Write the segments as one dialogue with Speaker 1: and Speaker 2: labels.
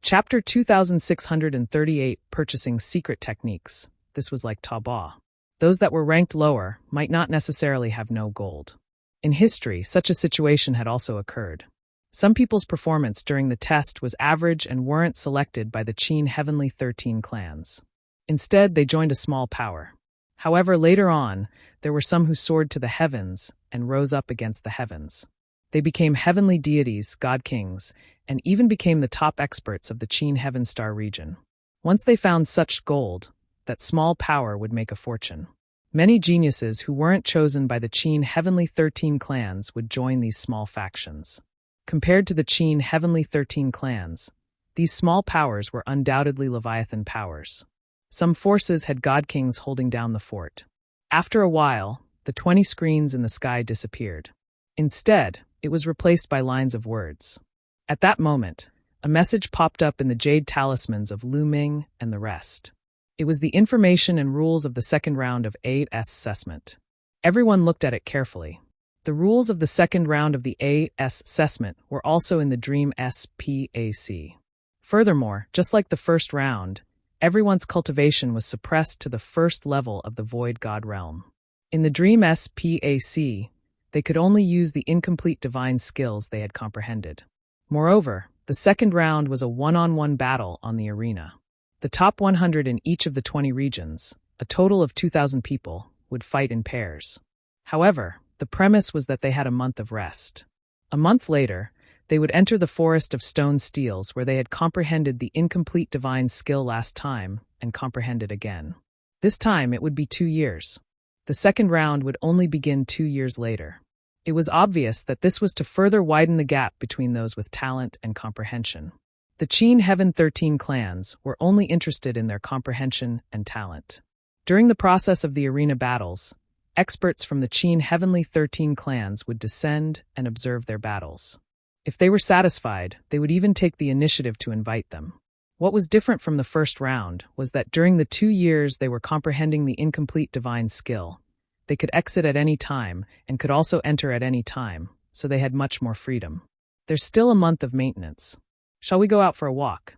Speaker 1: Chapter 2638, Purchasing Secret Techniques. This was like Taobao. Those that were ranked lower might not necessarily have no gold. In history, such a situation had also occurred. Some people's performance during the test was average and weren't selected by the Qin Heavenly 13 clans. Instead, they joined a small power. However, later on, there were some who soared to the heavens and rose up against the heavens. They became heavenly deities, god-kings, and even became the top experts of the Qin Heaven Star region. Once they found such gold, that small power would make a fortune. Many geniuses who weren't chosen by the Qin Heavenly 13 clans would join these small factions. Compared to the Qin Heavenly 13 clans, these small powers were undoubtedly Leviathan powers. Some forces had god-kings holding down the fort. After a while, the 20 screens in the sky disappeared. Instead, it was replaced by lines of words. At that moment, a message popped up in the jade talismans of Lu Ming and the rest. It was the information and rules of the second round of AS assessment. Everyone looked at it carefully. The rules of the second round of the AS assessment were also in the Dream SPAC. Furthermore, just like the first round, everyone's cultivation was suppressed to the first level of the Void God realm. In the Dream SPAC, they could only use the incomplete divine skills they had comprehended. Moreover, the second round was a one-on-one battle on the arena. The top 100 in each of the 20 regions, a total of 2,000 people, would fight in pairs. However, the premise was that they had a month of rest. A month later, they would enter the Forest of Stone Steels where they had comprehended the incomplete divine skill last time and comprehended again. This time it would be 2 years. The second round would only begin 2 years later. It was obvious that this was to further widen the gap between those with talent and comprehension. The Qin Heaven 13 clans were only interested in their comprehension and talent. During the process of the arena battles, experts from the Qin Heavenly 13 clans would descend and observe their battles. If they were satisfied, they would even take the initiative to invite them. What was different from the first round was that during the 2 years they were comprehending the incomplete divine skill, they could exit at any time and could also enter at any time, so they had much more freedom. There's still a month of maintenance. Shall we go out for a walk?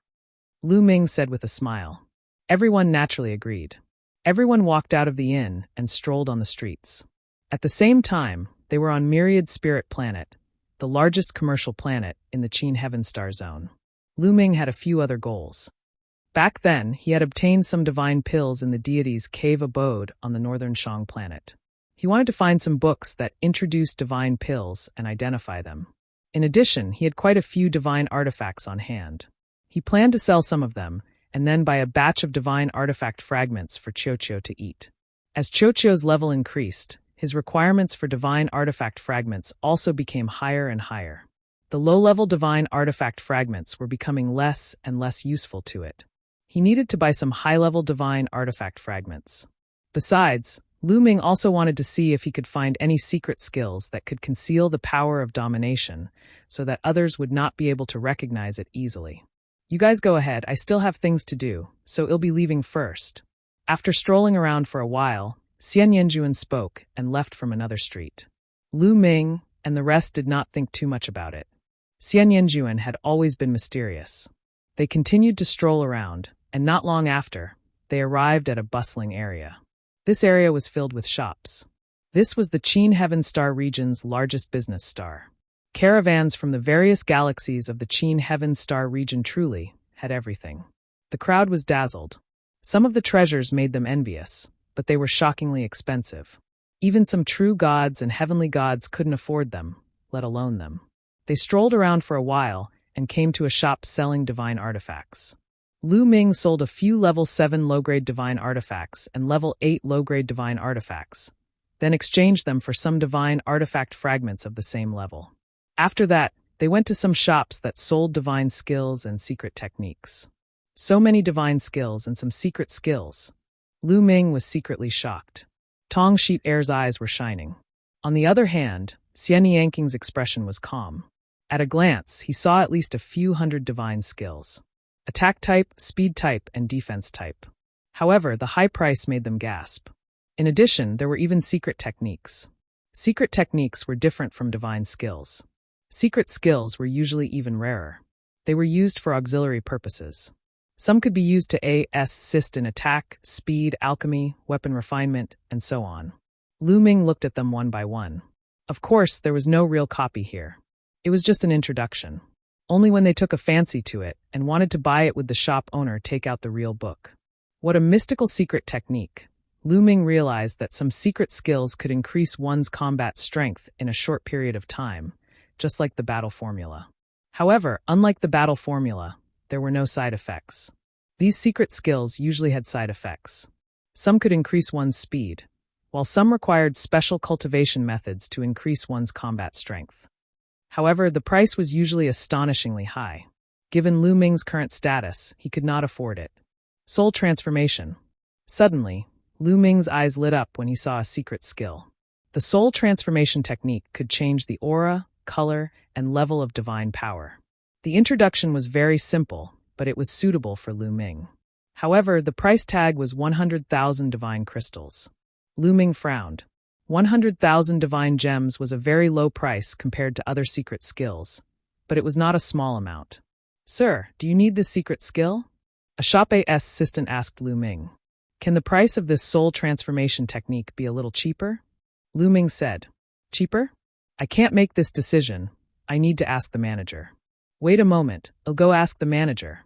Speaker 1: Lu Ming said with a smile. Everyone naturally agreed. Everyone walked out of the inn and strolled on the streets. At the same time, they were on Myriad Spirit Planet, the largest commercial planet in the Qin Heaven Star Zone. Lu Ming had a few other goals. Back then, he had obtained some divine pills in the deity's cave abode on the northern Shang planet. He wanted to find some books that introduced divine pills and identify them. In addition, he had quite a few divine artifacts on hand. He planned to sell some of them, and then buy a batch of divine artifact fragments for Qiuqiu to eat. As Qiuqiu's level increased, his requirements for divine artifact fragments also became higher and higher. The low-level divine artifact fragments were becoming less and less useful to it. He needed to buy some high-level divine artifact fragments. Besides, Lu Ming also wanted to see if he could find any secret skills that could conceal the power of domination so that others would not be able to recognize it easily. You guys go ahead, I still have things to do, so I'll be leaving first. After strolling around for a while, Xian Yanjuan spoke and left from another street. Lu Ming and the rest did not think too much about it. Xian Yanjuan had always been mysterious. They continued to stroll around, and not long after, they arrived at a bustling area. This area was filled with shops. This was the Qin Heaven Star region's largest business star. Caravans from the various galaxies of the Qin Heaven Star region truly had everything. The crowd was dazzled. Some of the treasures made them envious, but they were shockingly expensive. Even some true gods and heavenly gods couldn't afford them, let alone them. They strolled around for a while and came to a shop selling divine artifacts. Lu Ming sold a few level 7 low-grade divine artifacts and level 8 low-grade divine artifacts, then exchanged them for some divine artifact fragments of the same level. After that, they went to some shops that sold divine skills and secret techniques. So many divine skills and some secret skills. Lu Ming was secretly shocked. Tong Sheet Air's eyes were shining. On the other hand, Xian Yanking's expression was calm. At a glance, he saw at least a few hundred divine skills. Attack type, speed type, and defense type. However, the high price made them gasp. In addition, there were even secret techniques. Secret techniques were different from divine skills. Secret skills were usually even rarer. They were used for auxiliary purposes. Some could be used to assist in attack, speed, alchemy, weapon refinement, and so on. Lu Ming looked at them one by one. Of course, there was no real copy here. It was just an introduction. Only when they took a fancy to it and wanted to buy it would the shop owner take out the real book. What a mystical secret technique. Lu Ming realized that some secret skills could increase one's combat strength in a short period of time, just like the battle formula. However, unlike the battle formula, there were no side effects. These secret skills usually had side effects. Some could increase one's speed, while some required special cultivation methods to increase one's combat strength. However, the price was usually astonishingly high. Given Lu Ming's current status, he could not afford it. Soul transformation. Suddenly, Lu Ming's eyes lit up when he saw a secret skill. The soul transformation technique could change the aura, color, and level of divine power. The introduction was very simple, but it was suitable for Lu Ming. However, the price tag was 100,000 divine crystals. Lu Ming frowned. 100,000 divine gems was a very low price compared to other secret skills, but it was not a small amount. "Sir, do you need this secret skill?" A shop assistant asked Lu Ming. "Can the price of this soul transformation technique be a little cheaper?" Lu Ming said. "Cheaper? I can't make this decision. I need to ask the manager." "Wait a moment, I'll go ask the manager."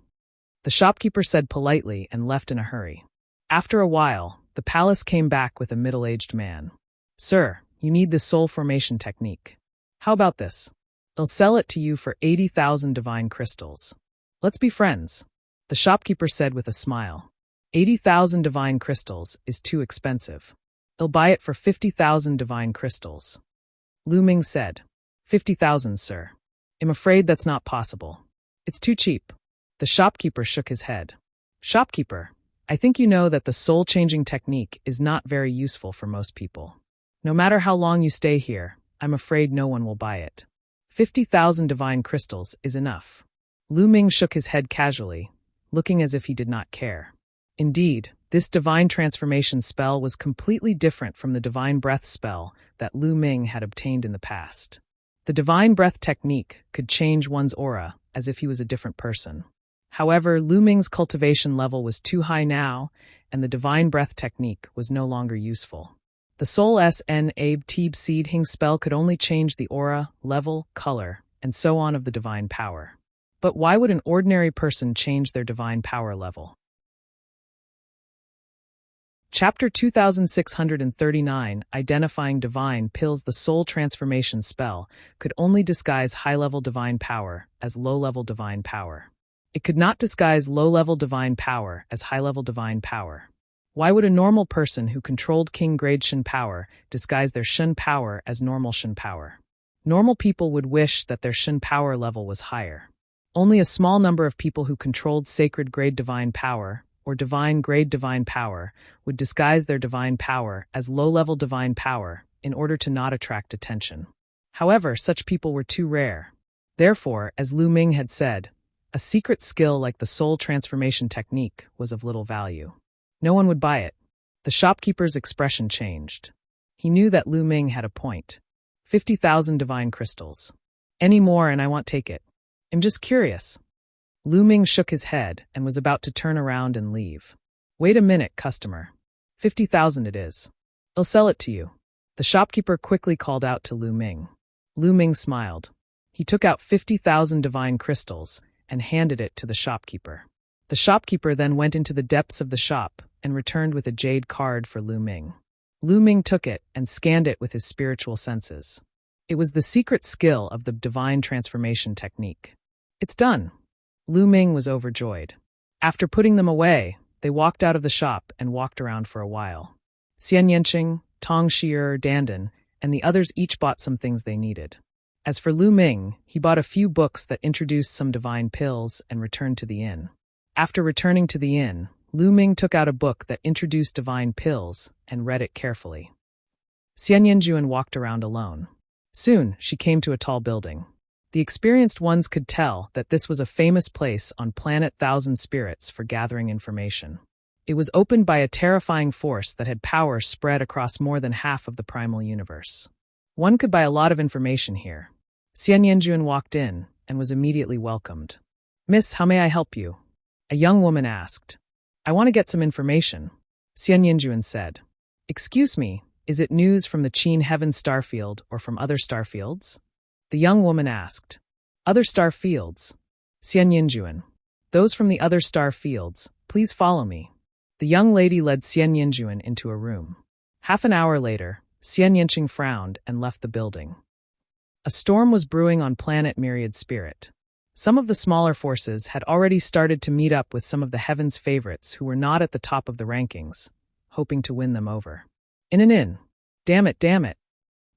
Speaker 1: The shopkeeper said politely and left in a hurry. After a while, the palace came back with a middle-aged man. "Sir, you need this soul formation technique. How about this? I'll sell it to you for 80,000 divine crystals. Let's be friends," the shopkeeper said with a smile. 80,000 divine crystals is too expensive. "I'll buy it for 50,000 divine crystals." Lu Ming said. 50,000, sir. I'm afraid that's not possible. It's too cheap. The shopkeeper shook his head. "Shopkeeper, I think you know that the soul-changing technique is not very useful for most people. No matter how long you stay here, I'm afraid no one will buy it. 50,000 divine crystals is enough." Lu Ming shook his head casually, looking as if he did not care. Indeed, this divine transformation spell was completely different from the divine breath spell that Lu Ming had obtained in the past. The divine breath technique could change one's aura as if he was a different person. However, Lu Ming's cultivation level was too high now, and the divine breath technique was no longer useful. The Soul Sn Abe Teeb Seed Hing spell could only change the aura, level, color, and so on of the divine power. But why would an ordinary person change their divine power level? Chapter 2639, Identifying Divine Pills. The soul transformation spell could only disguise high-level divine power as low-level divine power. It could not disguise low-level divine power as high-level divine power. Why would a normal person who controlled king-grade Shen power disguise their Shen power as normal Shen power? Normal people would wish that their Shen power level was higher. Only a small number of people who controlled sacred-grade divine power or divine-grade divine power would disguise their divine power as low-level divine power in order to not attract attention. However, such people were too rare. Therefore, as Lu Ming had said, a secret skill like the soul transformation technique was of little value. No one would buy it. The shopkeeper's expression changed. He knew that Lu Ming had a point. 50,000 divine crystals. Any more and I won't take it. I'm just curious. Lu Ming shook his head and was about to turn around and leave. "Wait a minute, customer. 50,000 it is. I'll sell it to you." The shopkeeper quickly called out to Lu Ming. Lu Ming smiled. He took out 50,000 divine crystals and handed it to the shopkeeper. The shopkeeper then went into the depths of the shop and returned with a jade card for Lu Ming. Lu Ming took it and scanned it with his spiritual senses. It was the secret skill of the divine transformation technique. "It's done." Lu Ming was overjoyed. After putting them away, they walked out of the shop and walked around for a while. Xian Yanqing, Tong Shi'er, Dandan, and the others each bought some things they needed. As for Lu Ming, he bought a few books that introduced some divine pills and returned to the inn. After returning to the inn, Lu Ming took out a book that introduced divine pills and read it carefully. Xian Yanjuan walked around alone. Soon, she came to a tall building. The experienced ones could tell that this was a famous place on planet Thousand Spirits for gathering information. It was opened by a terrifying force that had power spread across more than half of the primal universe. One could buy a lot of information here. Xian Yanjuan walked in and was immediately welcomed. Miss, how may I help you? A young woman asked. I want to get some information, Xian Yinjuan said. Excuse me, is it news from the Qin Heaven starfield or from other starfields? The young woman asked. Other star fields. Xian Yinjuan. Those from the other star fields, please follow me. The young lady led Xian Yinjuan into a room. Half an hour later, Xian Yinqing frowned and left the building. A storm was brewing on planet Myriad Spirit. Some of the smaller forces had already started to meet up with some of the Heaven's favorites who were not at the top of the rankings, hoping to win them over. In. Damn it.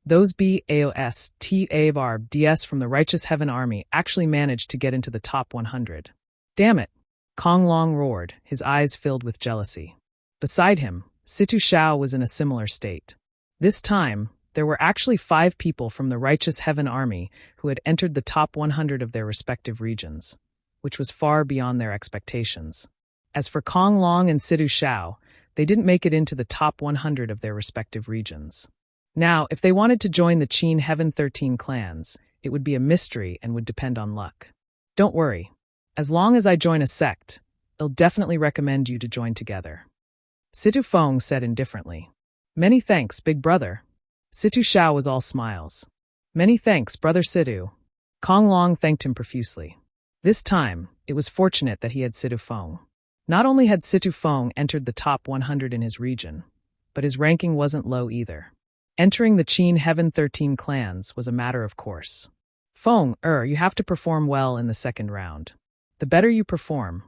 Speaker 1: Those BAOSTAVARBDS from the Righteous Heaven Army actually managed to get into the top 100. Damn it! Kong Long roared, his eyes filled with jealousy. Beside him, Situ Shao was in a similar state. This time, there were actually 5 people from the Righteous Heaven Army who had entered the top 100 of their respective regions, which was far beyond their expectations. As for Kong Long and Situ Shao, they didn't make it into the top 100 of their respective regions. Now, if they wanted to join the Qin Heaven 13 clans, it would be a mystery and would depend on luck. Don't worry. As long as I join a sect, I'll definitely recommend you to join together. Situ Feng said indifferently. Many thanks, big brother. Situ Shao was all smiles. Many thanks, brother Situ. Kong Long thanked him profusely. This time, it was fortunate that he had Situ Feng. Not only had Situ Feng entered the top 100 in his region, but his ranking wasn't low either. Entering the Qin Heaven 13 clans was a matter of course. Feng, you have to perform well in the second round. The better you perform,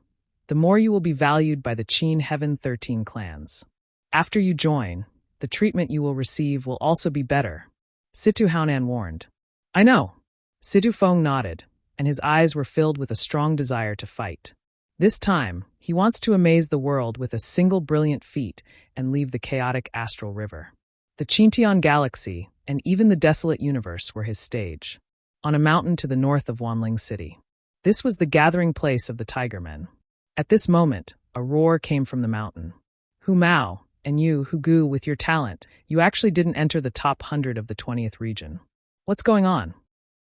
Speaker 1: the more you will be valued by the Qin Heaven 13 clans. After you join, the treatment you will receive will also be better, Situ Haonan warned. I know. Situ Feng nodded, and his eyes were filled with a strong desire to fight. This time, he wants to amaze the world with a single brilliant feat and leave the chaotic astral river. The Qintian Galaxy, and even the desolate universe were his stage. On a mountain to the north of Wanling City. This was the gathering place of the Tiger Men. At this moment, a roar came from the mountain. Hu Mao, and you, Hu Gu, with your talent, you actually didn't enter the top 100 of the 20th region. What's going on?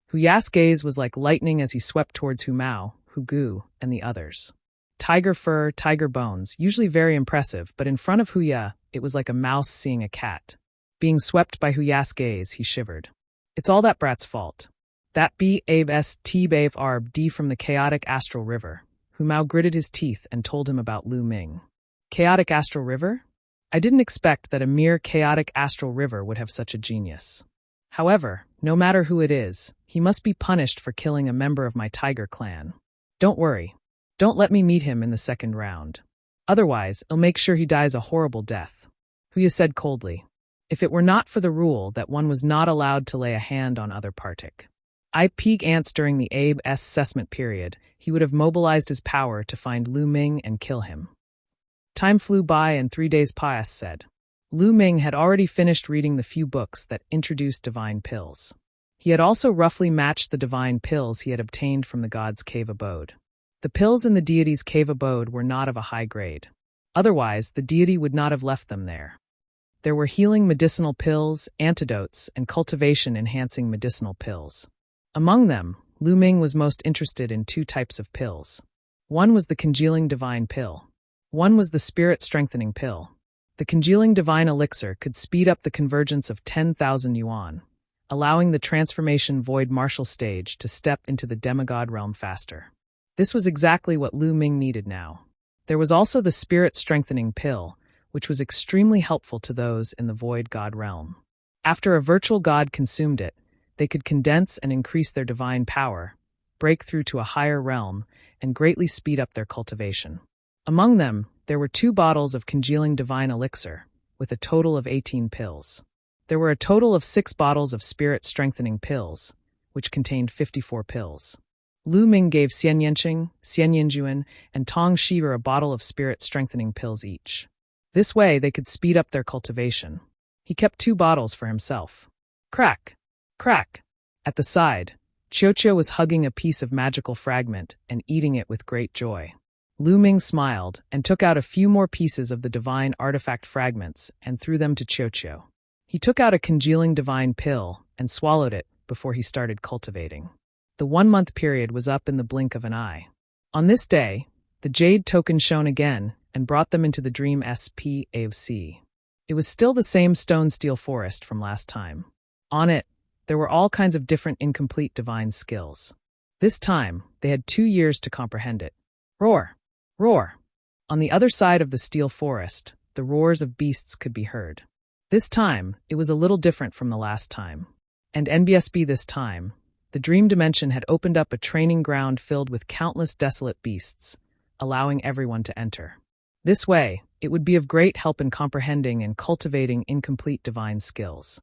Speaker 1: Hu Ya's gaze was like lightning as he swept towards Hu Mao, Hu Gu, and the others. Tiger fur, tiger bones, usually very impressive, but in front of Hu Ya, it was like a mouse seeing a cat. Being swept by Hu Ya's gaze, he shivered. It's all that brat's fault. That BASTBAVRD from the chaotic astral river. Hu Mao gritted his teeth and told him about Lu Ming. Chaotic astral river? I didn't expect that a mere chaotic astral river would have such a genius. However, no matter who it is, he must be punished for killing a member of my tiger clan. Don't worry. Don't let me meet him in the second round. Otherwise, I'll make sure he dies a horrible death. Hu Ya said coldly. If it were not for the rule that one was not allowed to lay a hand on other partic. I peak ants during the Abe's assessment period, he would have mobilized his power to find Lu Ming and kill him. Time flew by and 3 days passed, said. Lu Ming had already finished reading the few books that introduced divine pills. He had also roughly matched the divine pills he had obtained from the god's cave abode. The pills in the deity's cave abode were not of a high grade. Otherwise, the deity would not have left them there. There were healing medicinal pills, antidotes, and cultivation-enhancing medicinal pills. Among them, Lu Ming was most interested in 2 types of pills. One was the congealing divine pill. One was the spirit-strengthening pill. The congealing divine elixir could speed up the convergence of 10,000 yuan, allowing the transformation void martial stage to step into the demigod realm faster. This was exactly what Lu Ming needed now. There was also the spirit-strengthening pill, which was extremely helpful to those in the void god realm. After a virtual god consumed it, they could condense and increase their divine power, break through to a higher realm, and greatly speed up their cultivation. Among them, there were 2 bottles of congealing divine elixir, with a total of 18 pills. There were a total of 6 bottles of spirit-strengthening pills, which contained 54 pills. Lu Ming gave Xian Yinqing, Xian Yinjuan, and Tong Shiver a bottle of spirit-strengthening pills each. This way, they could speed up their cultivation. He kept 2 bottles for himself. Crack! Crack! At the side, Qiuqiu was hugging a piece of magical fragment and eating it with great joy. Lu Ming smiled and took out a few more pieces of the divine artifact fragments and threw them to Qiuqiu. He took out a congealing divine pill and swallowed it before he started cultivating. The 1-month period was up in the blink of an eye. On this day, the jade token shone again and brought them into the dream SPAOC. It was still the same stone steel forest from last time. On it, there were all kinds of different incomplete divine skills. This time, they had 2 years to comprehend it. Roar! Roar! On the other side of the steel forest, the roars of beasts could be heard. This time, it was a little different from the last time. And NBSB this time, the dream dimension had opened up a training ground filled with countless desolate beasts, allowing everyone to enter. This way, it would be of great help in comprehending and cultivating incomplete divine skills.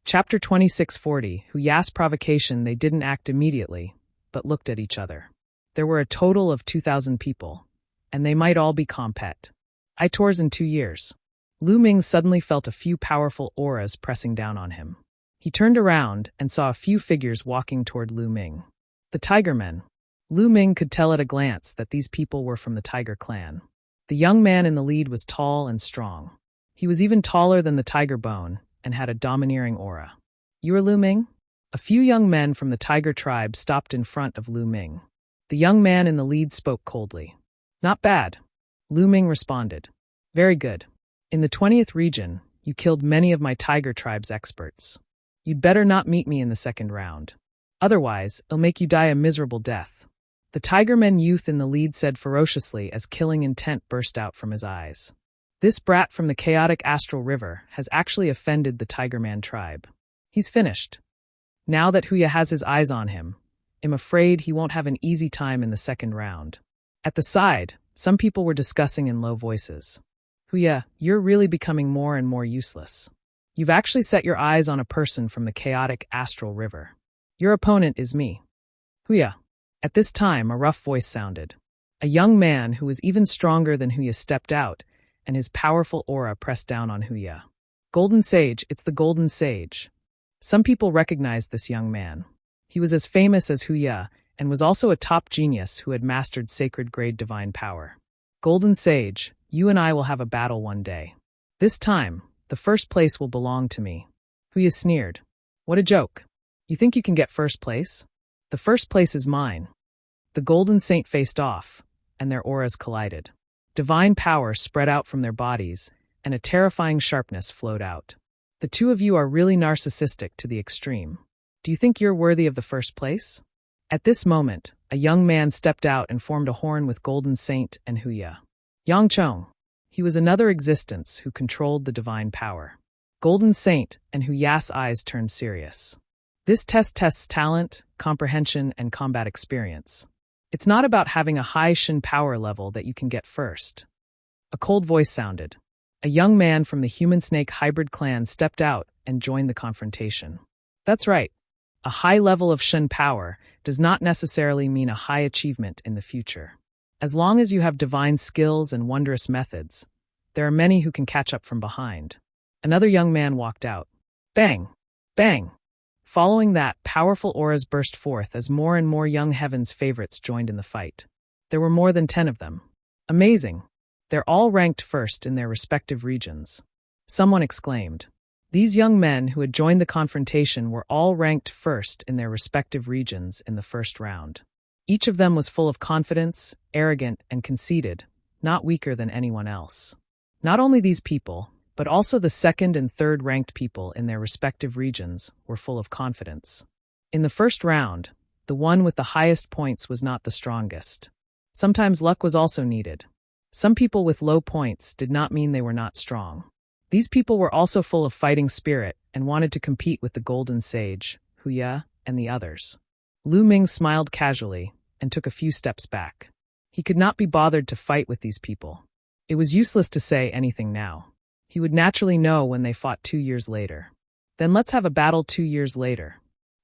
Speaker 1: Chapter 2640, Huya's provocation. They didn't act immediately, but looked at each other. There were a total of 2,000 people, and they might all be compet. I tours in 2 years. Lu Ming suddenly felt a few powerful auras pressing down on him. He turned around and saw a few figures walking toward Lu Ming. The Tiger Men. Lu Ming could tell at a glance that these people were from the Tiger clan. The young man in the lead was tall and strong. He was even taller than the Tiger Bone and had a domineering aura. You are Lu Ming? A few young men from the Tiger tribe stopped in front of Lu Ming. The young man in the lead spoke coldly. Not bad. Lu Ming responded. Very good. In the 20th region, you killed many of my Tiger tribe's experts. You'd better not meet me in the second round. Otherwise, it'll make you die a miserable death. The Tiger Men youth in the lead said ferociously as killing intent burst out from his eyes. This brat from the chaotic astral river has actually offended the Tiger Man tribe. He's finished. Now that Huya has his eyes on him, I'm afraid he won't have an easy time in the second round. At the side, some people were discussing in low voices. Huya, you're really becoming more and more useless. You've actually set your eyes on a person from the chaotic astral river. Your opponent is me. Huya. At this time, a rough voice sounded. A young man who was even stronger than Huya stepped out, and his powerful aura pressed down on Huya. Golden Sage, it's the Golden Sage. Some people recognized this young man. He was as famous as Huya, and was also a top genius who had mastered sacred-grade divine power. Golden Sage, you and I will have a battle one day. This time, the first place will belong to me. Huya sneered. What a joke. You think you can get first place? The first place is mine. The Golden Saint faced off, and their auras collided. Divine power spread out from their bodies, and a terrifying sharpness flowed out. The two of you are really narcissistic to the extreme. Do you think you're worthy of the first place? At this moment, a young man stepped out and formed a horn with Golden Saint and Huya. Yang Chong. He was another existence who controlled the divine power. Golden Saint and Huya's eyes turned serious. This test tests talent, comprehension, and combat experience. It's not about having a high Shin power level that you can get first. A cold voice sounded. A young man from the human-snake hybrid clan stepped out and joined the confrontation. That's right. A high level of Shin power does not necessarily mean a high achievement in the future. As long as you have divine skills and wondrous methods, there are many who can catch up from behind. Another young man walked out. Bang! Bang! Following that, powerful auras burst forth as more and more young Heaven's favorites joined in the fight. There were more than 10 of them. Amazing! They're all ranked first in their respective regions. Someone exclaimed. These young men who had joined the confrontation were all ranked first in their respective regions in the first round. Each of them was full of confidence, arrogant, and conceited, not weaker than anyone else. Not only these people, but also the second and third ranked people in their respective regions were full of confidence. In the first round, the one with the highest points was not the strongest. Sometimes luck was also needed. Some people with low points did not mean they were not strong. These people were also full of fighting spirit and wanted to compete with the Golden Sage, Huya, and the others. Lu Ming smiled casually and took a few steps back. He could not be bothered to fight with these people. It was useless to say anything now. He would naturally know when they fought 2 years later. Then let's have a battle 2 years later,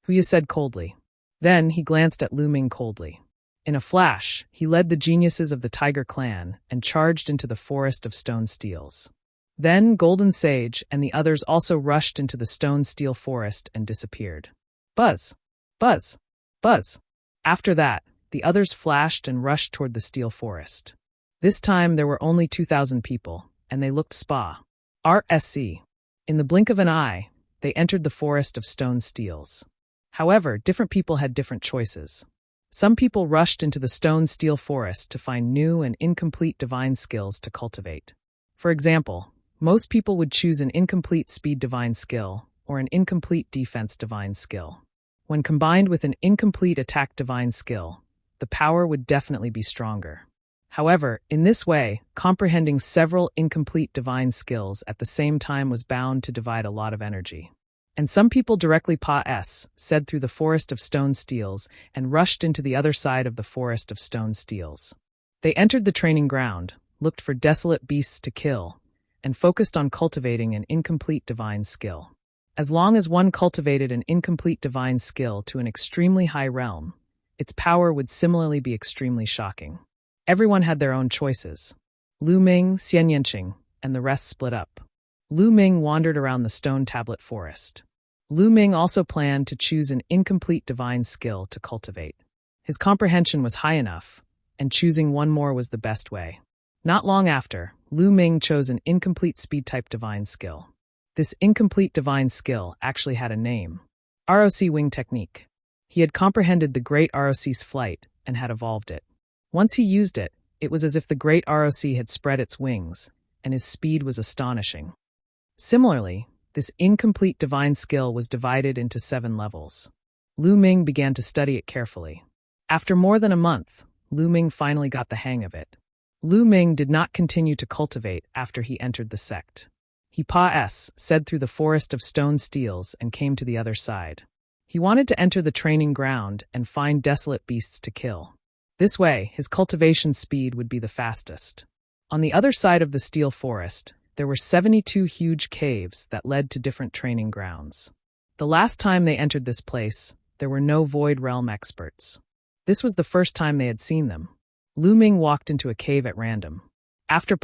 Speaker 1: Huya said coldly. Then he glanced at Lu Ming coldly. In a flash, he led the geniuses of the Tiger clan and charged into the forest of stone steels. Then Golden Sage and the others also rushed into the stone steel forest and disappeared. Buzz! Buzz! Buzz! After that, the others flashed and rushed toward the steel forest. This time there were only 2,000 people, and they looked RSC. In the blink of an eye, they entered the forest of stone steels. However, different people had different choices. Some people rushed into the stone-steel forest to find new and incomplete divine skills to cultivate. For example, most people would choose an incomplete speed divine skill or an incomplete defense divine skill. When combined with an incomplete attack divine skill, the power would definitely be stronger. However, in this way, comprehending several incomplete divine skills at the same time was bound to divide a lot of energy. And some people directly said through the forest of stone steels and rushed into the other side of the forest of stone steels. They entered the training ground, looked for desolate beasts to kill, and focused on cultivating an incomplete divine skill. As long as one cultivated an incomplete divine skill to an extremely high realm, its power would similarly be extremely shocking. Everyone had their own choices. Lu Ming, Xian Yanqing, and the rest split up. Lu Ming wandered around the stone tablet forest. Lu Ming also planned to choose an incomplete divine skill to cultivate. His comprehension was high enough, and choosing one more was the best way. Not long after, Lu Ming chose an incomplete speed-type divine skill. This incomplete divine skill actually had a name: ROC Wing Technique. He had comprehended the Great ROC's flight and had evolved it. Once he used it, it was as if the Great ROC had spread its wings, and his speed was astonishing. Similarly, this incomplete divine skill was divided into 7 levels. Lu Ming began to study it carefully. After more than a month, Lu Ming finally got the hang of it. Lu Ming did not continue to cultivate after he entered the sect. He said through the forest of stone steels and came to the other side. He wanted to enter the training ground and find desolate beasts to kill. This way, his cultivation speed would be the fastest. On the other side of the steel forest, there were 72 huge caves that led to different training grounds. The last time they entered this place, there were no Void Realm experts. This was the first time they had seen them. Lu Ming walked into a cave at random. After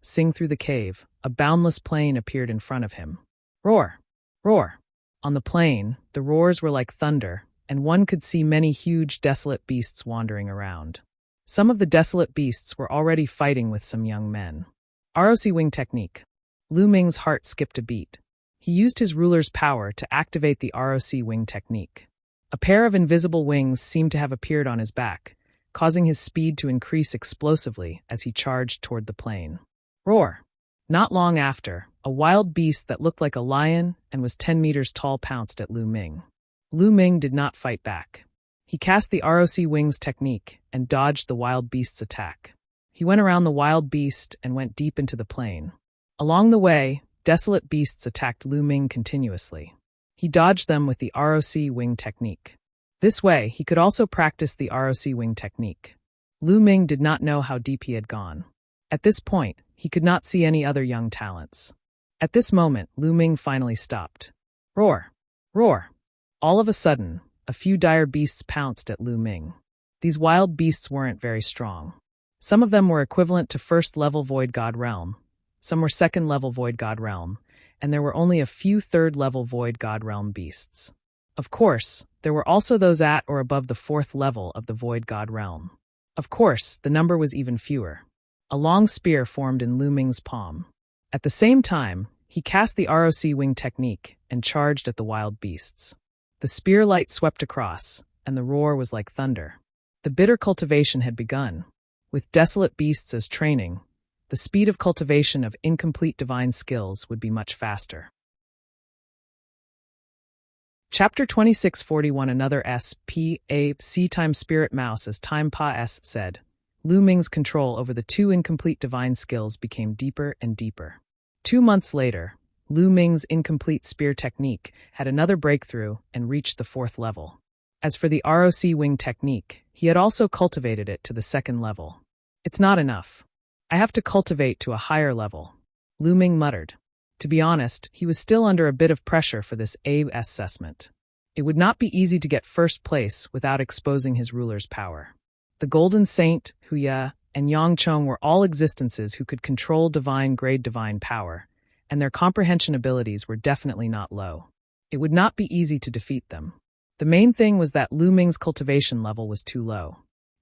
Speaker 1: sing through the cave, a boundless plain appeared in front of him. Roar! Roar! On the plain, the roars were like thunder, and one could see many huge desolate beasts wandering around. Some of the desolate beasts were already fighting with some young men. ROC Wing Technique. Lu Ming's heart skipped a beat. He used his ruler's power to activate the ROC Wing Technique. A pair of invisible wings seemed to have appeared on his back, causing his speed to increase explosively as he charged toward the plain. Roar! Not long after, a wild beast that looked like a lion and was 10 meters tall pounced at Lu Ming. Lu Ming did not fight back. He cast the ROC Wings Technique and dodged the wild beast's attack. He went around the wild beast and went deep into the plain. Along the way, desolate beasts attacked Lu Ming continuously. He dodged them with the ROC Wing Technique. This way, he could also practice the ROC Wing Technique. Lu Ming did not know how deep he had gone. At this point, he could not see any other young talents. At this moment, Lu Ming finally stopped. Roar! Roar! All of a sudden, a few dire beasts pounced at Lu Ming. These wild beasts weren't very strong. Some of them were equivalent to first-level Void God Realm, some were second-level Void God Realm, and there were only a few third-level Void God Realm beasts. Of course, there were also those at or above the 4th level of the Void God Realm. Of course, the number was even fewer. A long spear formed in Lu Ming's palm. At the same time, he cast the ROC Wing Technique and charged at the wild beasts. The spear light swept across, and the roar was like thunder. The bitter cultivation had begun. With desolate beasts as training, the speed of cultivation of incomplete divine skills would be much faster. Chapter 2641. Another SPA time Spirit Mouse. As time said, Lu Ming's control over the 2 incomplete divine skills became deeper and deeper. 2 months later, Lu Ming's incomplete spear technique had another breakthrough and reached the 4th level. As for the ROC Wing Technique, he had also cultivated it to the 2nd level. It's not enough. I have to cultivate to a higher level, Lu Ming muttered. To be honest, he was still under a bit of pressure for this assessment. It would not be easy to get first place without exposing his ruler's power. The Golden Saint, Huya, and Yangchong were all existences who could control divine-grade divine power, and their comprehension abilities were definitely not low. It would not be easy to defeat them. The main thing was that Lu Ming's cultivation level was too low.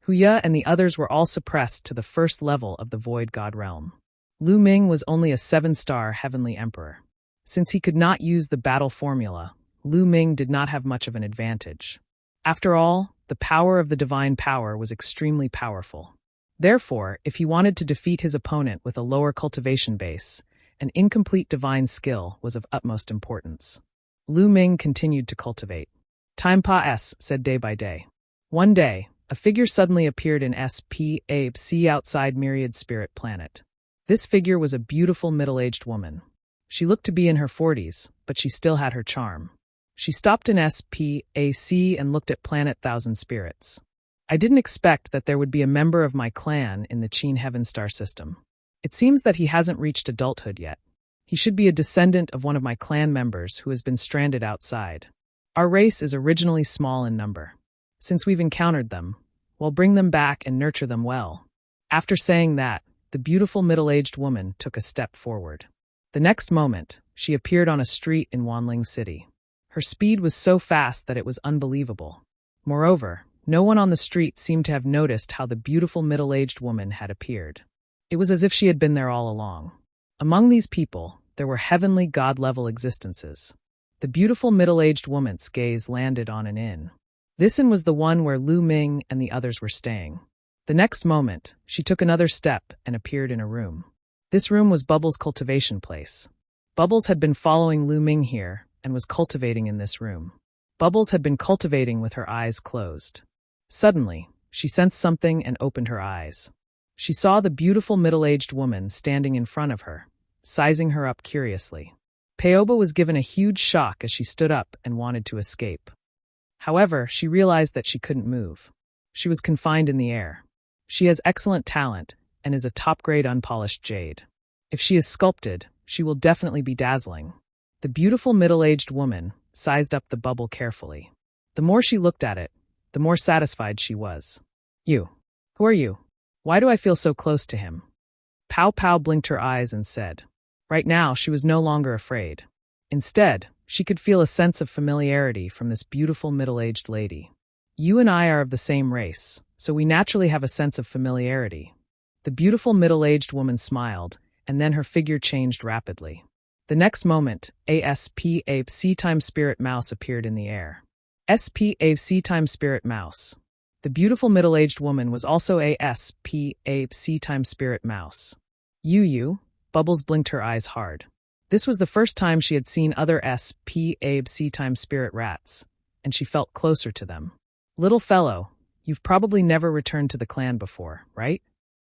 Speaker 1: Huya and the others were all suppressed to the 1st level of the Void God Realm. Lu Ming was only a 7-star Heavenly Emperor. Since he could not use the battle formula, Lu Ming did not have much of an advantage. After all, the the power of the divine power was extremely powerful. Therefore, if he wanted to defeat his opponent with a lower cultivation base, an incomplete divine skill was of utmost importance. Lu Ming continued to cultivate. Time said day by day. One day, a figure suddenly appeared in SPAC outside Myriad Spirit Planet. This figure was a beautiful middle-aged woman. She looked to be in her 40s, but she still had her charm. She stopped in SPAC and looked at Planet Thousand Spirits. I didn't expect that there would be a member of my clan in the Qin Heaven Star system. It seems that he hasn't reached adulthood yet. He should be a descendant of one of my clan members who has been stranded outside. Our race is originally small in number. Since we've encountered them, we'll bring them back and nurture them well. After saying that, the beautiful middle-aged woman took a step forward. The next moment, she appeared on a street in Wanling City. Her speed was so fast that it was unbelievable. Moreover, no one on the street seemed to have noticed how the beautiful middle-aged woman had appeared. It was as if she had been there all along. Among these people, there were heavenly god-level existences. The beautiful middle-aged woman's gaze landed on an inn. This inn was the one where Lu Ming and the others were staying. The next moment, she took another step and appeared in a room. This room was Bubbles' cultivation place. Bubbles had been following Lu Ming here and was cultivating in this room. Bubbles had been cultivating with her eyes closed. Suddenly, she sensed something and opened her eyes. She saw the beautiful middle-aged woman standing in front of her, sizing her up curiously. Peoba was given a huge shock as she stood up and wanted to escape. However, she realized that she couldn't move. She was confined in the air. She has excellent talent and is a top-grade unpolished jade. If she is sculpted, she will definitely be dazzling. The beautiful middle-aged woman sized up the bubble carefully. The more she looked at it, the more satisfied she was. You. Who are you? Why do I feel so close to him? Pow Pow blinked her eyes and said. Right now, she was no longer afraid. Instead, she could feel a sense of familiarity from this beautiful middle-aged lady. You and I are of the same race, so we naturally have a sense of familiarity. The beautiful middle-aged woman smiled, and then her figure changed rapidly. The next moment, a SPAC Spirit Mouse appeared in the air. SPAC Spirit Mouse. The beautiful middle-aged woman was also a SPAC Spirit Mouse. You, Bubbles blinked her eyes hard. This was the first time she had seen other SPAC Spirit Rats, and she felt closer to them. Little fellow, you've probably never returned to the clan before, right?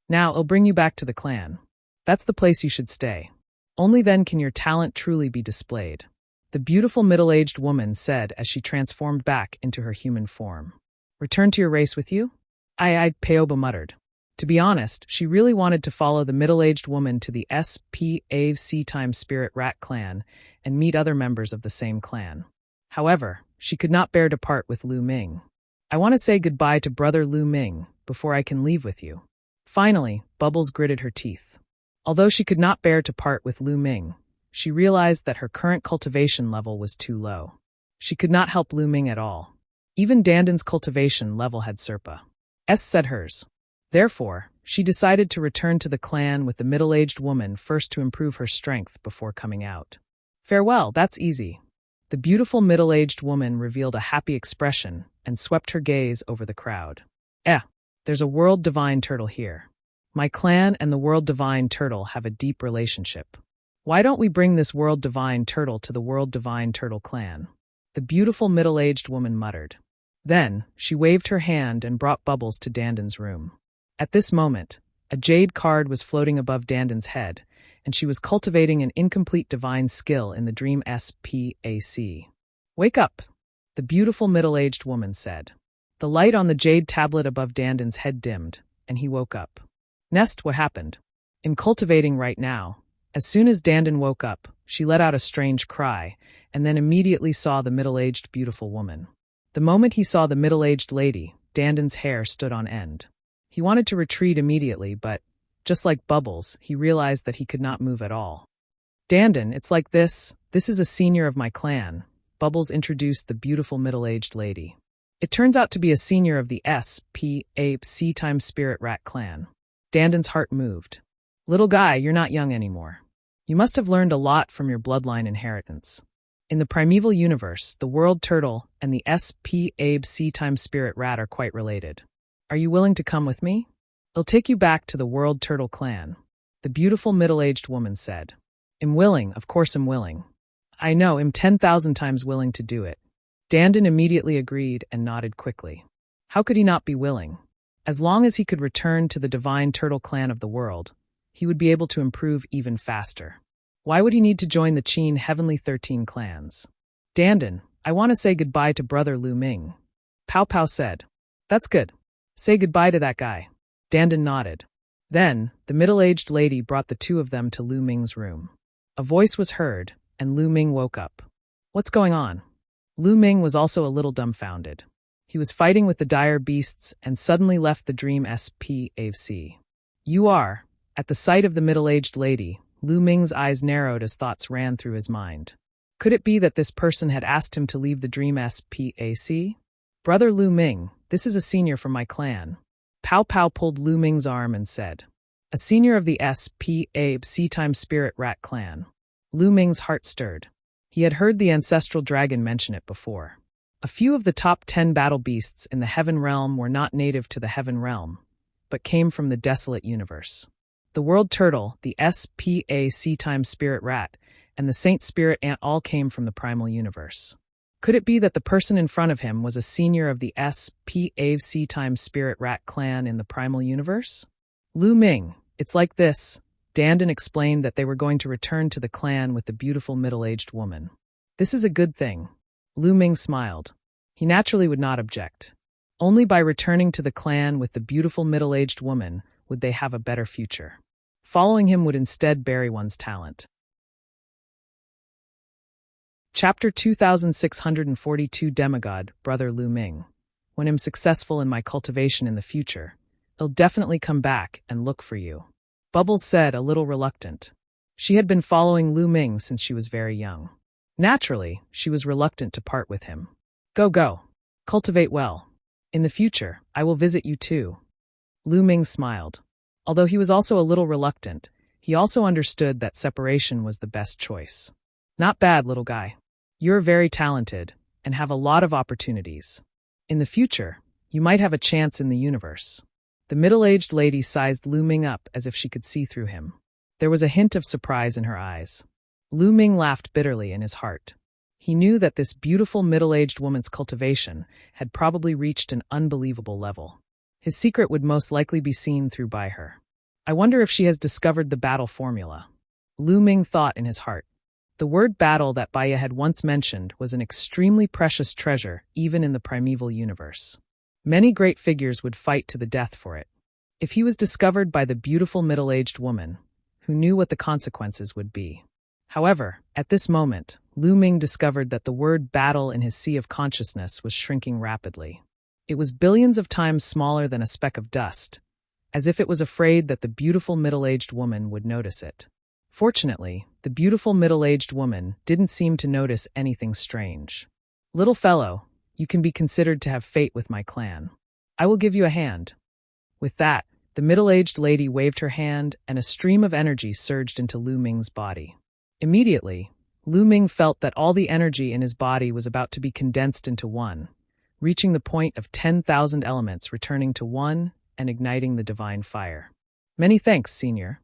Speaker 1: Now, I'll bring you back to the clan. That's the place you should stay. Only then can your talent truly be displayed. The beautiful middle-aged woman said as she transformed back into her human form. Return to your race with you? Peoba muttered. To be honest, she really wanted to follow the middle-aged woman to the SPAC Spirit Rat clan and meet other members of the same clan. However, she could not bear to part with Lu Ming. I want to say goodbye to brother Lu Ming before I can leave with you. Finally, Bubbles gritted her teeth. Although she could not bear to part with Lu Ming, she realized that her current cultivation level was too low. She could not help Lu Ming at all. Even Dandin's cultivation level had Serpa. Said hers. Therefore, she decided to return to the clan with the middle-aged woman first to improve her strength before coming out. Farewell, that's easy. The beautiful middle-aged woman revealed a happy expression and swept her gaze over the crowd. There's a World Divine Turtle here. My clan and the World Divine Turtle have a deep relationship. Why don't we bring this World Divine Turtle to the World Divine Turtle clan? The beautiful middle-aged woman muttered. Then, she waved her hand and brought Bubbles to Dandin's room. At this moment, a jade card was floating above Dandin's head, and she was cultivating an incomplete divine skill in the dream SPAC. Wake up, the beautiful middle-aged woman said. The light on the jade tablet above Dandin's head dimmed, and he woke up. Nest, what happened? In cultivating right now, as soon as Dandin woke up, she let out a strange cry, and then immediately saw the middle-aged beautiful woman. The moment he saw the middle-aged lady, Dandin's hair stood on end. He wanted to retreat immediately, but, just like Bubbles, he realized that he could not move at all. Dandin, it's like this. This is a senior of my clan. Bubbles introduced the beautiful middle-aged lady. It turns out to be a senior of the SPAC Spirit Rat clan. Dandin's heart moved. Little guy, you're not young anymore. You must have learned a lot from your bloodline inheritance. In the primeval universe, the world turtle and the Abe sea time spirit rat are quite related. Are you willing to come with me? I'll take you back to the world turtle clan, the beautiful middle-aged woman said. I'm willing, of course I'm willing. I know, I'm 10,000 times willing to do it. Dandin immediately agreed and nodded quickly. How could he not be willing? As long as he could return to the divine turtle clan of the world, he would be able to improve even faster. Why would he need to join the Qin Heavenly 13 clans? Dandin, I want to say goodbye to brother Lu Ming. Pow Pow said. That's good. Say goodbye to that guy. Dandin nodded. Then, the middle-aged lady brought the two of them to Lu Ming's room. A voice was heard, and Lu Ming woke up. What's going on? Lu Ming was also a little dumbfounded. He was fighting with the dire beasts and suddenly left the dream SPAC. You are. At the sight of the middle-aged lady, Lu Ming's eyes narrowed as thoughts ran through his mind. Could it be that this person had asked him to leave the dream SPAC? Brother Lu Ming, this is a senior from my clan. Pow Pow pulled Lu Ming's arm and said, a senior of the SPAC time spirit rat clan. Lu Ming's heart stirred. He had heard the ancestral dragon mention it before. A few of the top 10 battle beasts in the Heaven Realm were not native to the Heaven Realm, but came from the desolate universe. The world turtle, the SPAC time spirit rat, and the saint spirit ant all came from the primal universe. Could it be that the person in front of him was a senior of the SPAC time spirit rat clan in the primal universe? Lu Ming, it's like this. Dandin explained that they were going to return to the clan with the beautiful middle-aged woman. This is a good thing. Lu Ming smiled. He naturally would not object. Only by returning to the clan with the beautiful middle-aged woman would they have a better future. Following him would instead bury one's talent. Chapter 2642 Demigod, Brother Lu Ming. When I'm successful in my cultivation in the future, I'll definitely come back and look for you. Bubbles said, a little reluctant. She had been following Lu Ming since she was very young. Naturally, she was reluctant to part with him. Go. Cultivate well. In the future, I will visit you too. Lu Ming smiled. Although he was also a little reluctant, he also understood that separation was the best choice. Not bad, little guy. You're very talented and have a lot of opportunities. In the future, you might have a chance in the universe. The middle-aged lady sized Lu Ming up as if she could see through him. There was a hint of surprise in her eyes. Lu Ming laughed bitterly in his heart. He knew that this beautiful middle-aged woman's cultivation had probably reached an unbelievable level. His secret would most likely be seen through by her. I wonder if she has discovered the battle formula. Lu Ming thought in his heart. The word battle that Baya had once mentioned was an extremely precious treasure even in the primeval universe. Many great figures would fight to the death for it. If he was discovered by the beautiful middle-aged woman, who knew what the consequences would be. However, at this moment, Lu Ming discovered that the word battle in his sea of consciousness was shrinking rapidly. It was billions of times smaller than a speck of dust, as if it was afraid that the beautiful middle-aged woman would notice it. Fortunately, the beautiful middle-aged woman didn't seem to notice anything strange. Little fellow, you can be considered to have fate with my clan. I will give you a hand. With that, the middle-aged lady waved her hand and a stream of energy surged into Lu Ming's body. Immediately, Lu Ming felt that all the energy in his body was about to be condensed into one, reaching the point of 10,000 elements returning to one and igniting the divine fire. Many thanks, Senior.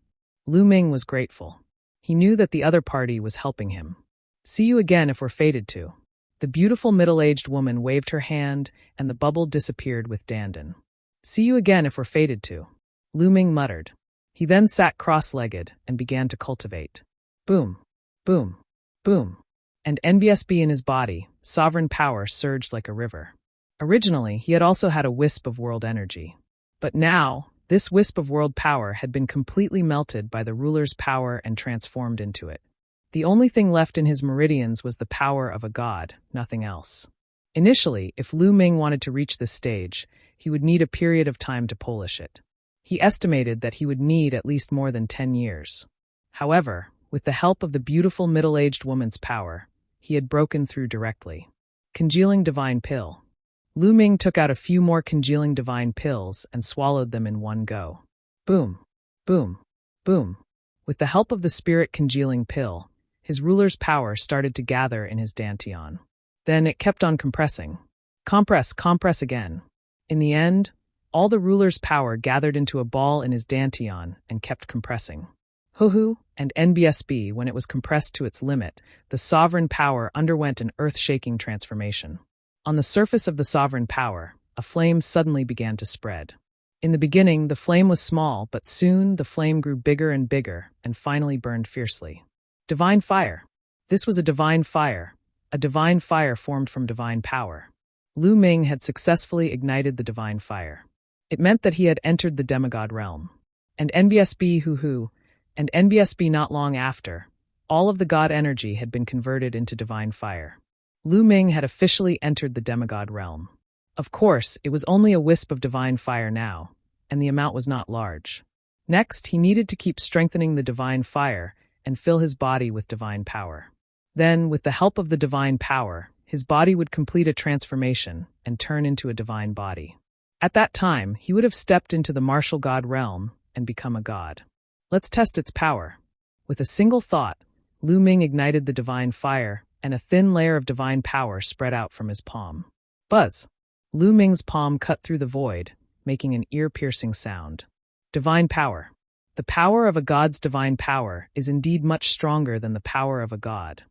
Speaker 1: Lu Ming was grateful. He knew that the other party was helping him. See you again if we're fated to. The beautiful middle-aged woman waved her hand and the bubble disappeared with Dandin. See you again if we're fated to. Lu Ming muttered. He then sat cross-legged and began to cultivate. Boom, boom, boom. And NBSB in his body, sovereign power surged like a river. Originally, he had also had a wisp of world energy. But now, this wisp of world power had been completely melted by the ruler's power and transformed into it. The only thing left in his meridians was the power of a god, nothing else. Initially, if Lu Ming wanted to reach this stage, he would need a period of time to polish it. He estimated that he would need at least more than 10 years. However, with the help of the beautiful middle-aged woman's power, he had broken through directly. Congealing divine pill. Lu Ming took out a few more congealing divine pills and swallowed them in one go. Boom, boom, boom. With the help of the spirit congealing pill, His ruler's power started to gather in his dantian. Then it kept on compressing. Compress again. In the end, all the ruler's power gathered into a ball in his dantian and kept compressing. Huhu and NBSB, when it was compressed to its limit, the sovereign power underwent an earth-shaking transformation. On the surface of the sovereign power, a flame suddenly began to spread. In the beginning, the flame was small, but soon the flame grew bigger and finally burned fiercely. Divine fire. This was a divine fire formed from divine power. Lu Ming had successfully ignited the divine fire. It meant that he had entered the demigod realm. And NBSB not long after, all of the god energy had been converted into divine fire. Lu Ming had officially entered the demigod realm. Of course, it was only a wisp of divine fire now, and the amount was not large. Next, he needed to keep strengthening the divine fire and fill his body with divine power. Then, with the help of the divine power, his body would complete a transformation and turn into a divine body. At that time, he would have stepped into the martial god realm and become a god. Let's test its power. With a single thought, Lu Ming ignited the divine fire, and a thin layer of divine power spread out from his palm. Buzz! Lu Ming's palm cut through the void, making an ear-piercing sound. Divine power. The power of a god's divine power is indeed much stronger than the power of a god.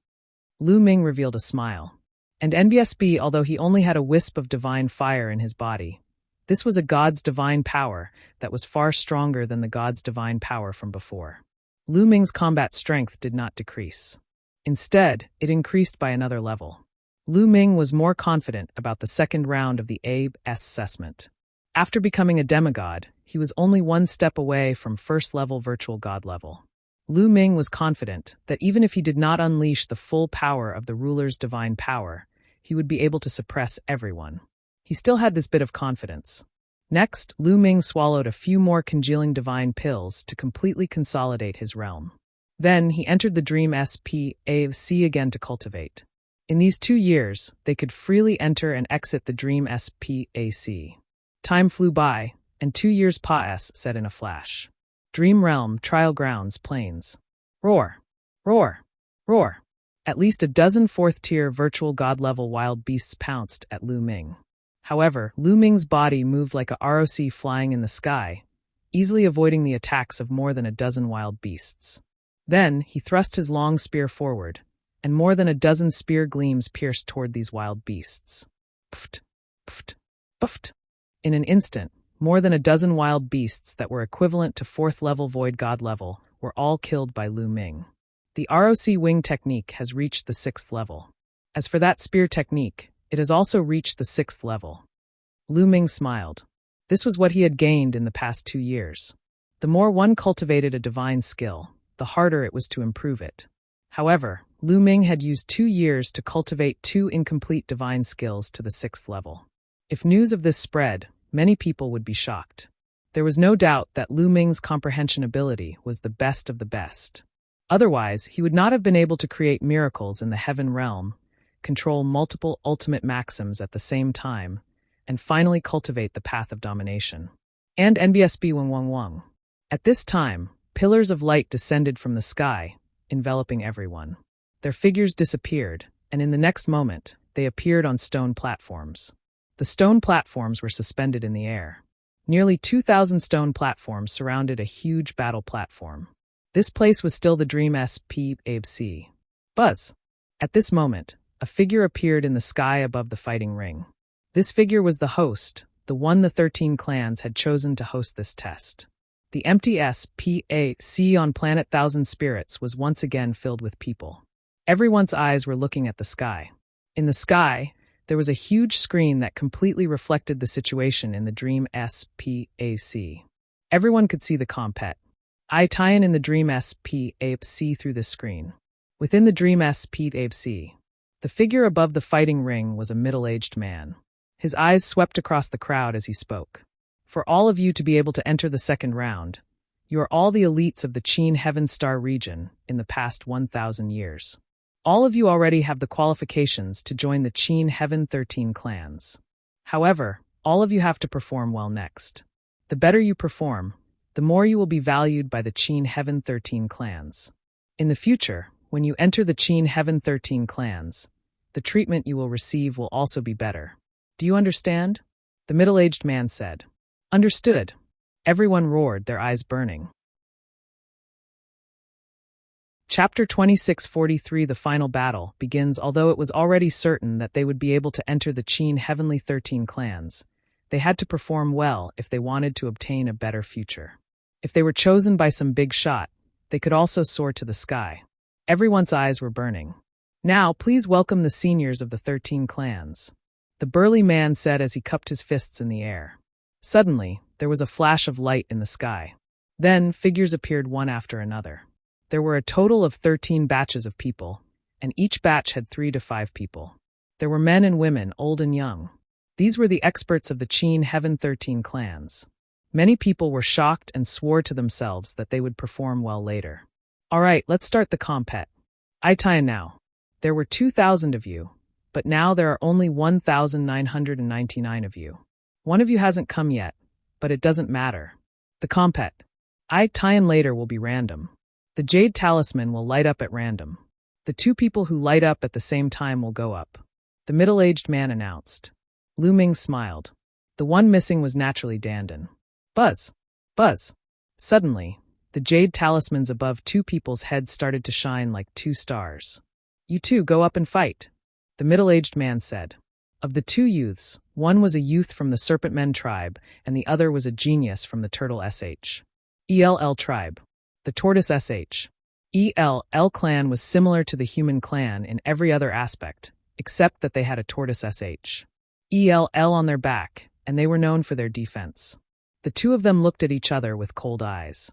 Speaker 1: Lu Ming revealed a smile. And NBSB, although he only had a wisp of divine fire in his body, this was a god's divine power that was far stronger than the god's divine power from before. Lu Ming's combat strength did not decrease. Instead, it increased by another level. Lu Ming was more confident about the second round of the ABE assessment. After becoming a demigod, he was only one step away from first-level virtual god level. Lu Ming was confident that even if he did not unleash the full power of the ruler's divine power, he would be able to suppress everyone. He still had this bit of confidence. Next, Lu Ming swallowed a few more congealing divine pills to completely consolidate his realm. Then he entered the Dream SPAC again to cultivate. In these 2 years, they could freely enter and exit the Dream SPAC. Time flew by, and 2 years set in a flash. Dream Realm, Trial Grounds, Plains. Roar! Roar! Roar! At least a dozen 4th-tier virtual god-level wild beasts pounced at Lu Ming. However, Lu Ming's body moved like a ROC flying in the sky, easily avoiding the attacks of more than a dozen wild beasts. Then, he thrust his long spear forward, and more than a dozen spear gleams pierced toward these wild beasts. Pft! Pft! Pft! In an instant, more than a dozen wild beasts that were equivalent to 4th-level void god level were all killed by Lu Ming. The ROC wing technique has reached the 6th level. As for that spear technique, it has also reached the 6th level. Lu Ming smiled. This was what he had gained in the past 2 years. The more one cultivated a divine skill, the harder it was to improve it. However, Lu Ming had used 2 years to cultivate 2 incomplete divine skills to the 6th level. If news of this spread, many people would be shocked. There was no doubt that Lu Ming's comprehension ability was the best of the best. Otherwise, he would not have been able to create miracles in the heaven realm, control multiple ultimate maxims at the same time, and finally cultivate the path of domination. And NBSB Wang. At this time, pillars of light descended from the sky, enveloping everyone. Their figures disappeared, and in the next moment, they appeared on stone platforms. The stone platforms were suspended in the air. Nearly 2,000 stone platforms surrounded a huge battle platform. This place was still the Dream SPAC. Buzz! At this moment, a figure appeared in the sky above the fighting ring. This figure was the host, the one the 13 clans had chosen to host this test. The empty SPAC on planet Thousand Spirits was once again filled with people. Everyone's eyes were looking at the sky. In the sky, there was a huge screen that completely reflected the situation in the Dream SPAC. Everyone could see the compet. I tie in the Dream SPAC through the screen. Within the Dream SPAC, the figure above the fighting ring was a middle-aged man. His eyes swept across the crowd as he spoke. For all of you to be able to enter the second round, you are all the elites of the Qin Heaven Star region in the past 1,000 years. All of you already have the qualifications to join the Qin Heaven 13 clans. However, all of you have to perform well next. The better you perform, the more you will be valued by the Qin Heaven 13 clans. In the future, when you enter the Qin Heaven 13 clans, the treatment you will receive will also be better. Do you understand? The middle-aged man said. Understood. Everyone roared, their eyes burning. Chapter 2643 The Final Battle begins. Although it was already certain that they would be able to enter the Qin Heavenly 13 clans, they had to perform well if they wanted to obtain a better future. If they were chosen by some big shot, they could also soar to the sky. Everyone's eyes were burning. Now, please welcome the seniors of the 13 clans, the burly man said as he cupped his fists in the air. Suddenly, there was a flash of light in the sky. Then, figures appeared one after another. There were a total of 13 batches of people, and each batch had 3 to 5 people. There were men and women, old and young. These were the experts of the Qin Heaven 13 clans. Many people were shocked and swore to themselves that they would perform well later. All right, let's start the compet. I tie now. There were 2,000 of you, but now there are only 1,999 of you. One of you hasn't come yet, but it doesn't matter. The compet. I tie later will be random. The jade talisman will light up at random. The 2 people who light up at the same time will go up. The middle-aged man announced. Lu Ming smiled. The one missing was naturally Dandan. Buzz! Buzz! Suddenly, the jade talismans above 2 people's heads started to shine like 2 stars. You 2 go up and fight, the middle-aged man said. Of the 2 youths, one was a youth from the Serpent Men tribe, and the other was a genius from the Turtle SH. ELL tribe. The Tortoise SH. ELL clan was similar to the human clan in every other aspect, except that they had a Tortoise SH. ELL on their back, and they were known for their defense. The 2 of them looked at each other with cold eyes.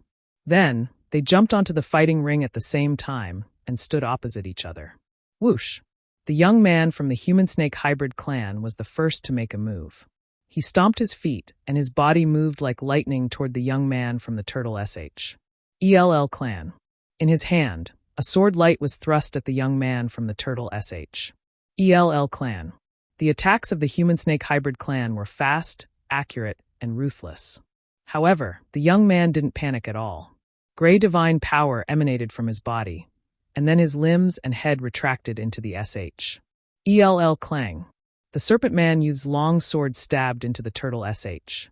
Speaker 1: Then, they jumped onto the fighting ring at the same time and stood opposite each other. Whoosh! The young man from the human-snake hybrid clan was the first to make a move. He stomped his feet, and his body moved like lightning toward the young man from the Turtle SH. ELL clan. In his hand, a sword light was thrust at the young man from the Turtle SH. ELL clan. The attacks of the human-snake hybrid clan were fast, accurate, and ruthless. However, the young man didn't panic at all. Gray divine power emanated from his body, and then his limbs and head retracted into the SH. ELL clang. The Serpent Man youth's long sword stabbed into the Turtle SH.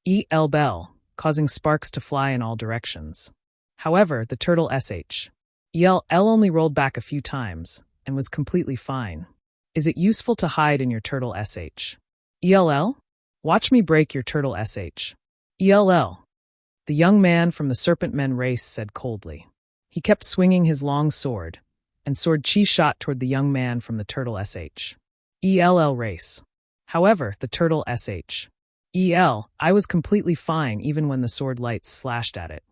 Speaker 1: EL bell, causing sparks to fly in all directions. However, the Turtle SH. EL only rolled back a few times, and was completely fine. Is it useful to hide in your Turtle SH? ELL? Watch me break your Turtle SH. ELL. The young man from the Serpent Men race said coldly. He kept swinging his long sword, and sword chi shot toward the young man from the Turtle SH. ELL race. However, the Turtle SH. I was completely fine even when the sword lights slashed at it.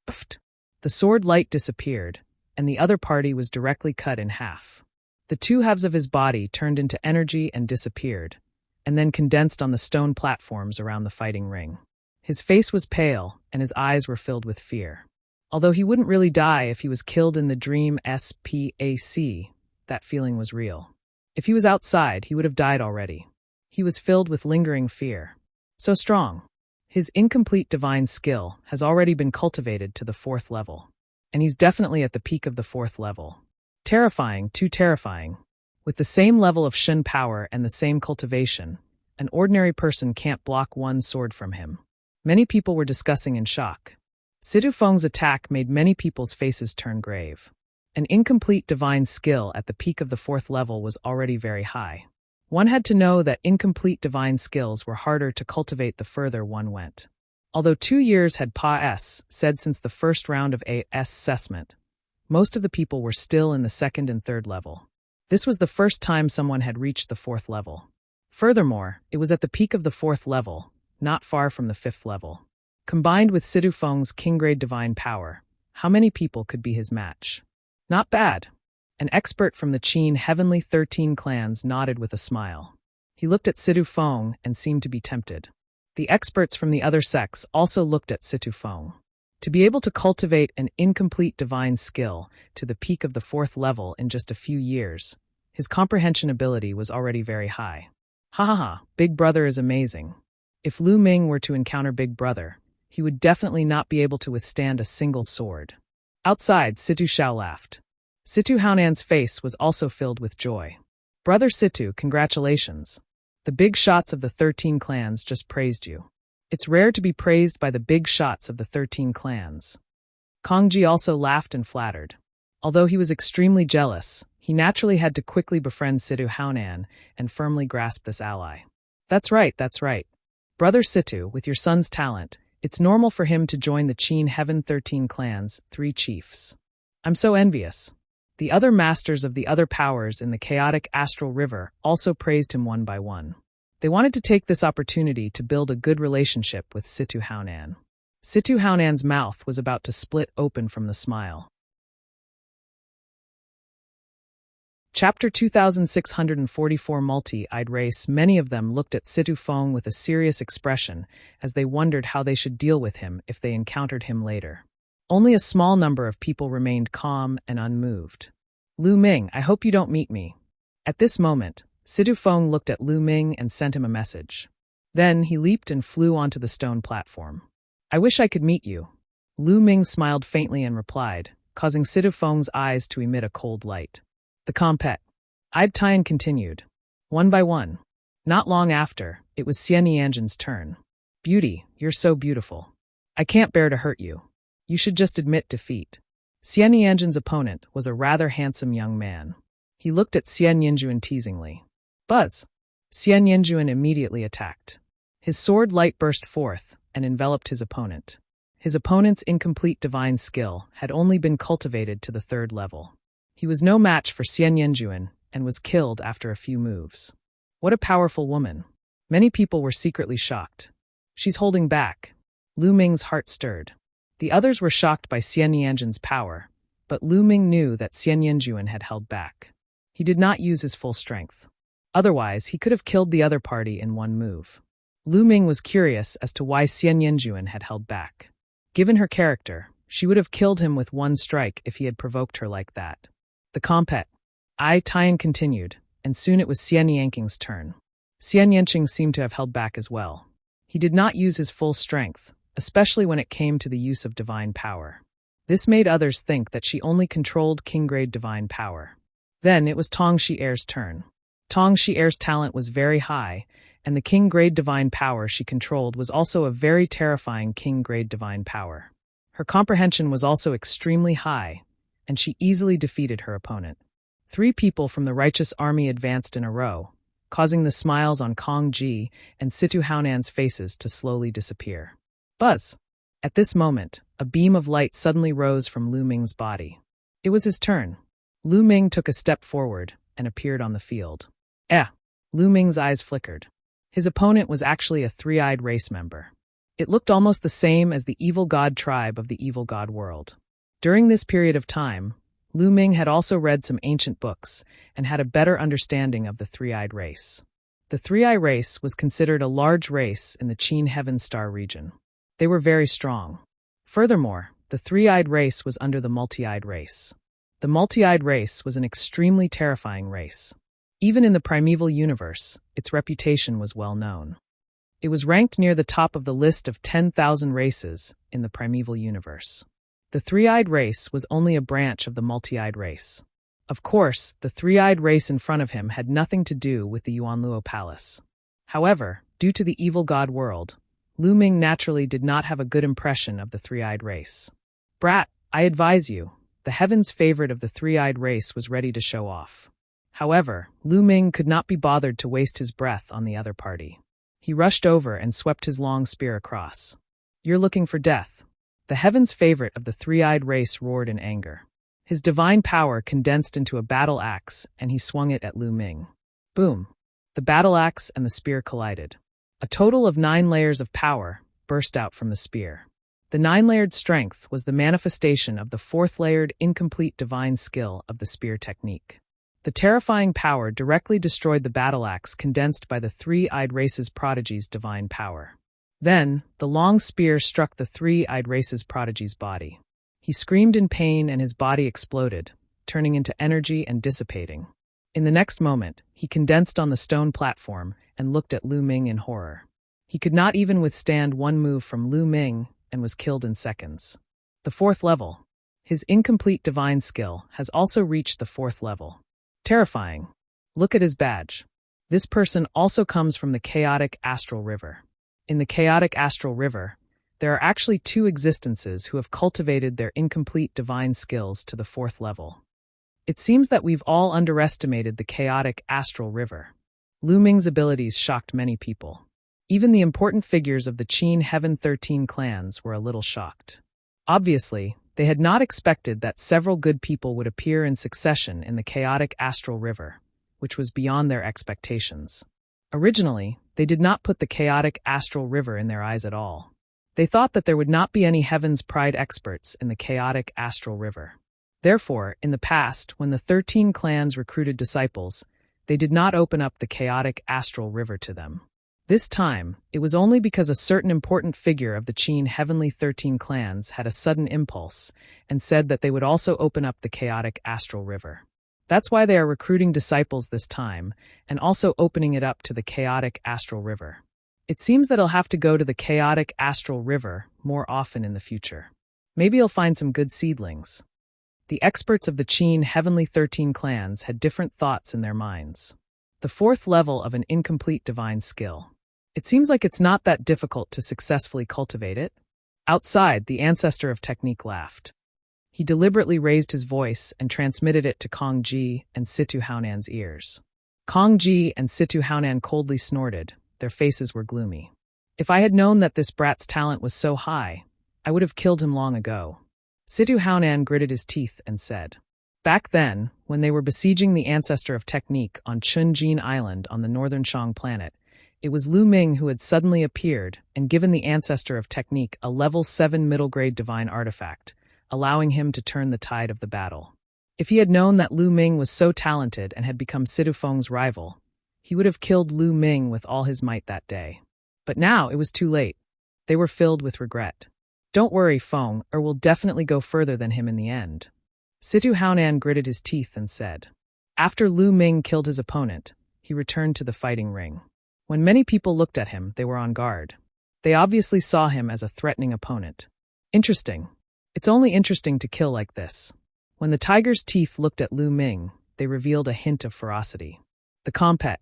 Speaker 1: Pfft. The sword light disappeared, and the other party was directly cut in half. The 2 halves of his body turned into energy and disappeared, and then condensed on the stone platforms around the fighting ring. His face was pale, and his eyes were filled with fear. Although he wouldn't really die if he was killed in the dream SPAC, that feeling was real. If he was outside, he would have died already. He was filled with lingering fear. So strong. His incomplete divine skill has already been cultivated to the 4th level. And he's definitely at the peak of the 4th level. Terrifying, too terrifying. With the same level of Shen power and the same cultivation, an ordinary person can't block one sword from him. Many people were discussing in shock. Situ Feng's attack made many people's faces turn grave. An incomplete divine skill at the peak of the 4th level was already very high. One had to know that incomplete divine skills were harder to cultivate the further one went. Although 2 years had said since the first round of assessment, most of the people were still in the 2nd and 3rd level. This was the first time someone had reached the 4th level. Furthermore, it was at the peak of the 4th level, not far from the 5th level. Combined with Situ Feng's king-grade divine power, how many people could be his match? Not bad. An expert from the Qin Heavenly 13 clans nodded with a smile. He looked at Situ Feng and seemed to be tempted. The experts from the other sects also looked at Situ Feng. To be able to cultivate an incomplete divine skill to the peak of the 4th level in just a few years, his comprehension ability was already very high. Ha ha ha, Big Brother is amazing. If Lu Ming were to encounter Big Brother, he would definitely not be able to withstand a single sword. Outside, Situ Shao laughed. Situ Haonan's face was also filled with joy. Brother Situ, congratulations. The big shots of the 13 clans just praised you. It's rare to be praised by the big shots of the 13 clans. Kongji also laughed and flattered. Although he was extremely jealous, he naturally had to quickly befriend Situ Haonan and firmly grasp this ally. That's right. Brother Situ, with your son's talent, it's normal for him to join the Qin Heaven 13 clans, 3 chiefs. I'm so envious. The other masters of the other powers in the chaotic astral river also praised him one by one. They wanted to take this opportunity to build a good relationship with Situ Haonan. Situ Haonan's mouth was about to split open from the smile. Chapter 2644 Multi-Eyed Race. Many of them looked at Situ Feng with a serious expression as they wondered how they should deal with him if they encountered him later. Only a small number of people remained calm and unmoved. Lu Ming, I hope you don't meet me. At this moment, Situ Feng looked at Lu Ming and sent him a message. Then he leaped and flew onto the stone platform. I wish I could meet you. Lu Ming smiled faintly and replied, causing Situ Feng's eyes to emit a cold light. The compet-eyed Tian continued. One by one. Not long after, it was Xian Yanjin's turn. Beauty, you're so beautiful. I can't bear to hurt you. You should just admit defeat. Xian Yanjin's opponent was a rather handsome young man. He looked at Xian Yanjuan teasingly. Buzz! Xian Yanjuan immediately attacked. His sword light burst forth and enveloped his opponent. His opponent's incomplete divine skill had only been cultivated to the 3rd level. He was no match for Xian Yanjuan and was killed after a few moves. What a powerful woman. Many people were secretly shocked. She's holding back. Lu Ming's heart stirred. The others were shocked by Xian Yanjin's power, but Lu Ming knew that Xian Yanjuan had held back. He did not use his full strength. Otherwise, he could have killed the other party in one move. Lu Ming was curious as to why Xian Yanjuan had held back. Given her character, she would have killed him with one strike if he had provoked her like that. The compet-eyed Tian continued, and soon it was Xian Yanqing's turn. Xian Yanqing seemed to have held back as well. He did not use his full strength, especially when it came to the use of divine power. This made others think that she only controlled king-grade divine power. Then it was Tong Xie's turn. Tong Xie's talent was very high, and the king-grade divine power she controlled was also a very terrifying king-grade divine power. Her comprehension was also extremely high, and she easily defeated her opponent. 3 people from the righteous army advanced in a row, causing the smiles on Kong Ji and Situ Haonan's faces to slowly disappear. Buzz! At this moment, a beam of light suddenly rose from Lu Ming's body. It was his turn. Lu Ming took a step forward and appeared on the field. Lu Ming's eyes flickered. His opponent was actually a 3-eyed race member. It looked almost the same as the evil god tribe of the evil god world. During this period of time, Lu Ming had also read some ancient books and had a better understanding of the 3-eyed race. The 3-eye race was considered a large race in the Qin Heaven Star region. They were very strong. Furthermore, the 3-eyed race was under the multi-eyed race. The multi-eyed race was an extremely terrifying race. Even in the primeval universe, its reputation was well known. It was ranked near the top of the list of 10,000 races in the primeval universe. The 3-eyed race was only a branch of the multi-eyed race. Of course, the 3-eyed race in front of him had nothing to do with the Yuanluo Palace. However, due to the evil god world, Lu Ming naturally did not have a good impression of the 3-eyed race. Brat, I advise you, the heaven's favorite of the 3-eyed race was ready to show off. However, Lu Ming could not be bothered to waste his breath on the other party. He rushed over and swept his long spear across. You're looking for death. The heaven's favorite of the 3-eyed race roared in anger. His divine power condensed into a battle axe, and he swung it at Lu Ming. Boom! The battle axe and the spear collided. A total of 9 layers of power burst out from the spear. The 9-layered strength was the manifestation of the 4th-layered incomplete divine skill of the spear technique. The terrifying power directly destroyed the battle axe condensed by the 3-eyed race's prodigy's divine power. Then, the long spear struck the 3-eyed race's prodigy's body. He screamed in pain and his body exploded, turning into energy and dissipating. In the next moment, he condensed on the stone platform and looked at Lu Ming in horror. He could not even withstand one move from Lu Ming and was killed in seconds. The 4th level. His incomplete divine skill has also reached the 4th level. Terrifying. Look at his badge. This person also comes from the chaotic astral river. In the chaotic astral river, there are actually 2 existences who have cultivated their incomplete divine skills to the 4th level. It seems that we've all underestimated the chaotic astral river. Lu Ming's abilities shocked many people. Even the important figures of the Qin Heaven 13 clans were a little shocked. Obviously, they had not expected that several good people would appear in succession in the chaotic astral river, which was beyond their expectations. Originally, they did not put the chaotic astral river in their eyes at all. They thought that there would not be any Heaven's Pride experts in the chaotic astral river. Therefore, in the past, when the 13 clans recruited disciples, they did not open up the chaotic astral river to them. This time, it was only because a certain important figure of the Qin Heavenly 13 clans had a sudden impulse and said that they would also open up the chaotic astral river. That's why they are recruiting disciples this time and also opening it up to the chaotic astral river. It seems that he'll have to go to the chaotic astral river more often in the future. Maybe he'll find some good seedlings. The experts of the Qin Heavenly 13 clans had different thoughts in their minds. The 4th level of an incomplete divine skill. It seems like it's not that difficult to successfully cultivate it. Outside, the ancestor of technique laughed. He deliberately raised his voice and transmitted it to Kong Ji and Situ Haonan's ears. Kong Ji and Situ Haonan coldly snorted. Their faces were gloomy. If I had known that this brat's talent was so high, I would have killed him long ago. Situ Haonan gritted his teeth and said, back then, when they were besieging the ancestor of technique on Chunjin Island on the northern Shang planet, it was Lu Ming who had suddenly appeared and given the ancestor of technique a level 7 middle-grade divine artifact, allowing him to turn the tide of the battle. If he had known that Lu Ming was so talented and had become Situ Feng's rival, he would have killed Lu Ming with all his might that day. But now it was too late. They were filled with regret. Don't worry, Feng, or we'll definitely go further than him in the end. Situ Haonan gritted his teeth and said. After Lu Ming killed his opponent, he returned to the fighting ring. When many people looked at him, they were on guard. They obviously saw him as a threatening opponent. Interesting. It's only interesting to kill like this. When the tiger's teeth looked at Lu Ming, they revealed a hint of ferocity. The compet.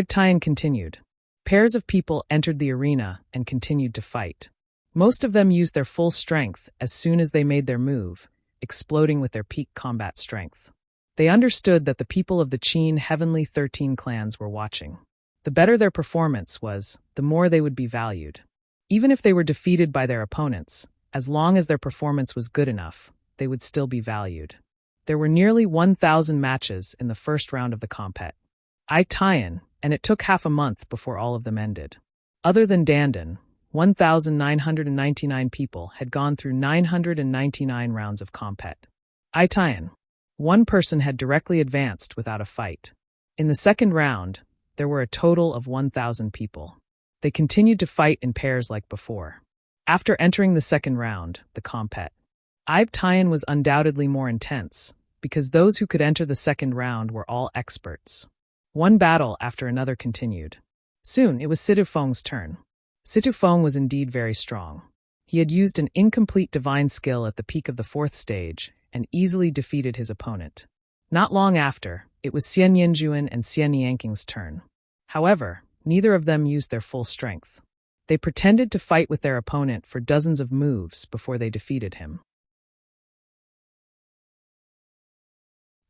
Speaker 1: Tian continued. Pairs of people entered the arena and continued to fight. Most of them used their full strength as soon as they made their move, exploding with their peak combat strength. They understood that the people of the Qin Heavenly 13 clans were watching. The better their performance was, the more they would be valued. Even if they were defeated by their opponents, as long as their performance was good enough, they would still be valued. There were nearly 1,000 matches in the first round of the compet. Tian, and it took half a month before all of them ended. Other than Dandan, 1,999 people had gone through 999 rounds of compet. Tian. One person had directly advanced without a fight. In the second round, there were a total of 1,000 people. They continued to fight in pairs like before. After entering the second round, the compet, Tian was undoubtedly more intense, because those who could enter the second round were all experts. One battle after another continued. Soon, it was Situ Feng's turn. Situ Feng was indeed very strong. He had used an incomplete divine skill at the peak of the 4th stage and easily defeated his opponent. Not long after, it was Xian Yinjuan and Xian Yanking's turn. However, neither of them used their full strength. They pretended to fight with their opponent for dozens of moves before they defeated him.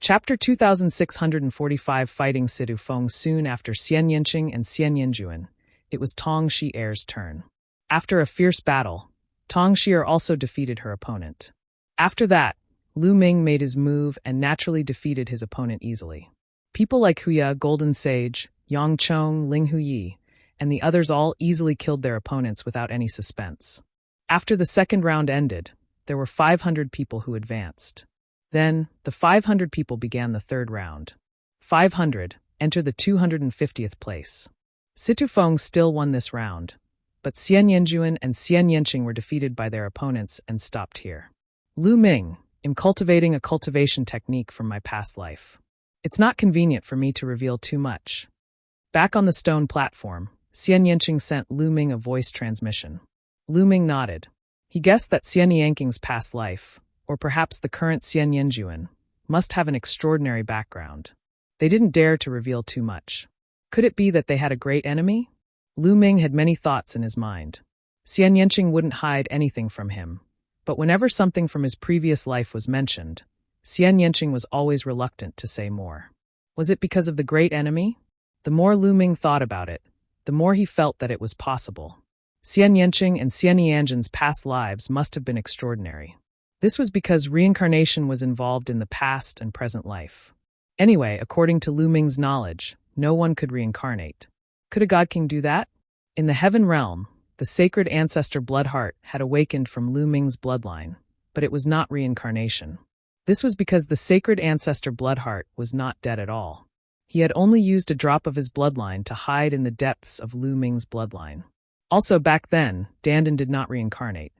Speaker 1: Chapter 2645 Fighting Situ Feng. Soon after Xian Yanqing and Xian Yinjuan, it was Tong Shi-er's turn. After a fierce battle, Tong Shi-er also defeated her opponent. After that, Lu Ming made his move and naturally defeated his opponent easily. People like Huya, Golden Sage, Yang Chong, Ling Huyi, and the others all easily killed their opponents without any suspense. After the second round ended, there were 500 people who advanced. Then, the 500 people began the third round. 500 enter the 250th place. Situ Feng still won this round, but Xian Yinjuan and Xian Yanqing were defeated by their opponents and stopped here. Lu Ming, I'm cultivating a cultivation technique from my past life. It's not convenient for me to reveal too much. Back on the stone platform, Xian Yanqing sent Lu Ming a voice transmission. Lu Ming nodded. He guessed that Xian Yanking's past life, or perhaps the current Xian Yanjuan, must have an extraordinary background. They didn't dare to reveal too much. Could it be that they had a great enemy? Lu Ming had many thoughts in his mind. Xian Yanqing wouldn't hide anything from him, but whenever something from his previous life was mentioned, Xian Yanqing was always reluctant to say more. Was it because of the great enemy? The more Lu Ming thought about it, the more he felt that it was possible. Xian Yanqing and Xian Yanjin's past lives must have been extraordinary. This was because reincarnation was involved in the past and present life. Anyway, according to Lu Ming's knowledge, no one could reincarnate. Could a God King do that? In the heaven realm, the sacred ancestor blood heart had awakened from Lu Ming's bloodline, but it was not reincarnation. This was because the sacred ancestor blood heart was not dead at all. He had only used a drop of his bloodline to hide in the depths of Lu Ming's bloodline. Also back then, Dandan did not reincarnate.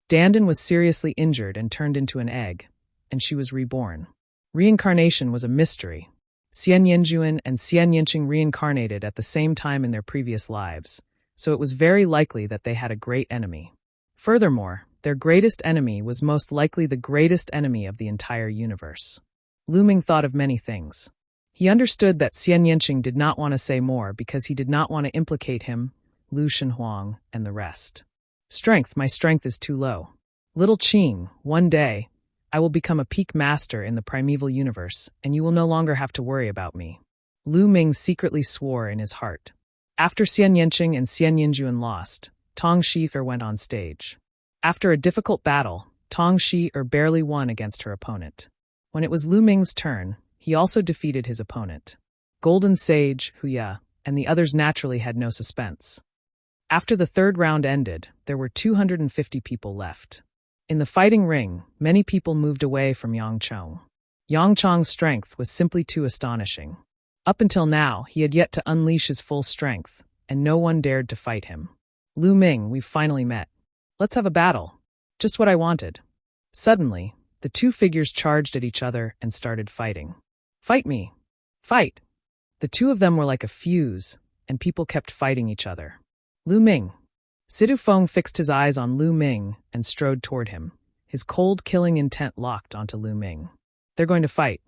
Speaker 1: Dandan was seriously injured and turned into an egg, and she was reborn. Reincarnation was a mystery. Xian Yanjuan and Xian Yanqing reincarnated at the same time in their previous lives, so it was very likely that they had a great enemy. Furthermore, their greatest enemy was most likely the greatest enemy of the entire universe. Lu Ming thought of many things. He understood that Xian Yanqing did not want to say more because he did not want to implicate him, Lu Shenhuang, and the rest. Strength, my strength is too low. Little Qing, one day, I will become a peak master in the primeval universe, and you will no longer have to worry about me. Lu Ming secretly swore in his heart. After Xian Yanqing and Xian Yanjuan lost, Tong Shi'er went on stage. After a difficult battle, Tong Shi'er barely won against her opponent. When it was Lu Ming's turn, he also defeated his opponent. Golden Sage, Huya, and the others naturally had no suspense. After the third round ended, there were 250 people left. In the fighting ring, many people moved away from Yang Chong. Yang Chong's strength was simply too astonishing. Up until now, he had yet to unleash his full strength, and no one dared to fight him. Lu Ming, we've finally met. Let's have a battle. Just what I wanted. Suddenly, the two figures charged at each other and started fighting. Fight me. Fight. The two of them were like a fuse, and people kept fighting each other. Lu Ming. Sidu Feng fixed his eyes on Lu Ming and strode toward him, his cold, killing intent locked onto Lu Ming. They're going to fight.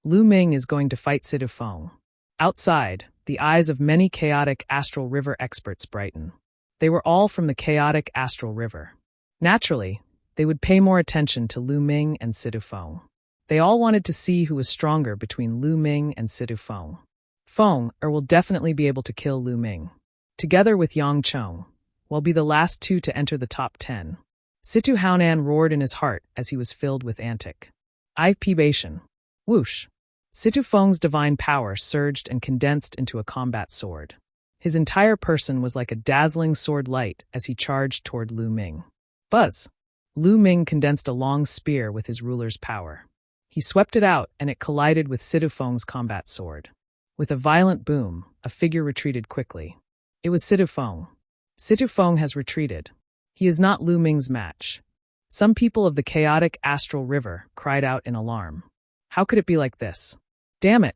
Speaker 1: Lu Ming is going to fight Sidu Feng. Outside, the eyes of many chaotic astral river experts brighten. They were all from the chaotic astral river. Naturally, they would pay more attention to Lu Ming and Sidu Feng. They all wanted to see who was stronger between Lu Ming and Sidu Feng. Feng will definitely be able to kill Lu Ming. Together with Yang Chong, will be the last two to enter the top 10. Situ Haonan roared in his heart as he was filled with antic anticipation. Whoosh! Situ Feng's divine power surged and condensed into a combat sword. His entire person was like a dazzling sword light as he charged toward Lu Ming. Buzz! Lu Ming condensed a long spear with his ruler's power. He swept it out and it collided with Situ Feng's combat sword. With a violent boom, a figure retreated quickly. It was Situ Feng. Situ Feng has retreated. He is not Lu Ming's match. Some people of the chaotic astral river cried out in alarm. How could it be like this? Damn it!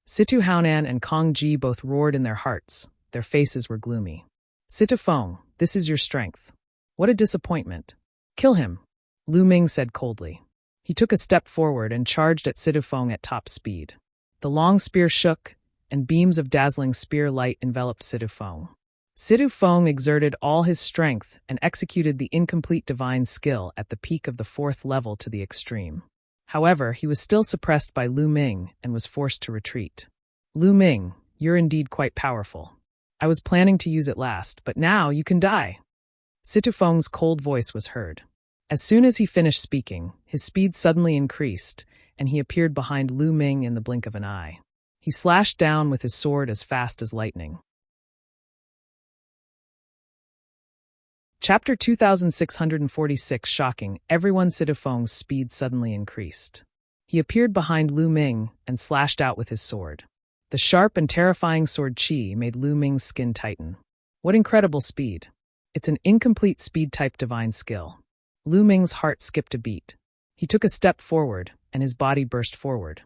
Speaker 1: Situ Haonan and Kong Ji both roared in their hearts. Their faces were gloomy. Situ Feng, this is your strength. What a disappointment. Kill him, Lu Ming said coldly. He took a step forward and charged at Situ Feng at top speed. The long spear shook, and beams of dazzling spear light enveloped Situ Feng. Situ Feng exerted all his strength and executed the incomplete divine skill at the peak of the 4th level to the extreme. However, he was still suppressed by Lu Ming and was forced to retreat. Lu Ming, you're indeed quite powerful. I was planning to use it last, but now you can die. Situ Feng's cold voice was heard. As soon as he finished speaking, his speed suddenly increased, and he appeared behind Lu Ming in the blink of an eye. He slashed down with his sword as fast as lightning. Chapter 2646 Shocking, everyone Situ Feng's speed suddenly increased. He appeared behind Lu Ming and slashed out with his sword. The sharp and terrifying sword chi made Lu Ming's skin tighten. What incredible speed. It's an incomplete speed-type divine skill. Lu Ming's heart skipped a beat. He took a step forward, and his body burst forward.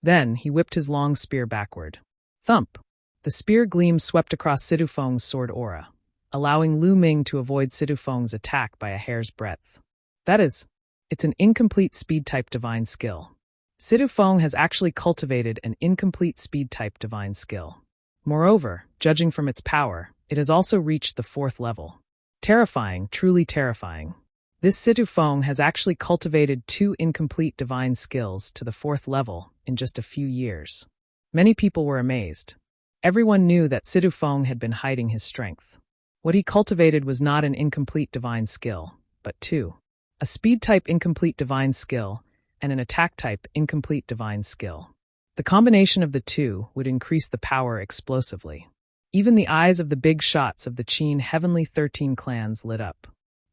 Speaker 1: Then, he whipped his long spear backward. Thump! The spear gleam swept across Situ Feng's sword aura, allowing Lu Ming to avoid Situ Feng's attack by a hair's breadth. That is, It's an incomplete speed-type divine skill. Situ Feng has actually cultivated an incomplete speed-type divine skill. Moreover, judging from its power, it has also reached the 4th level. Terrifying, truly terrifying. This Situ Feng has actually cultivated 2 incomplete divine skills to the 4th level in just a few years. Many people were amazed. Everyone knew that Situ Feng had been hiding his strength. What he cultivated was not an incomplete divine skill, but 2. A speed-type incomplete divine skill and an attack-type incomplete divine skill. The combination of the 2 would increase the power explosively. Even the eyes of the big shots of the Qin Heavenly 13 clans lit up.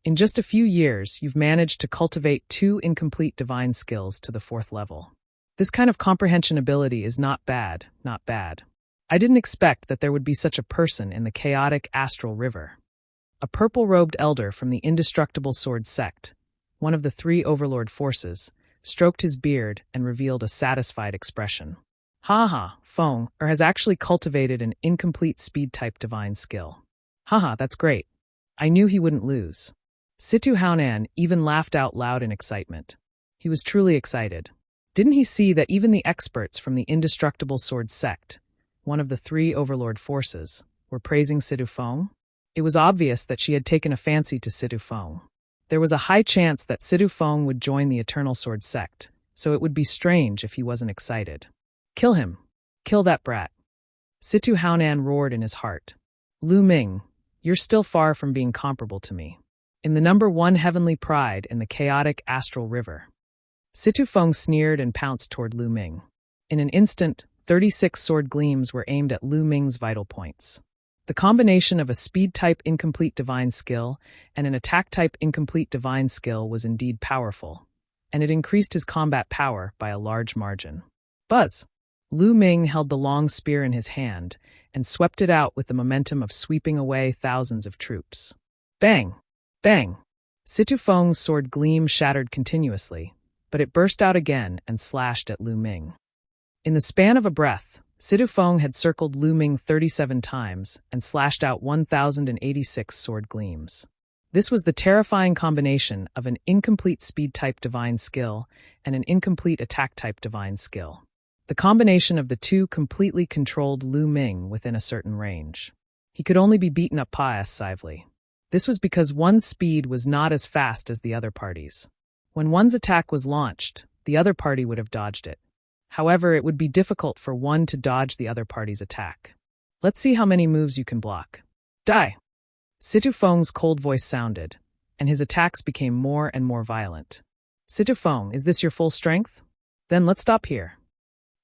Speaker 1: In just a few years, you've managed to cultivate 2 incomplete divine skills to the 4th level. This kind of comprehension ability is not bad, not bad. I didn't expect that there would be such a person in the chaotic astral river. A purple-robed elder from the indestructible sword sect, one of the 3 overlord forces, stroked his beard and revealed a satisfied expression. Feng has actually cultivated an incomplete speed-type divine skill. That's great. I knew he wouldn't lose. Situ Haonan even laughed out loud in excitement. He was truly excited. Didn't he see that even the experts from the indestructible sword sect, one of the 3 overlord forces, were praising Situ Feng? It was obvious that she had taken a fancy to Situ Feng. There was a high chance that Situ Feng would join the Eternal Sword sect, so it would be strange if he wasn't excited. Kill him. Kill that brat. Situ Haonan roared in his heart. Lu Ming, you're still far from being comparable to me. In the number 1 heavenly pride in the chaotic astral river. Situ Feng sneered and pounced toward Lu Ming. In an instant, 36 sword gleams were aimed at Lu Ming's vital points. The combination of a speed-type incomplete divine skill and an attack-type incomplete divine skill was indeed powerful, and it increased his combat power by a large margin. Buzz! Lu Ming held the long spear in his hand and swept it out with the momentum of sweeping away thousands of troops. Bang! Bang! Situ Feng's sword gleam shattered continuously, but it burst out again and slashed at Lu Ming. In the span of a breath, Situ Feng had circled Lu Ming 37 times and slashed out 1,086 sword gleams. This was the terrifying combination of an incomplete speed-type divine skill and an incomplete attack-type divine skill. The combination of the 2 completely controlled Lu Ming within a certain range. He could only be beaten up passively. This was because one's speed was not as fast as the other party's. When one's attack was launched, the other party would have dodged it. However, it would be difficult for one to dodge the other party's attack. Let's see how many moves you can block. Die! Situ Feng's cold voice sounded, and his attacks became more and more violent. Situ Feng, is this your full strength? Then let's stop here.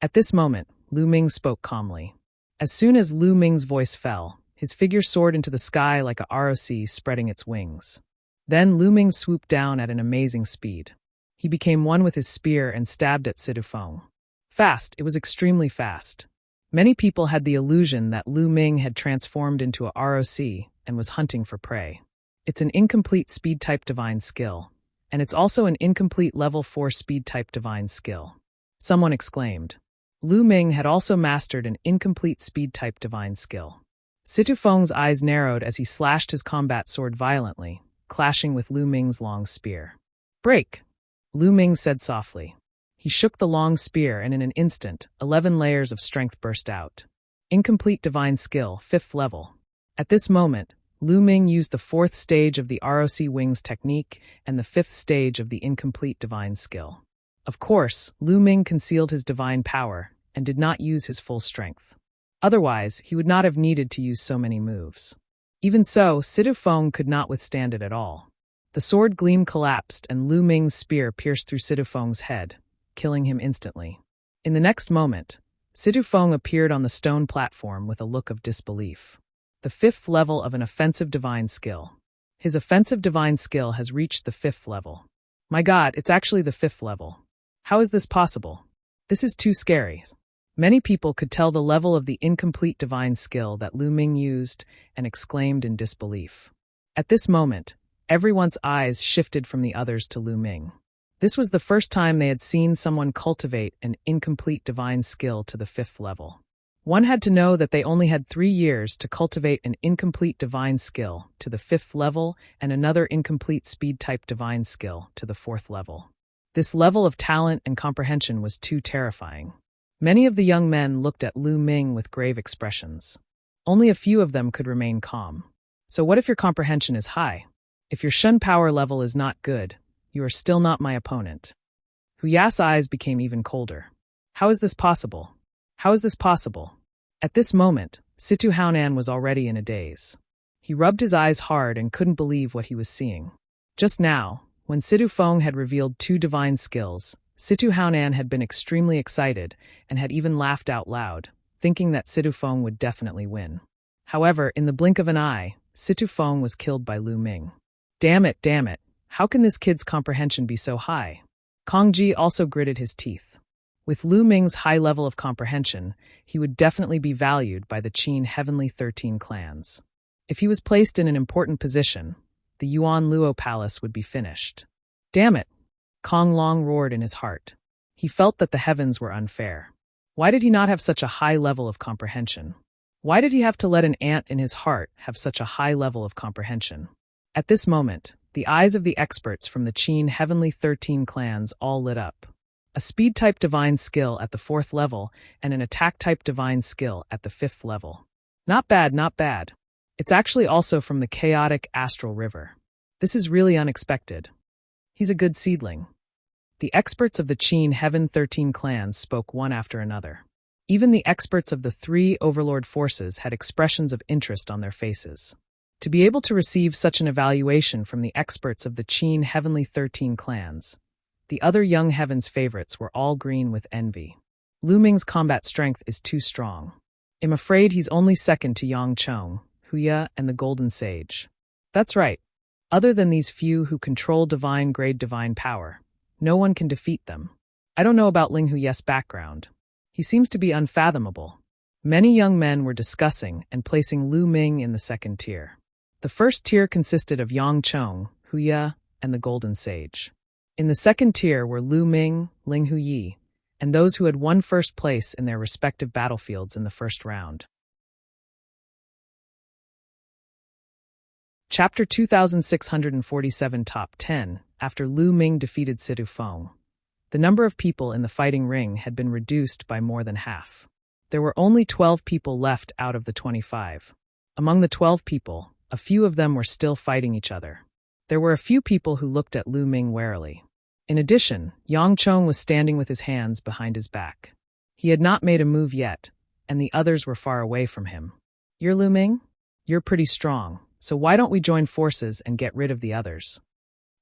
Speaker 1: At this moment, Lu Ming spoke calmly. As soon as Lu Ming's voice fell, his figure soared into the sky like a ROC spreading its wings. Then Lu Ming swooped down at an amazing speed. He became one with his spear and stabbed at Situ Feng. Fast, it was extremely fast. Many people had the illusion that Lu Ming had transformed into a ROC and was hunting for prey. It's an incomplete speed-type divine skill, and it's also an incomplete level 4 speed-type divine skill. Someone exclaimed. Lu Ming had also mastered an incomplete speed-type divine skill. Situ Feng's eyes narrowed as he slashed his combat sword violently, clashing with Lu Ming's long spear. Break! Lu Ming said softly. He shook the long spear and in an instant, 11 layers of strength burst out. Incomplete divine skill, 5th level. At this moment, Lu Ming used the 4th stage of the ROC Wings technique and the 5th stage of the incomplete divine skill. Of course, Lu Ming concealed his divine power and did not use his full strength. Otherwise, he would not have needed to use so many moves. Even so, Situ Feng could not withstand it at all. The sword gleam collapsed and Lu Ming's spear pierced through Situ Feng's head, killing him instantly. In the next moment, Situ Feng appeared on the stone platform with a look of disbelief. The 5th level of an offensive divine skill. His offensive divine skill has reached the 5th level. My God, it's actually the 5th level. How is this possible? This is too scary. Many people could tell the level of the incomplete divine skill that Lu Ming used and exclaimed in disbelief. At this moment, everyone's eyes shifted from the others to Lu Ming. This was the first time they had seen someone cultivate an incomplete divine skill to the 5th level. One had to know that they only had 3 years to cultivate an incomplete divine skill to the 5th level and another incomplete speed-type divine skill to the 4th level. This level of talent and comprehension was too terrifying. Many of the young men looked at Lu Ming with grave expressions. Only a few of them could remain calm. So what if your comprehension is high? If your Shun power level is not good, you are still not my opponent. Hu Ya's eyes became even colder. How is this possible? How is this possible? At this moment, Situ Haonan was already in a daze. He rubbed his eyes hard and couldn't believe what he was seeing. Just now, when Situ Feng had revealed 2 divine skills, Situ Haonan had been extremely excited and had even laughed out loud, thinking that Situ Feng would definitely win. However, in the blink of an eye, Situ Feng was killed by Lu Ming. Damn it, how can this kid's comprehension be so high? Kong Ji also gritted his teeth. With Lu Ming's high level of comprehension, he would definitely be valued by the Qin Heavenly 13 clans. If he was placed in an important position, the Yuan Luo Palace would be finished. Damn it! Kong Long roared in his heart. He felt that the heavens were unfair. Why did he not have such a high level of comprehension? Why did he have to let an ant in his heart have such a high level of comprehension? At this moment, the eyes of the experts from the Qin Heavenly 13 clans all lit up. A speed-type divine skill at the 4th level and an attack-type divine skill at the 5th level. Not bad, not bad. It's actually also from the chaotic astral river. This is really unexpected. He's a good seedling. The experts of the Qin Heaven 13 clans spoke one after another. Even the experts of the 3 overlord forces had expressions of interest on their faces. To be able to receive such an evaluation from the experts of the Qin Heavenly 13 clans, the other young heavens favorites were all green with envy. Lu Ming's combat strength is too strong. I'm afraid he's only second to Yang Chong, Hu Ya, and the Golden Sage. That's right. Other than these few who control divine-grade divine power, no one can defeat them. I don't know about Ling Hu Ye's background. He seems to be unfathomable. Many young men were discussing and placing Lu Ming in the 2nd tier. The 1st tier consisted of Yang Chong, Hu Ya, and the Golden Sage. In the 2nd tier were Lu Ming, Ling Hu Yi, and those who had won 1st place in their respective battlefields in the 1st round. Chapter 2647 Top 10. After Lu Ming defeated Situ Feng, the number of people in the fighting ring had been reduced by more than half. There were only 12 people left out of the 25. Among the 12 people, a few of them were still fighting each other. There were a few people who looked at Lu Ming warily. In addition, Yang Chong was standing with his hands behind his back. He had not made a move yet, and the others were far away from him. You're Lu Ming? You're pretty strong, so why don't we join forces and get rid of the others?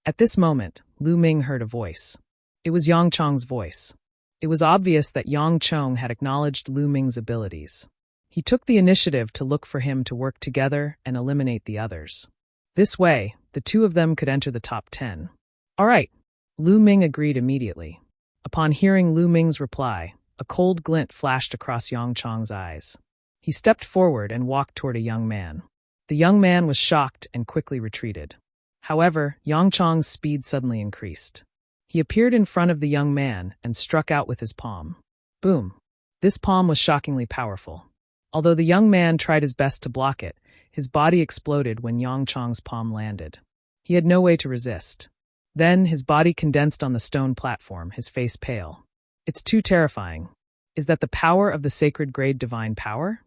Speaker 1: At this moment, Lu Ming heard a voice. It was Yang Chong's voice. It was obvious that Yang Chong had acknowledged Lu Ming's abilities. He took the initiative to look for him to work together and eliminate the others. This way, the 2 of them could enter the top 10. All right. Lu Ming agreed immediately. Upon hearing Lu Ming's reply, a cold glint flashed across Yang Chong's eyes. He stepped forward and walked toward a young man. The young man was shocked and quickly retreated. However, Yang Chong's speed suddenly increased. He appeared in front of the young man and struck out with his palm. Boom! This palm was shockingly powerful. Although the young man tried his best to block it, his body exploded when Yang Chong's palm landed. He had no way to resist. Then, his body condensed on the stone platform, his face pale. It's too terrifying. Is that the power of the sacred grade divine power?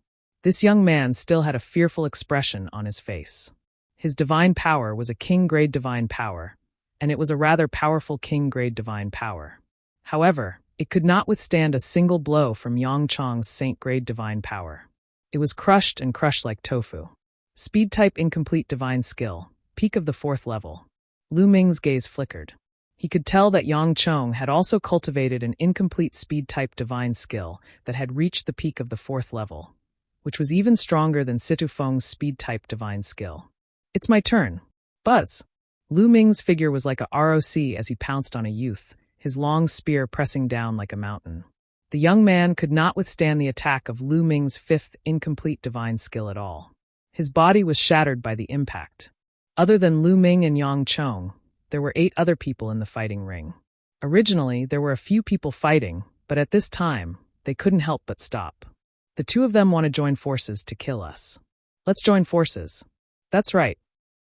Speaker 1: This young man still had a fearful expression on his face. His divine power was a king-grade divine power, and it was a rather powerful king-grade divine power. However, it could not withstand a single blow from Yang Chong's saint-grade divine power. It was crushed and crushed like tofu. Speed-type incomplete divine skill, peak of the 4th level. Lu Ming's gaze flickered. He could tell that Yang Chong had also cultivated an incomplete speed-type divine skill that had reached the peak of the 4th level, which was even stronger than Situ Feng's speed-type divine skill. It's my turn. Buzz! Lu Ming's figure was like a ROC as he pounced on a youth, his long spear pressing down like a mountain. The young man could not withstand the attack of Lu Ming's 5th incomplete divine skill at all. His body was shattered by the impact. Other than Lu Ming and Yang Chong, there were 8 other people in the fighting ring. Originally, there were a few people fighting, but at this time, they couldn't help but stop. The two of them want to join forces to kill us. Let's join forces. That's right.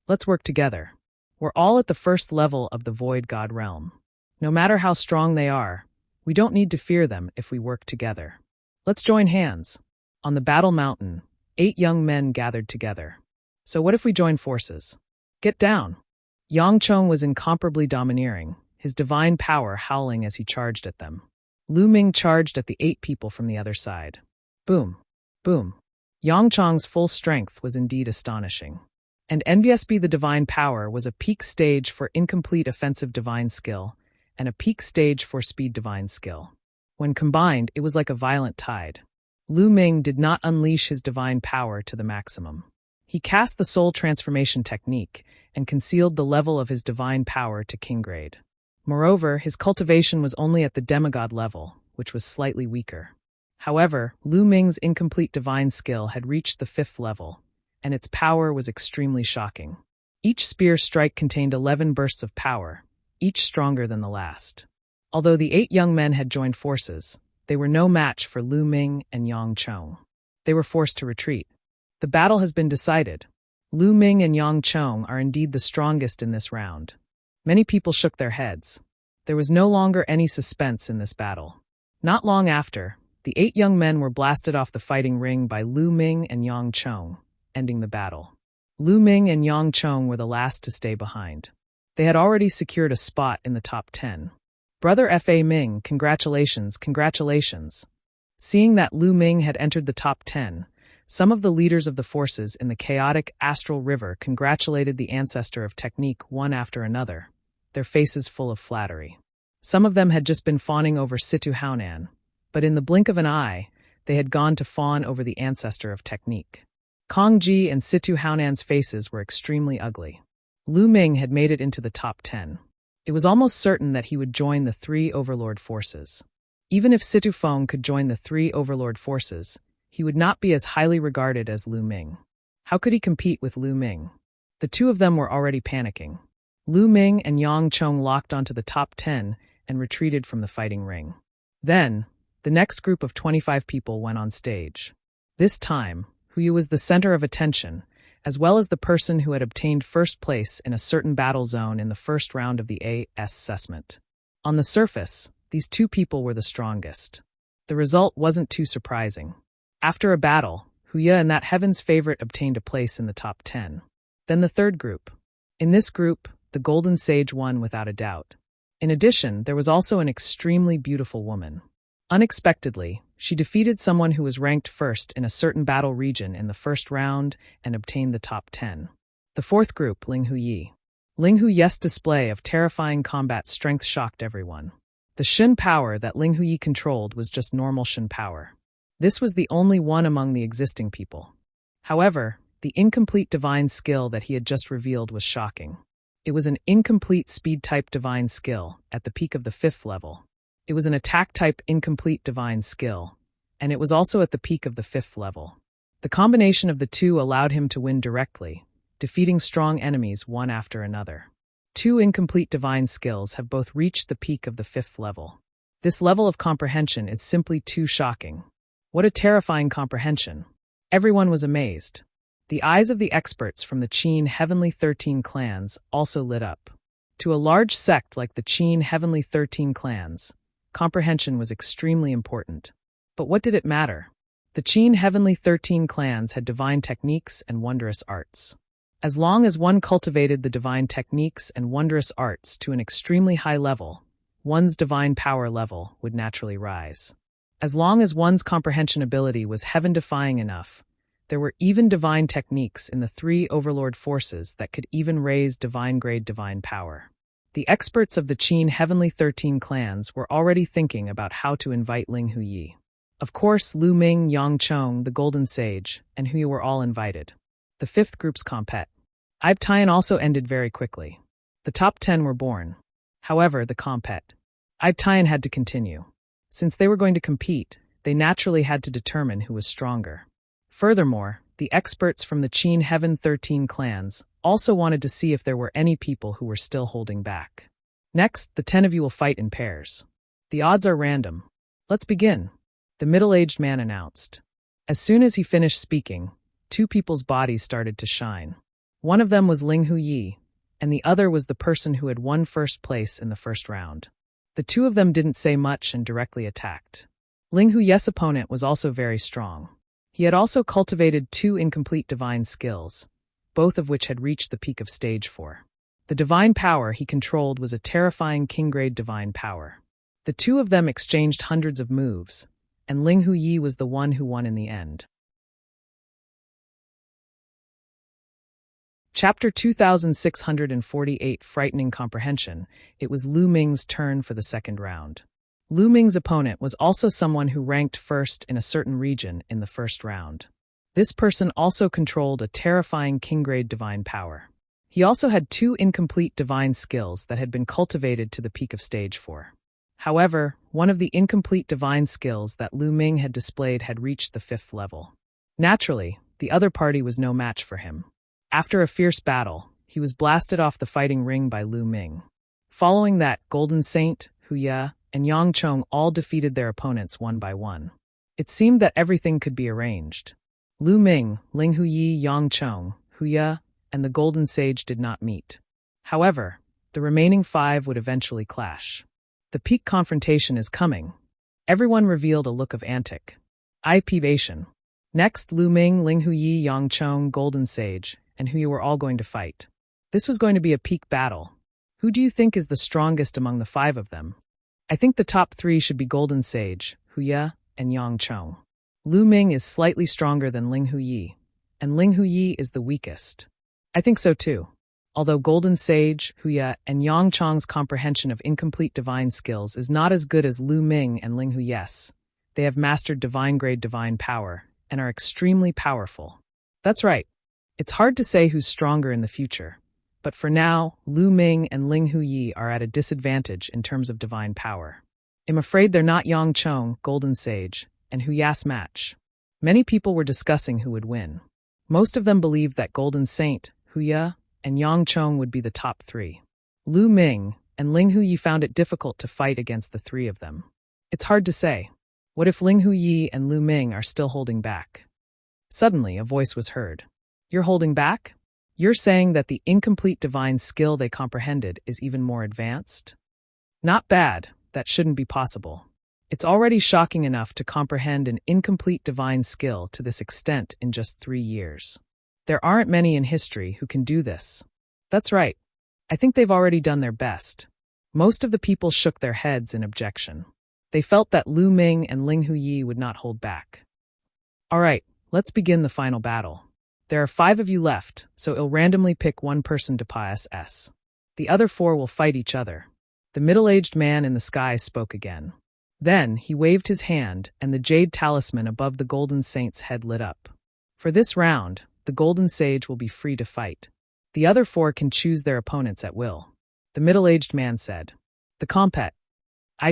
Speaker 1: Let's work together. We're all at the first level of the Void God realm. No matter how strong they are, we don't need to fear them if we work together. Let's join hands. On the battle mountain, 8 young men gathered together. So what if we join forces? Get down. Yang Chong was incomparably domineering, his divine power howling as he charged at them. Lu Ming charged at the 8 people from the other side. Boom. Boom. Yang Chong's full strength was indeed astonishing. And NVSB the divine power was a peak stage for incomplete offensive divine skill, and a peak stage for speed divine skill. When combined, it was like a violent tide. Lu Ming did not unleash his divine power to the maximum. He cast the soul transformation technique and concealed the level of his divine power to king grade. Moreover, his cultivation was only at the demigod level, which was slightly weaker. However, Lu Ming's incomplete divine skill had reached the 5th level, and its power was extremely shocking. Each spear strike contained 11 bursts of power, each stronger than the last. Although the 8 young men had joined forces, they were no match for Lu Ming and Yang Chong. They were forced to retreat. The battle has been decided. Lu Ming and Yang Chong are indeed the strongest in this round. Many people shook their heads. There was no longer any suspense in this battle. Not long after, the 8 young men were blasted off the fighting ring by Lu Ming and Yang Chong, ending the battle. Lu Ming and Yang Chong were the last to stay behind. They had already secured a spot in the top 10. Brother Fa Ming, congratulations, congratulations. Seeing that Lu Ming had entered the top 10, some of the leaders of the forces in the chaotic astral river congratulated the ancestor of technique one after another, their faces full of flattery. Some of them had just been fawning over Situ Haonan, but in the blink of an eye, they had gone to fawn over the ancestor of technique. Kong Ji and Situ Haonan's faces were extremely ugly. Lu Ming had made it into the top 10. It was almost certain that he would join the 3 overlord forces. Even if Situ Feng could join the 3 overlord forces, he would not be as highly regarded as Lu Ming. How could he compete with Lu Ming? The two of them were already panicking. Lu Ming and Yang Chong locked onto the top 10 and retreated from the fighting ring. Then, the next group of 25 people went on stage. This time, Huyu was the center of attention, as well as the person who had obtained first place in a certain battle zone in the first round of the AS assessment. On the surface, these 2 people were the strongest. The result wasn't too surprising. After a battle, Huya and that heaven's favorite obtained a place in the top 10. Then the third group. In this group, the Golden Sage won without a doubt. In addition, there was also an extremely beautiful woman. Unexpectedly, she defeated someone who was ranked first in a certain battle region in the first round and obtained the top 10. The fourth group, Ling Huyi. Ling Huyi's display of terrifying combat strength shocked everyone. The Shin power that Ling Huyi controlled was just normal Shin power. This was the only one among the existing people. However, the incomplete divine skill that he had just revealed was shocking. It was an incomplete speed-type divine skill at the peak of the 5th level. It was an attack-type incomplete divine skill, and it was also at the peak of the 5th level. The combination of the two allowed him to win directly, defeating strong enemies one after another. 2 incomplete divine skills have both reached the peak of the 5th level. This level of comprehension is simply too shocking. What a terrifying comprehension. Everyone was amazed. The eyes of the experts from the Qin Heavenly 13 clans also lit up. To a large sect like the Qin Heavenly 13 clans, comprehension was extremely important. But what did it matter? The Qin Heavenly 13 clans had divine techniques and wondrous arts. As long as one cultivated the divine techniques and wondrous arts to an extremely high level, one's divine power level would naturally rise. As long as one's comprehension ability was heaven-defying enough, there were even divine techniques in the 3 overlord forces that could even raise divine-grade divine power. The experts of the Qin Heavenly 13 clans were already thinking about how to invite Ling Huyi. Of course, Lu Ming, Yang Chong, the Golden Sage, and Huyi were all invited. The 5th group's compet. Ibtian also ended very quickly. The top 10 were born. However, the compet. Ibtian had to continue. Since they were going to compete, they naturally had to determine who was stronger. Furthermore, the experts from the Qin Heaven 13 clans also wanted to see if there were any people who were still holding back. Next, the 10 of you will fight in pairs. The odds are random. Let's begin, the middle-aged man announced. As soon as he finished speaking, two people's bodies started to shine. One of them was Ling Huyi, and the other was the person who had won first place in the first round. The two of them didn't say much and directly attacked. Ling Huyi's opponent was also very strong. He had also cultivated two incomplete divine skills, both of which had reached the peak of stage 4. The divine power he controlled was a terrifying king-grade divine power. The two of them exchanged hundreds of moves, and Ling Huyi was the one who won in the end. Chapter 2648 Frightening Comprehension. It was Lu Ming's turn for the second round. Lu Ming's opponent was also someone who ranked first in a certain region in the first round. This person also controlled a terrifying king-grade divine power. He also had two incomplete divine skills that had been cultivated to the peak of stage 4. However, one of the incomplete divine skills that Lu Ming had displayed had reached the 5th level. Naturally, the other party was no match for him. After a fierce battle, he was blasted off the fighting ring by Lu Ming. Following that, Golden Saint, Huya, and Yang Chong all defeated their opponents one by one. It seemed that everything could be arranged. Lu Ming, Ling Huyi, Yang Chong, Huya, and the Golden Sage did not meet. However, the remaining 5 would eventually clash. The peak confrontation is coming. Everyone revealed a look of anticipation. Next, Lu Ming, Ling Huyi, Yang Chong, Golden Sage, and Huya were all going to fight. This was going to be a peak battle. Who do you think is the strongest among the 5 of them? I think the top 3 should be Golden Sage, Huya, and Yang Chong. Lu Ming is slightly stronger than Ling Huyi, and Ling Huyi is the weakest. I think so too. Although Golden Sage, Huya, and Yang Chong's comprehension of incomplete divine skills is not as good as Lu Ming and Ling Huyi's, they have mastered divine-grade divine power and are extremely powerful. That's right. It's hard to say who's stronger in the future, but for now, Lu Ming and Ling Huyi are at a disadvantage in terms of divine power. I'm afraid they're not Yang Chong, Golden Sage, and Huya's match. Many people were discussing who would win. Most of them believed that Golden Saint, Huya, and Yang Chong would be the top 3. Lu Ming and Ling Huyi found it difficult to fight against the 3 of them. It's hard to say. What if Ling Huyi and Lu Ming are still holding back? Suddenly, a voice was heard. You're holding back? You're saying that the incomplete divine skill they comprehended is even more advanced? Not bad. That shouldn't be possible. It's already shocking enough to comprehend an incomplete divine skill to this extent in just 3 years. There aren't many in history who can do this. That's right. I think they've already done their best. Most of the people shook their heads in objection. They felt that Lu Ming and Ling Huyi would not hold back. All right, let's begin the final battle. There are 5 of you left, so I'll randomly pick one person to pass. The other 4 will fight each other. The middle-aged man in the sky spoke again. Then he waved his hand, and the jade talisman above the Golden Saint's head lit up. For this round, the Golden Sage will be free to fight. The other 4 can choose their opponents at will. The middle-aged man said. The compet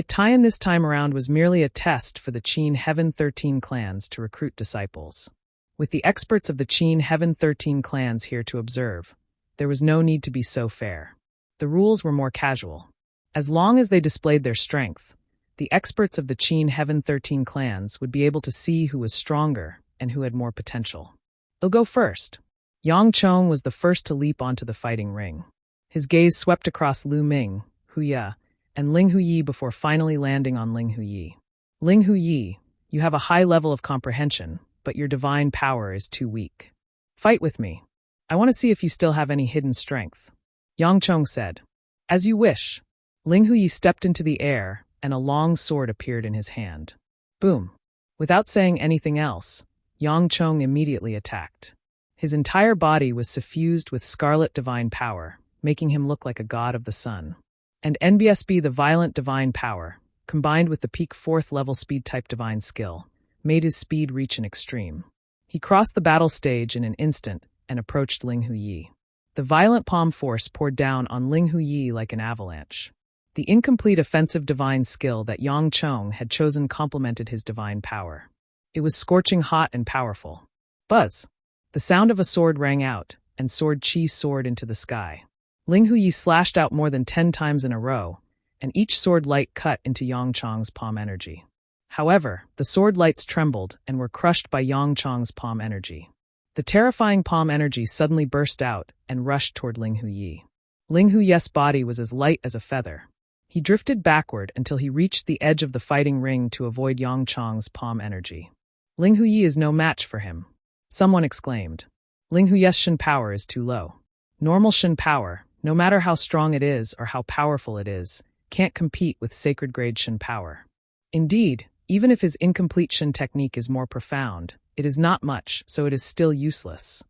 Speaker 1: tie-in this time around was merely a test for the Qin Heaven 13 clans to recruit disciples. With the experts of the Qin Heaven 13 clans here to observe, there was no need to be so fair. The rules were more casual. As long as they displayed their strength, the experts of the Qin Heaven 13 clans would be able to see who was stronger and who had more potential. I'll go first. Yang Chong was the first to leap onto the fighting ring. His gaze swept across Lu Ming, Huya, and Ling Huyi before finally landing on Ling Huyi. Ling Huyi, you have a high level of comprehension, but your divine power is too weak. Fight with me. I want to see if you still have any hidden strength. Yang Chong said. As you wish. Ling Huyi stepped into the air, and a long sword appeared in his hand. Boom. Without saying anything else, Yang Chong immediately attacked. His entire body was suffused with scarlet divine power, making him look like a god of the sun. And NBSB, the violent divine power, combined with the peak 4th level speed type divine skill, made his speed reach an extreme. He crossed the battle stage in an instant and approached Ling Huyi. The violent palm force poured down on Ling Huyi like an avalanche. The incomplete offensive divine skill that Yang Chong had chosen complemented his divine power. It was scorching hot and powerful. Buzz! The sound of a sword rang out, and sword chi soared into the sky. Ling Huyi slashed out more than 10 times in a row, and each sword light cut into Yang Chong's palm energy. However, the sword lights trembled and were crushed by Yang Chong's palm energy. The terrifying palm energy suddenly burst out and rushed toward Ling Huyi. Ling Huyi's body was as light as a feather. He drifted backward until he reached the edge of the fighting ring to avoid Yang Chong's palm energy. Ling Huyi is no match for him. Someone exclaimed. Ling Huyi's Shin power is too low. Normal Shin power, no matter how strong it is or how powerful it is, can't compete with sacred grade Shin power. Indeed, even if his incomplete Shin technique is more profound, it is not much, so it is still useless.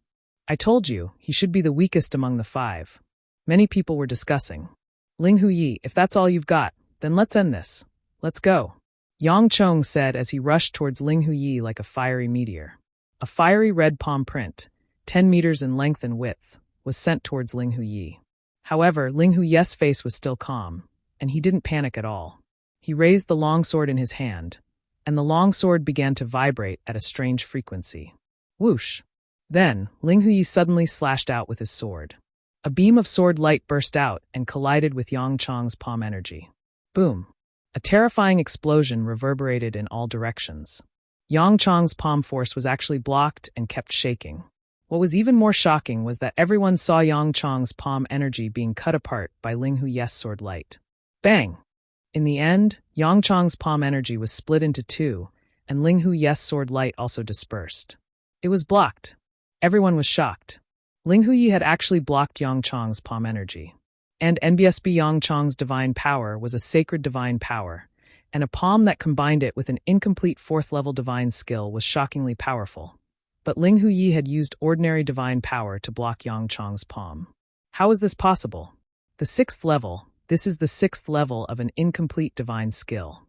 Speaker 1: I told you, he should be the weakest among the five. Many people were discussing. Ling Huyi, if that's all you've got, then let's end this. Let's go. Yang Chong said as he rushed towards Ling Huyi like a fiery meteor. A fiery red palm print, 10 meters in length and width, was sent towards Ling Huyi. However, Ling Huyi's face was still calm, and he didn't panic at all. He raised the longsword in his hand, and the longsword began to vibrate at a strange frequency. Whoosh! Then, Ling Huyi suddenly slashed out with his sword. A beam of sword light burst out and collided with Yang Chong's palm energy. Boom! A terrifying explosion reverberated in all directions. Yang Chong's palm force was actually blocked and kept shaking. What was even more shocking was that everyone saw Yang Chong's palm energy being cut apart by Ling Huyi's sword light. Bang! In the end, Yang Chong's palm energy was split into two, and Ling Huyi's sword light also dispersed. It was blocked. Everyone was shocked. Ling Huyi had actually blocked Yang Chong's palm energy. And NBSB Yang Chong's divine power was a sacred divine power, and a palm that combined it with an incomplete fourth-level divine skill was shockingly powerful. But Ling Huyi had used ordinary divine power to block Yang Chong's palm. How is this possible? The sixth level. This is the sixth level of an incomplete divine skill.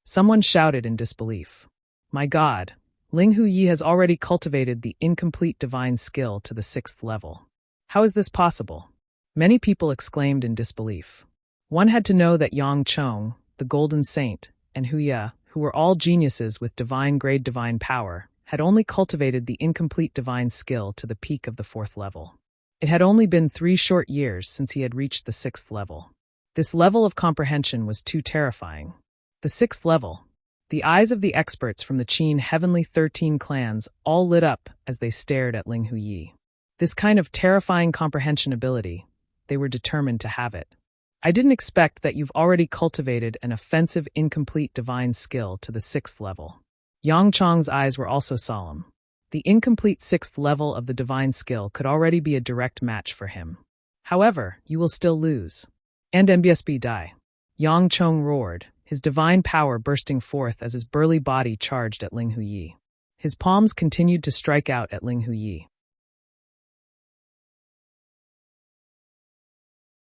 Speaker 1: Someone shouted in disbelief. My God, Ling Huyi has already cultivated the incomplete divine skill to the sixth level. How is this possible? Many people exclaimed in disbelief. One had to know that Yang Chong, the Golden Saint, and Huya, who were all geniuses with divine-grade divine power, had only cultivated the incomplete divine skill to the peak of the fourth level. It had only been 3 short years since he had reached the sixth level. This level of comprehension was too terrifying. The sixth level. The eyes of the experts from the Qin Heavenly 13 clans all lit up as they stared at Ling Huyi. This kind of terrifying comprehension ability, they were determined to have it. I didn't expect that you've already cultivated an offensive incomplete divine skill to the sixth level. Yang Chong's eyes were also solemn. The incomplete sixth level of the divine skill could already be a direct match for him. However, you will still lose. And MBSB die. Yang Chong roared, his divine power bursting forth as his burly body charged at Ling Huyi. His palms continued to strike out at Ling Huyi.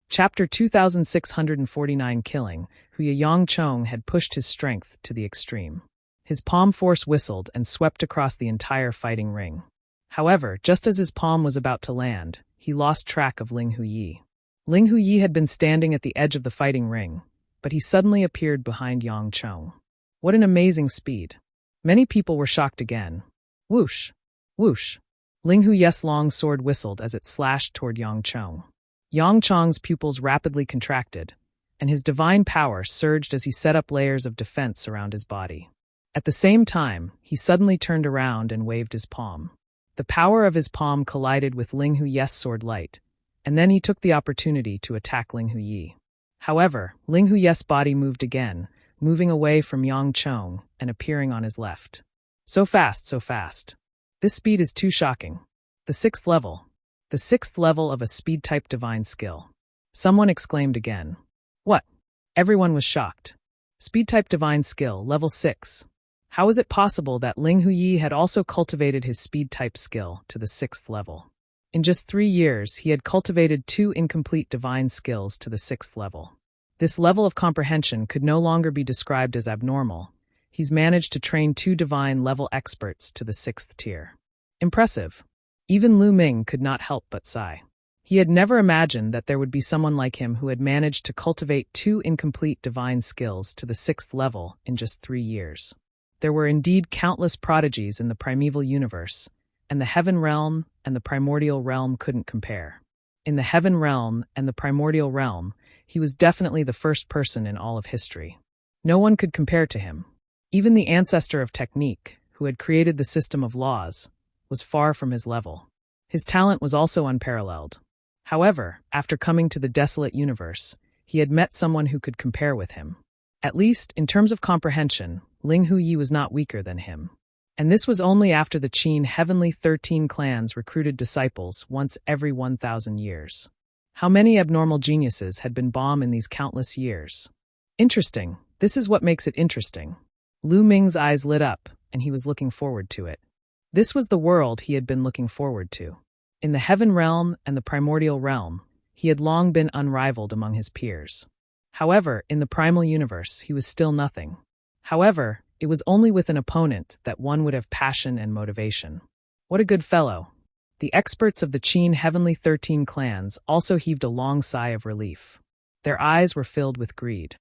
Speaker 1: Chapter 2649 Killing, Huya. Yang Chong had pushed his strength to the extreme. His palm force whistled and swept across the entire fighting ring. However, just as his palm was about to land, he lost track of Ling Huyi. Ling Huyi had been standing at the edge of the fighting ring, but he suddenly appeared behind Yang Chong. What an amazing speed! Many people were shocked again. Whoosh! Whoosh! Ling Huyi's long sword whistled as it slashed toward Yang Chong. Yang Chong's pupils rapidly contracted, and his divine power surged as he set up layers of defense around his body. At the same time, he suddenly turned around and waved his palm. The power of his palm collided with Ling Huyi's sword light, and then he took the opportunity to attack Ling Huyi. However, Ling Huyi's body moved again, moving away from Yang Chong and appearing on his left. So fast, so fast. This speed is too shocking. The sixth level. The sixth level of a speed-type divine skill. Someone exclaimed again. What? Everyone was shocked. Speed-type divine skill, level 6. How is it possible that Ling Huyi had also cultivated his speed-type skill to the 6th level? In just 3 years, he had cultivated 2 incomplete divine skills to the 6th level. This level of comprehension could no longer be described as abnormal. He's managed to train 2 divine level experts to the 6th tier. Impressive. Even Lu Ming could not help but sigh. He had never imagined that there would be someone like him who had managed to cultivate 2 incomplete divine skills to the 6th level in just 3 years. There were indeed countless prodigies in the primeval universe, and the heaven realm and the primordial realm couldn't compare. In the heaven realm and the primordial realm, he was definitely the first person in all of history. No one could compare to him. Even the ancestor of technique, who had created the system of laws, was far from his level. His talent was also unparalleled. However, after coming to the desolate universe, he had met someone who could compare with him. At least, in terms of comprehension, Ling Huyi was not weaker than him. And this was only after the Qin heavenly 13 clans recruited disciples once every 1,000 years. How many abnormal geniuses had been born in these countless years? Interesting. This is what makes it interesting. Lu Ming's eyes lit up, and he was looking forward to it. This was the world he had been looking forward to. In the heaven realm and the primordial realm, he had long been unrivaled among his peers. However, in the primal universe, he was still nothing. However, it was only with an opponent that one would have passion and motivation. What a good fellow. The experts of the Qin heavenly 13 clans also heaved a long sigh of relief. Their eyes were filled with greed.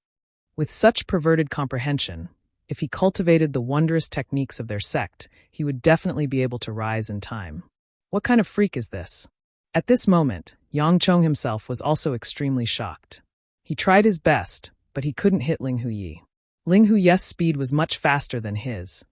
Speaker 1: With such perverted comprehension, if he cultivated the wondrous techniques of their sect, he would definitely be able to rise in time. What kind of freak is this? At this moment, Yang Chong himself was also extremely shocked. He tried his best, but he couldn't hit Ling Huyi. Ling Huyi's speed was much faster than his,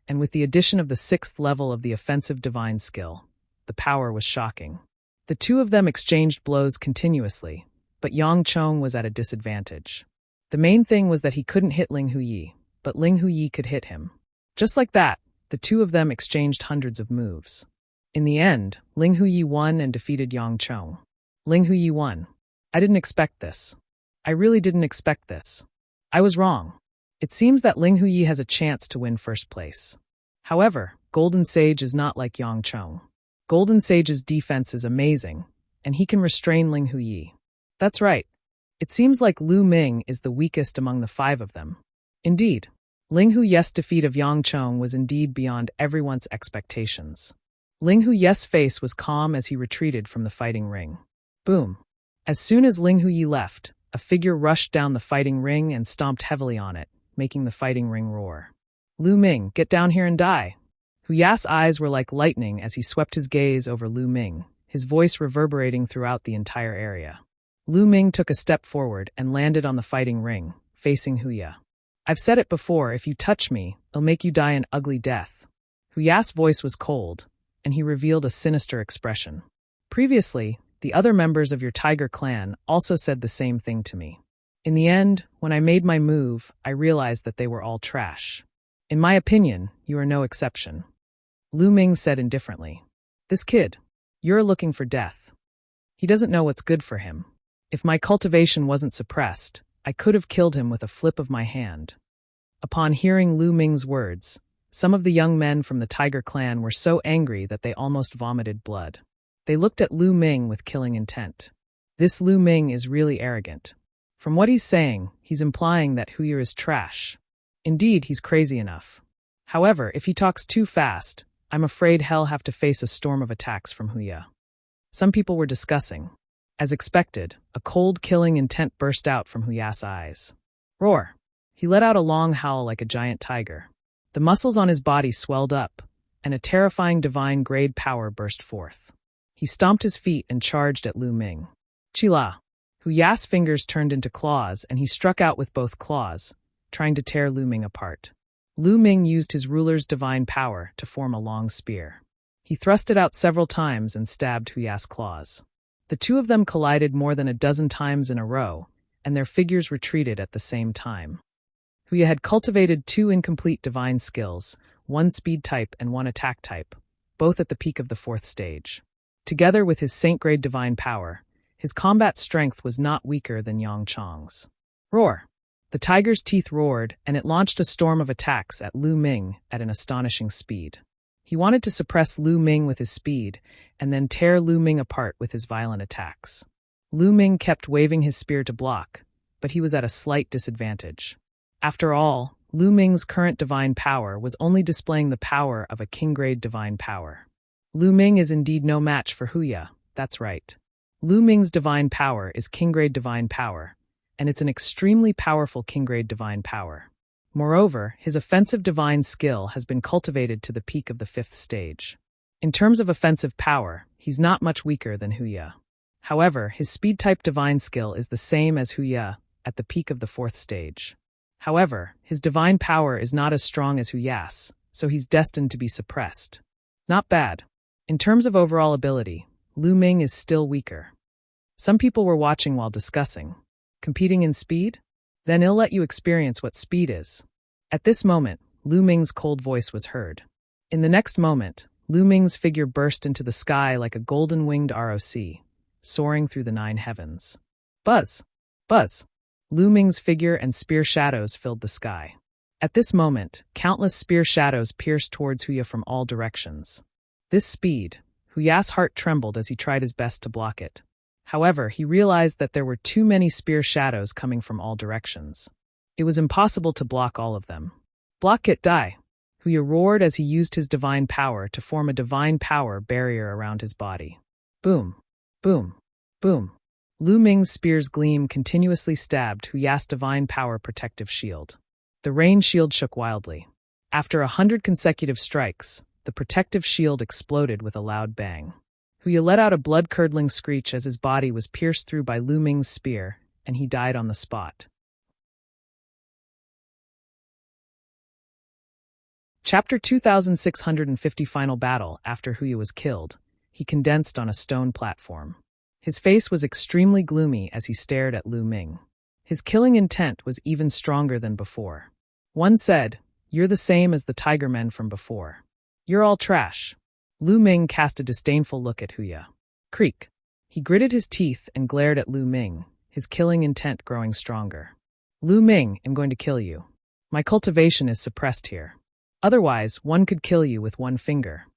Speaker 1: and with the addition of the 6th level of the offensive divine skill, the power was shocking. The two of them exchanged blows continuously, but Yang Chong was at a disadvantage. The main thing was that he couldn't hit Ling Huyi, but Ling Huyi could hit him. Just like that, the two of them exchanged hundreds of moves. In the end, Ling Huyi won and defeated Yang Chong. Ling Huyi won. I didn't expect this. I really didn't expect this. I was wrong. It seems that Ling Huyi has a chance to win first place. However, Golden Sage is not like Yang Chong. Golden Sage's defense is amazing, and he can restrain Ling Huyi. That's right. It seems like Lu Ming is the weakest among the 5 of them. Indeed, Ling Huyi's defeat of Yang Chong was indeed beyond everyone's expectations. Ling Huyi's face was calm as he retreated from the fighting ring. Boom. As soon as Ling Huyi left, a figure rushed down the fighting ring and stomped heavily on it, making the fighting ring roar. Lu Ming, get down here and die. Huyi's eyes were like lightning as he swept his gaze over Lu Ming, his voice reverberating throughout the entire area. Lu Ming took a step forward and landed on the fighting ring, facing Huyi. I've said it before, if you touch me, I'll make you die an ugly death. Huyi's voice was cold, and he revealed a sinister expression. Previously, the other members of your tiger clan also said the same thing to me. In the end, when I made my move, I realized that they were all trash. In my opinion, you are no exception. Lu Ming said indifferently. This kid, you're looking for death. He doesn't know what's good for him. If my cultivation wasn't suppressed, I could have killed him with a flip of my hand. Upon hearing Lu Ming's words, some of the young men from the Tiger clan were so angry that they almost vomited blood. They looked at Lu Ming with killing intent. This Lu Ming is really arrogant. From what he's saying, he's implying that Huyi is trash. Indeed, he's crazy enough. However, if he talks too fast, I'm afraid he'll have to face a storm of attacks from Huyi. Some people were discussing. As expected, a cold killing intent burst out from Huyi's eyes. Roar! He let out a long howl like a giant tiger. The muscles on his body swelled up, and a terrifying divine grade power burst forth. He stomped his feet and charged at Lu Ming. Chila! Huyi's fingers turned into claws, and he struck out with both claws, trying to tear Lu Ming apart. Lu Ming used his ruler's divine power to form a long spear. He thrust it out several times and stabbed Huyi's claws. The two of them collided more than a dozen times in a row, and their figures retreated at the same time. Huyi had cultivated 2 incomplete divine skills, 1 speed type and 1 attack type, both at the peak of the 4th stage. Together with his saint-grade divine power, his combat strength was not weaker than Yang Chong's. Roar! The tiger's teeth roared, and it launched a storm of attacks at Lu Ming at an astonishing speed. He wanted to suppress Lu Ming with his speed, and then tear Lu Ming apart with his violent attacks. Lu Ming kept waving his spear to block, but he was at a slight disadvantage. After all, Lu Ming's current divine power was only displaying the power of a king-grade divine power. Lu Ming is indeed no match for Huyi, that's right. Lu Ming's divine power is king-grade divine power, and it's an extremely powerful king-grade divine power. Moreover, his offensive divine skill has been cultivated to the peak of the 5th stage. In terms of offensive power, he's not much weaker than Huyi. However, his speed-type divine skill is the same as Huyi at the peak of the 4th stage. However, his divine power is not as strong as Huyas, so he's destined to be suppressed. Not bad. In terms of overall ability, Lu Ming is still weaker. Some people were watching while discussing. Competing in speed? Then I'll let you experience what speed is. At this moment, Lu Ming's cold voice was heard. In the next moment, Lu Ming's figure burst into the sky like a golden-winged ROC, soaring through the 9 heavens. Buzz! Buzz! Lu Ming's figure and spear shadows filled the sky. At this moment, countless spear shadows pierced towards Huya from all directions. This speed, Huya's heart trembled as he tried his best to block it. However, he realized that there were too many spear shadows coming from all directions. It was impossible to block all of them. Block it, die! Huya roared as he used his divine power to form a divine power barrier around his body. Boom! Boom! Boom! Lu Ming's spear's gleam continuously stabbed Huya's divine power protective shield. The rain shield shook wildly. After 100 consecutive strikes, the protective shield exploded with a loud bang. Huya let out a blood-curdling screech as his body was pierced through by Lu Ming's spear, and he died on the spot. Chapter 2650 Final Battle. After Huya was killed, he condensed on a stone platform. His face was extremely gloomy as he stared at Lu Ming. His killing intent was even stronger than before. One said, "You're the same as the tiger men from before. You're all trash." Lu Ming cast a disdainful look at Huya. Creak. He gritted his teeth and glared at Lu Ming, his killing intent growing stronger. "Lu Ming, I'm going to kill you. My cultivation is suppressed here. Otherwise, one could kill you with one finger."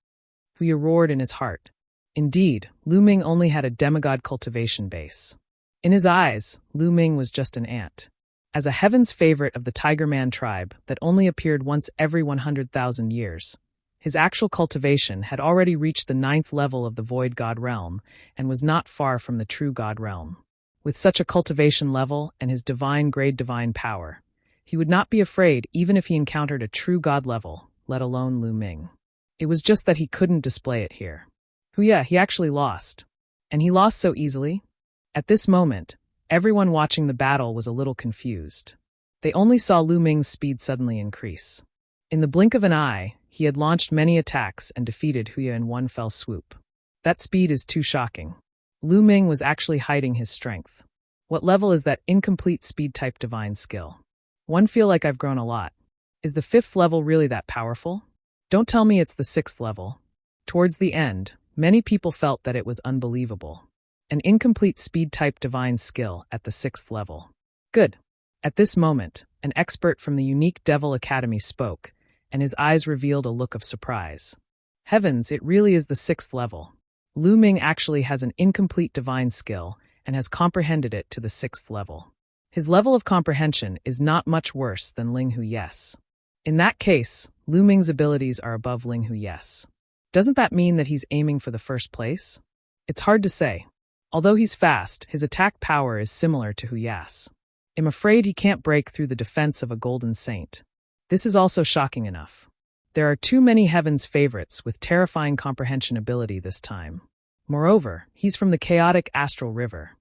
Speaker 1: Huya roared in his heart. Indeed, Lu Ming only had a demigod cultivation base. In his eyes, Lu Ming was just an ant. As a heaven's favorite of the Tiger Man tribe that only appeared once every 100,000 years, his actual cultivation had already reached the 9th level of the Void God realm and was not far from the true God realm. With such a cultivation level and his divine-grade divine power, he would not be afraid even if he encountered a true God level, let alone Lu Ming. It was just that he couldn't display it here. Huya, he actually lost. And he lost so easily. At this moment, everyone watching the battle was a little confused. They only saw Lu Ming's speed suddenly increase. In the blink of an eye, he had launched many attacks and defeated Huya in one fell swoop. That speed is too shocking. Lu Ming was actually hiding his strength. What level is that incomplete speed-type divine skill? One feel like I've grown a lot. Is the 5th level really that powerful? Don't tell me it's the 6th level. Towards the end, many people felt that it was unbelievable. An incomplete speed-type divine skill at the 6th level. Good. At this moment, an expert from the Unique Devil Academy spoke, and his eyes revealed a look of surprise. Heavens, it really is the 6th level. Lu Ming actually has an incomplete divine skill and has comprehended it to the 6th level. His level of comprehension is not much worse than Ling Huyes. In that case, Lu Ming's abilities are above Ling Huyes. Doesn't that mean that he's aiming for the first place? It's hard to say. Although he's fast, his attack power is similar to Huyes. I'm afraid he can't break through the defense of a golden saint. This is also shocking enough. There are too many Heaven's favorites with terrifying comprehension ability this time. Moreover, he's from the chaotic astral river.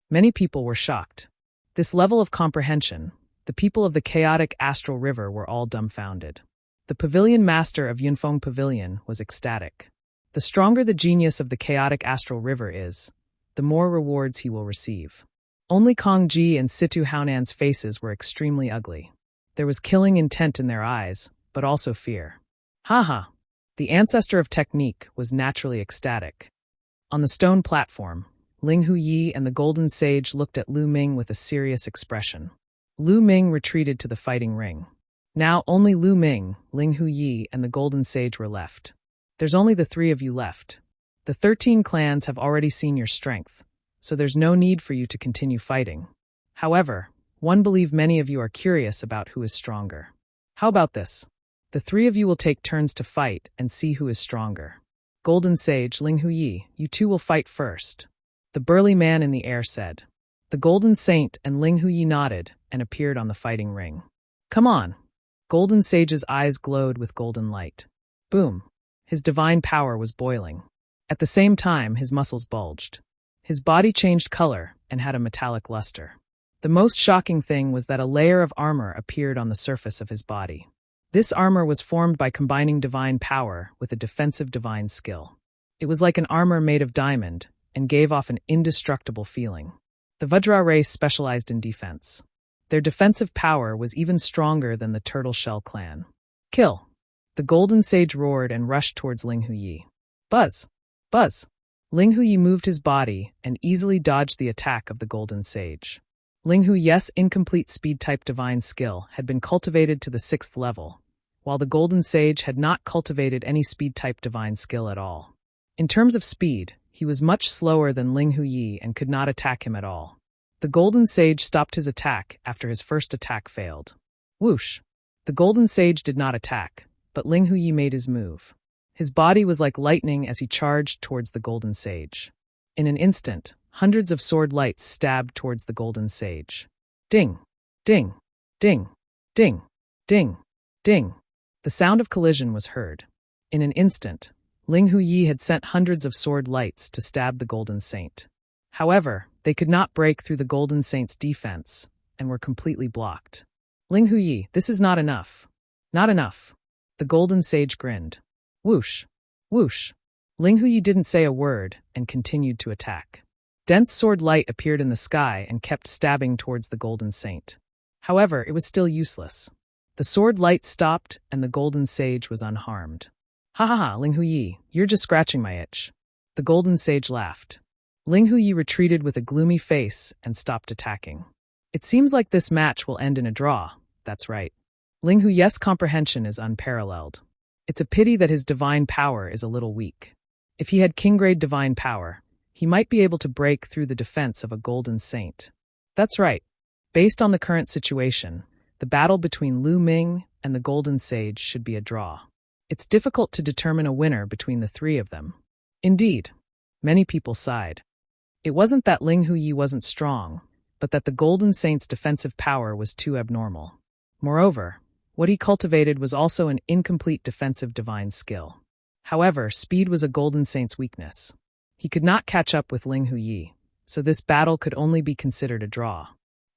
Speaker 1: Many people were shocked. This level of comprehension, the people of the chaotic astral river were all dumbfounded. The pavilion master of Yunfeng Pavilion was ecstatic. The stronger the genius of the chaotic astral river is, the more rewards he will receive. Only Kong Ji and Situ Haonan's faces were extremely ugly. There was killing intent in their eyes, but also fear. Haha! The ancestor of technique was naturally ecstatic. On the stone platform, Ling Huyi and the Golden Sage looked at Lu Ming with a serious expression. Lu Ming retreated to the fighting ring. Now only Lu Ming, Ling Huyi, and the Golden Sage were left. There's only the 3 of you left. The 13 clans have already seen your strength, so there's no need for you to continue fighting. However, one believe many of you are curious about who is stronger. How about this? The 3 of you will take turns to fight and see who is stronger. Golden Sage, Ling Huyi, you 2 will fight first. The burly man in the air said. The Golden Saint and Ling Huyi nodded and appeared on the fighting ring. Come on. Golden Sage's eyes glowed with golden light. Boom. His divine power was boiling. At the same time, his muscles bulged. His body changed color and had a metallic luster. The most shocking thing was that a layer of armor appeared on the surface of his body. This armor was formed by combining divine power with a defensive divine skill. It was like an armor made of diamond and gave off an indestructible feeling. The Vajra race specialized in defense. Their defensive power was even stronger than the Turtle Shell clan. Kill! The Golden Sage roared and rushed towards Ling Huyi. Buzz! Buzz! Ling Huyi moved his body and easily dodged the attack of the Golden Sage. Ling Huyi's incomplete speed-type divine skill had been cultivated to the 6th level, while the Golden Sage had not cultivated any speed-type divine skill at all. In terms of speed, he was much slower than Ling Huyi and could not attack him at all. The Golden Sage stopped his attack after his first attack failed. Whoosh! The Golden Sage did not attack, but Ling Huyi made his move. His body was like lightning as he charged towards the Golden Sage. In an instant, hundreds of sword lights stabbed towards the Golden Sage. Ding! Ding! Ding! Ding! Ding! Ding! The sound of collision was heard. In an instant, Ling Huyi had sent hundreds of sword lights to stab the Golden Saint. However, they could not break through the Golden Saint's defense and were completely blocked. Ling Huyi, this is not enough. Not enough. The Golden Sage grinned. Whoosh! Whoosh! Ling Huyi didn't say a word and continued to attack. Dense sword light appeared in the sky and kept stabbing towards the Golden Saint. However, it was still useless. The sword light stopped and the Golden Sage was unharmed. Ha ha ha, Ling Huyi, you're just scratching my itch. The Golden Sage laughed. Ling Huyi retreated with a gloomy face and stopped attacking. It seems like this match will end in a draw. That's right. Ling Huyi's comprehension is unparalleled. It's a pity that his divine power is a little weak. If he had king-grade divine power, he might be able to break through the defense of a Golden Saint. That's right. Based on the current situation, the battle between Lu Ming and the Golden Sage should be a draw. It's difficult to determine a winner between the three of them. Indeed, many people sighed. It wasn't that Ling Huyi wasn't strong, but that the Golden Saint's defensive power was too abnormal. Moreover, what he cultivated was also an incomplete defensive divine skill. However, speed was a Golden Saint's weakness. He could not catch up with Ling Huyi, so this battle could only be considered a draw.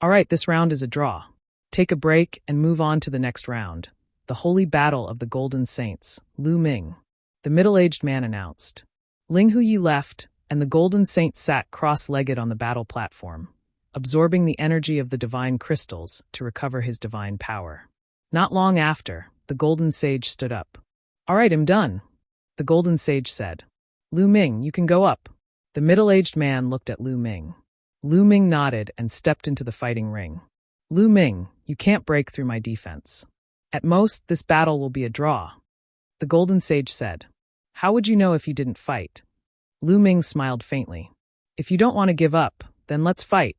Speaker 1: Alright, this round is a draw. Take a break and move on to the next round. The Holy Battle of the Golden Saints, Lu Ming. The middle-aged man announced. Ling Huyi left, and the Golden Saint sat cross-legged on the battle platform, absorbing the energy of the divine crystals to recover his divine power. Not long after, the Golden Sage stood up. Alright, I'm done, the Golden Sage said. Lu Ming, you can go up. The middle-aged man looked at Lu Ming. Lu Ming nodded and stepped into the fighting ring. Lu Ming, you can't break through my defense. At most, this battle will be a draw, the Golden Sage said. How would you know if you didn't fight? Lu Ming smiled faintly. If you don't want to give up, then let's fight.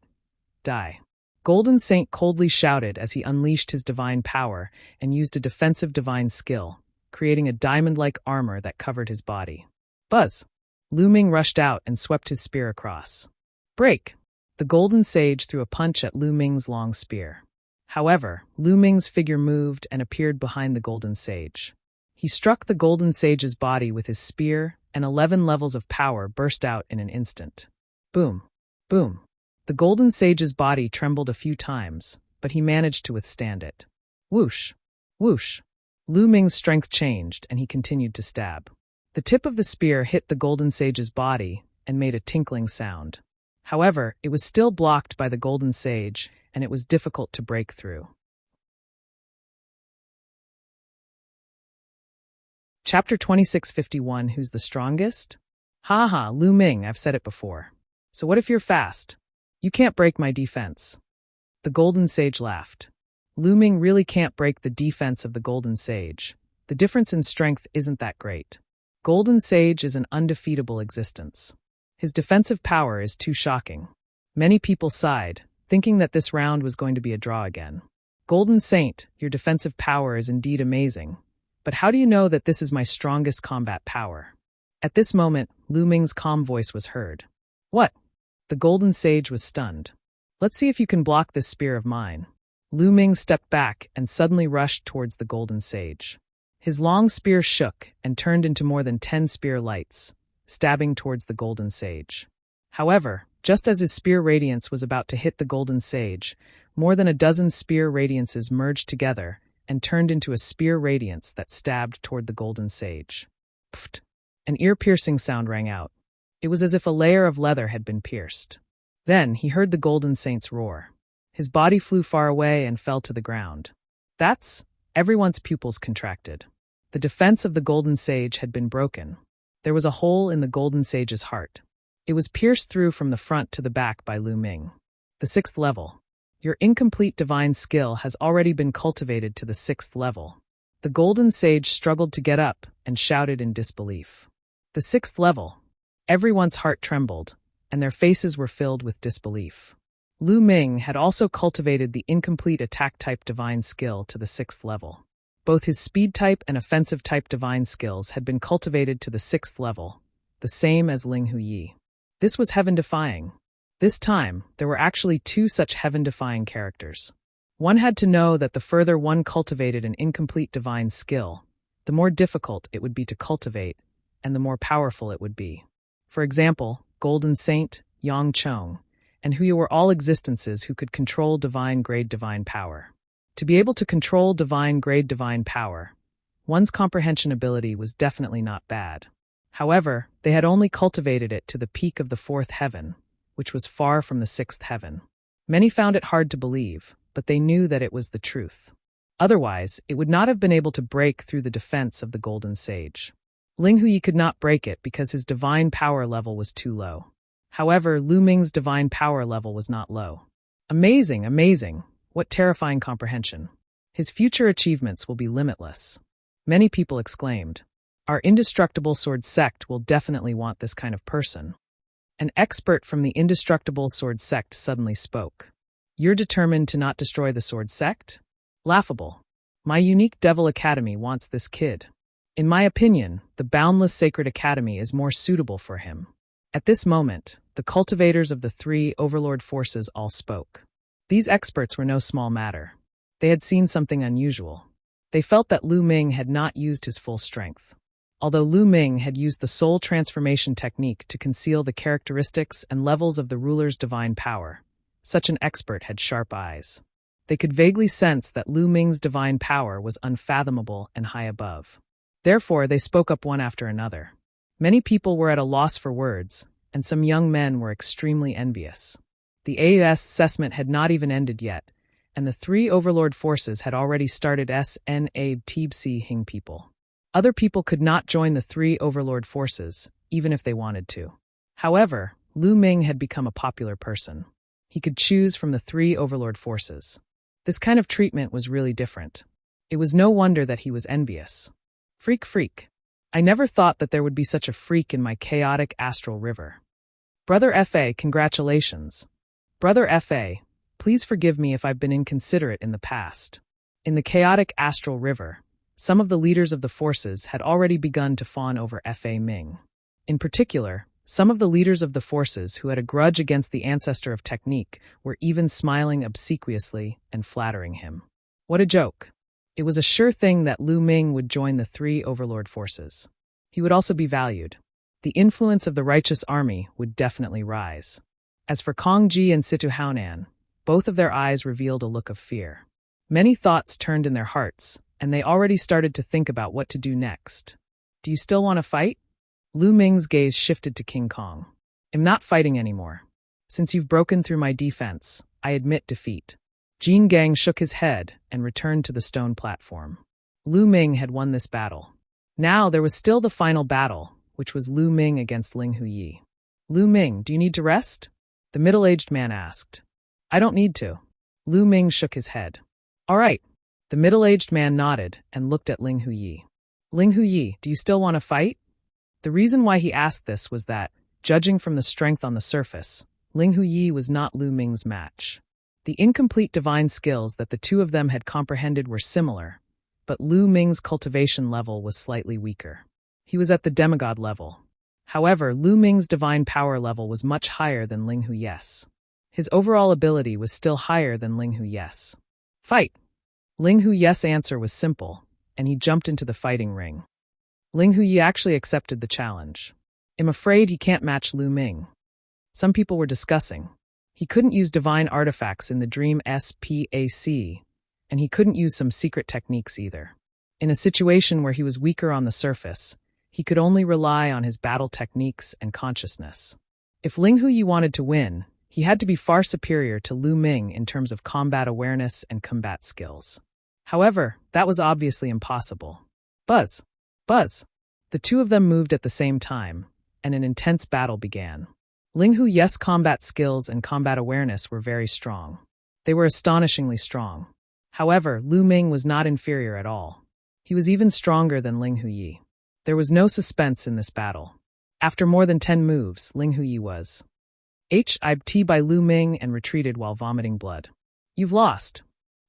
Speaker 1: Die. Golden Saint coldly shouted as he unleashed his divine power and used a defensive divine skill, creating a diamond-like armor that covered his body. Buzz! Lu Ming rushed out and swept his spear across. Break! The Golden Sage threw a punch at Lu Ming's long spear. However, Lu Ming's figure moved and appeared behind the Golden Sage. He struck the Golden Sage's body with his spear, and 11 levels of power burst out in an instant. Boom! Boom! The Golden Sage's body trembled a few times, but he managed to withstand it. Whoosh! Whoosh! Lu Ming's strength changed, and he continued to stab. The tip of the spear hit the Golden Sage's body and made a tinkling sound. However, it was still blocked by the Golden Sage, and it was difficult to break through. Chapter 2651, Who's the Strongest? Ha ha, Lu Ming, I've said it before. So what if you're fast? You can't break my defense. The Golden Sage laughed. Lu Ming really can't break the defense of the Golden Sage. The difference in strength isn't that great. Golden Sage is an undefeatable existence. His defensive power is too shocking. Many people sighed, thinking that this round was going to be a draw again. Golden Saint, your defensive power is indeed amazing. But how do you know that this is my strongest combat power? At this moment, Lu Ming's calm voice was heard. What? The Golden Sage was stunned. Let's see if you can block this spear of mine. Lu Ming stepped back and suddenly rushed towards the Golden Sage. His long spear shook and turned into more than 10 spear lights, stabbing towards the Golden Sage. However, Just as his spear radiance was about to hit the golden sage, more than a dozen spear radiances merged together and turned into a spear radiance that stabbed toward the golden sage. Pfft! An ear-piercing sound rang out. It was as if a layer of leather had been pierced. Then he heard the golden saint's roar. His body flew far away and fell to the ground. Everyone's pupils contracted. The defense of the golden sage had been broken. There was a hole in the golden sage's heart. It was pierced through from the front to the back by Lu Ming. The 6th level. Your incomplete divine skill has already been cultivated to the 6th level. The golden sage struggled to get up and shouted in disbelief. The 6th level. Everyone's heart trembled, and their faces were filled with disbelief. Lu Ming had also cultivated the incomplete attack-type divine skill to the 6th level. Both his speed-type and offensive-type divine skills had been cultivated to the 6th level, the same as Ling Huyi. This was heaven-defying. This time, there were actually 2 such heaven-defying characters. One had to know that the further one cultivated an incomplete divine skill, the more difficult it would be to cultivate, and the more powerful it would be. For example, Golden Saint, Yang Chong, and Huyi were all existences who could control divine-grade divine power. To be able to control divine-grade divine power, one's comprehension ability was definitely not bad. However, they had only cultivated it to the peak of the 4th heaven, which was far from the 6th heaven. Many found it hard to believe, but they knew that it was the truth. Otherwise, it would not have been able to break through the defense of the golden sage. Ling Huyi could not break it because his divine power level was too low. However, Lu Ming's divine power level was not low. Amazing, amazing! What terrifying comprehension. His future achievements will be limitless. Many people exclaimed. Our indestructible sword sect will definitely want this kind of person. An expert from the indestructible sword sect suddenly spoke. You're determined to not destroy the sword sect? Laughable. My unique Devil Academy wants this kid. In my opinion, the Boundless Sacred Academy is more suitable for him. At this moment, the cultivators of the 3 overlord forces all spoke. These experts were no small matter. They had seen something unusual. They felt that Lu Ming had not used his full strength. Although Lu Ming had used the soul transformation technique to conceal the characteristics and levels of the ruler's divine power, such an expert had sharp eyes. They could vaguely sense that Lu Ming's divine power was unfathomable and high above. Therefore, they spoke up one after another. Many people were at a loss for words, and some young men were extremely envious. The AUS assessment had not even ended yet, and the 3 overlord forces had already started SNA Tibsi Hing people. Other people could not join the 3 overlord forces, even if they wanted to. However, Lu Ming had become a popular person. He could choose from the 3 overlord forces. This kind of treatment was really different. It was no wonder that he was envious. Freak. I never thought that there would be such a freak in my chaotic astral river. Brother F.A., congratulations. Brother F.A., please forgive me if I've been inconsiderate in the past. In the chaotic astral river, some of the leaders of the forces had already begun to fawn over F.A. Ming. In particular, some of the leaders of the forces who had a grudge against the ancestor of technique were even smiling obsequiously and flattering him. What a joke. It was a sure thing that Lu Ming would join the 3 overlord forces. He would also be valued. The influence of the righteous army would definitely rise. As for Kong Ji and Situ Haonan, both of their eyes revealed a look of fear. Many thoughts turned in their hearts, and they already started to think about what to do next. Do you still want to fight? Lu Ming's gaze shifted to King Kong. I'm not fighting anymore. Since you've broken through my defense, I admit defeat. Jin Gang shook his head and returned to the stone platform. Lu Ming had won this battle. Now there was still the final battle, which was Lu Ming against Ling Huyi. Lu Ming, do you need to rest? The middle-aged man asked. I don't need to. Lu Ming shook his head. All right. The middle-aged man nodded and looked at Ling Huyi. Ling Huyi, do you still want to fight? The reason why he asked this was that, judging from the strength on the surface, Ling Huyi was not Lu Ming's match. The incomplete divine skills that the two of them had comprehended were similar, but Lu Ming's cultivation level was slightly weaker. He was at the demigod level. However, Lu Ming's divine power level was much higher than Ling Huyi's. His overall ability was still higher than Ling Huyi's. Fight! Ling Huyi's answer was simple, and he jumped into the fighting ring. Ling Huyi actually accepted the challenge. I'm afraid he can't match Lu Ming. Some people were discussing. He couldn't use divine artifacts in the dream SPAC, and he couldn't use some secret techniques either. In a situation where he was weaker on the surface, he could only rely on his battle techniques and consciousness. If Ling Huyi wanted to win, he had to be far superior to Lu Ming in terms of combat awareness and combat skills. However, that was obviously impossible. Buzz! Buzz! The two of them moved at the same time, and an intense battle began. Ling Huyi's combat skills and combat awareness were very strong. They were astonishingly strong. However, Lu Ming was not inferior at all. He was even stronger than Ling Huyi. There was no suspense in this battle. After more than 10 moves, Ling Huyi was HI'd by Lu Ming and retreated while vomiting blood. "You've lost,"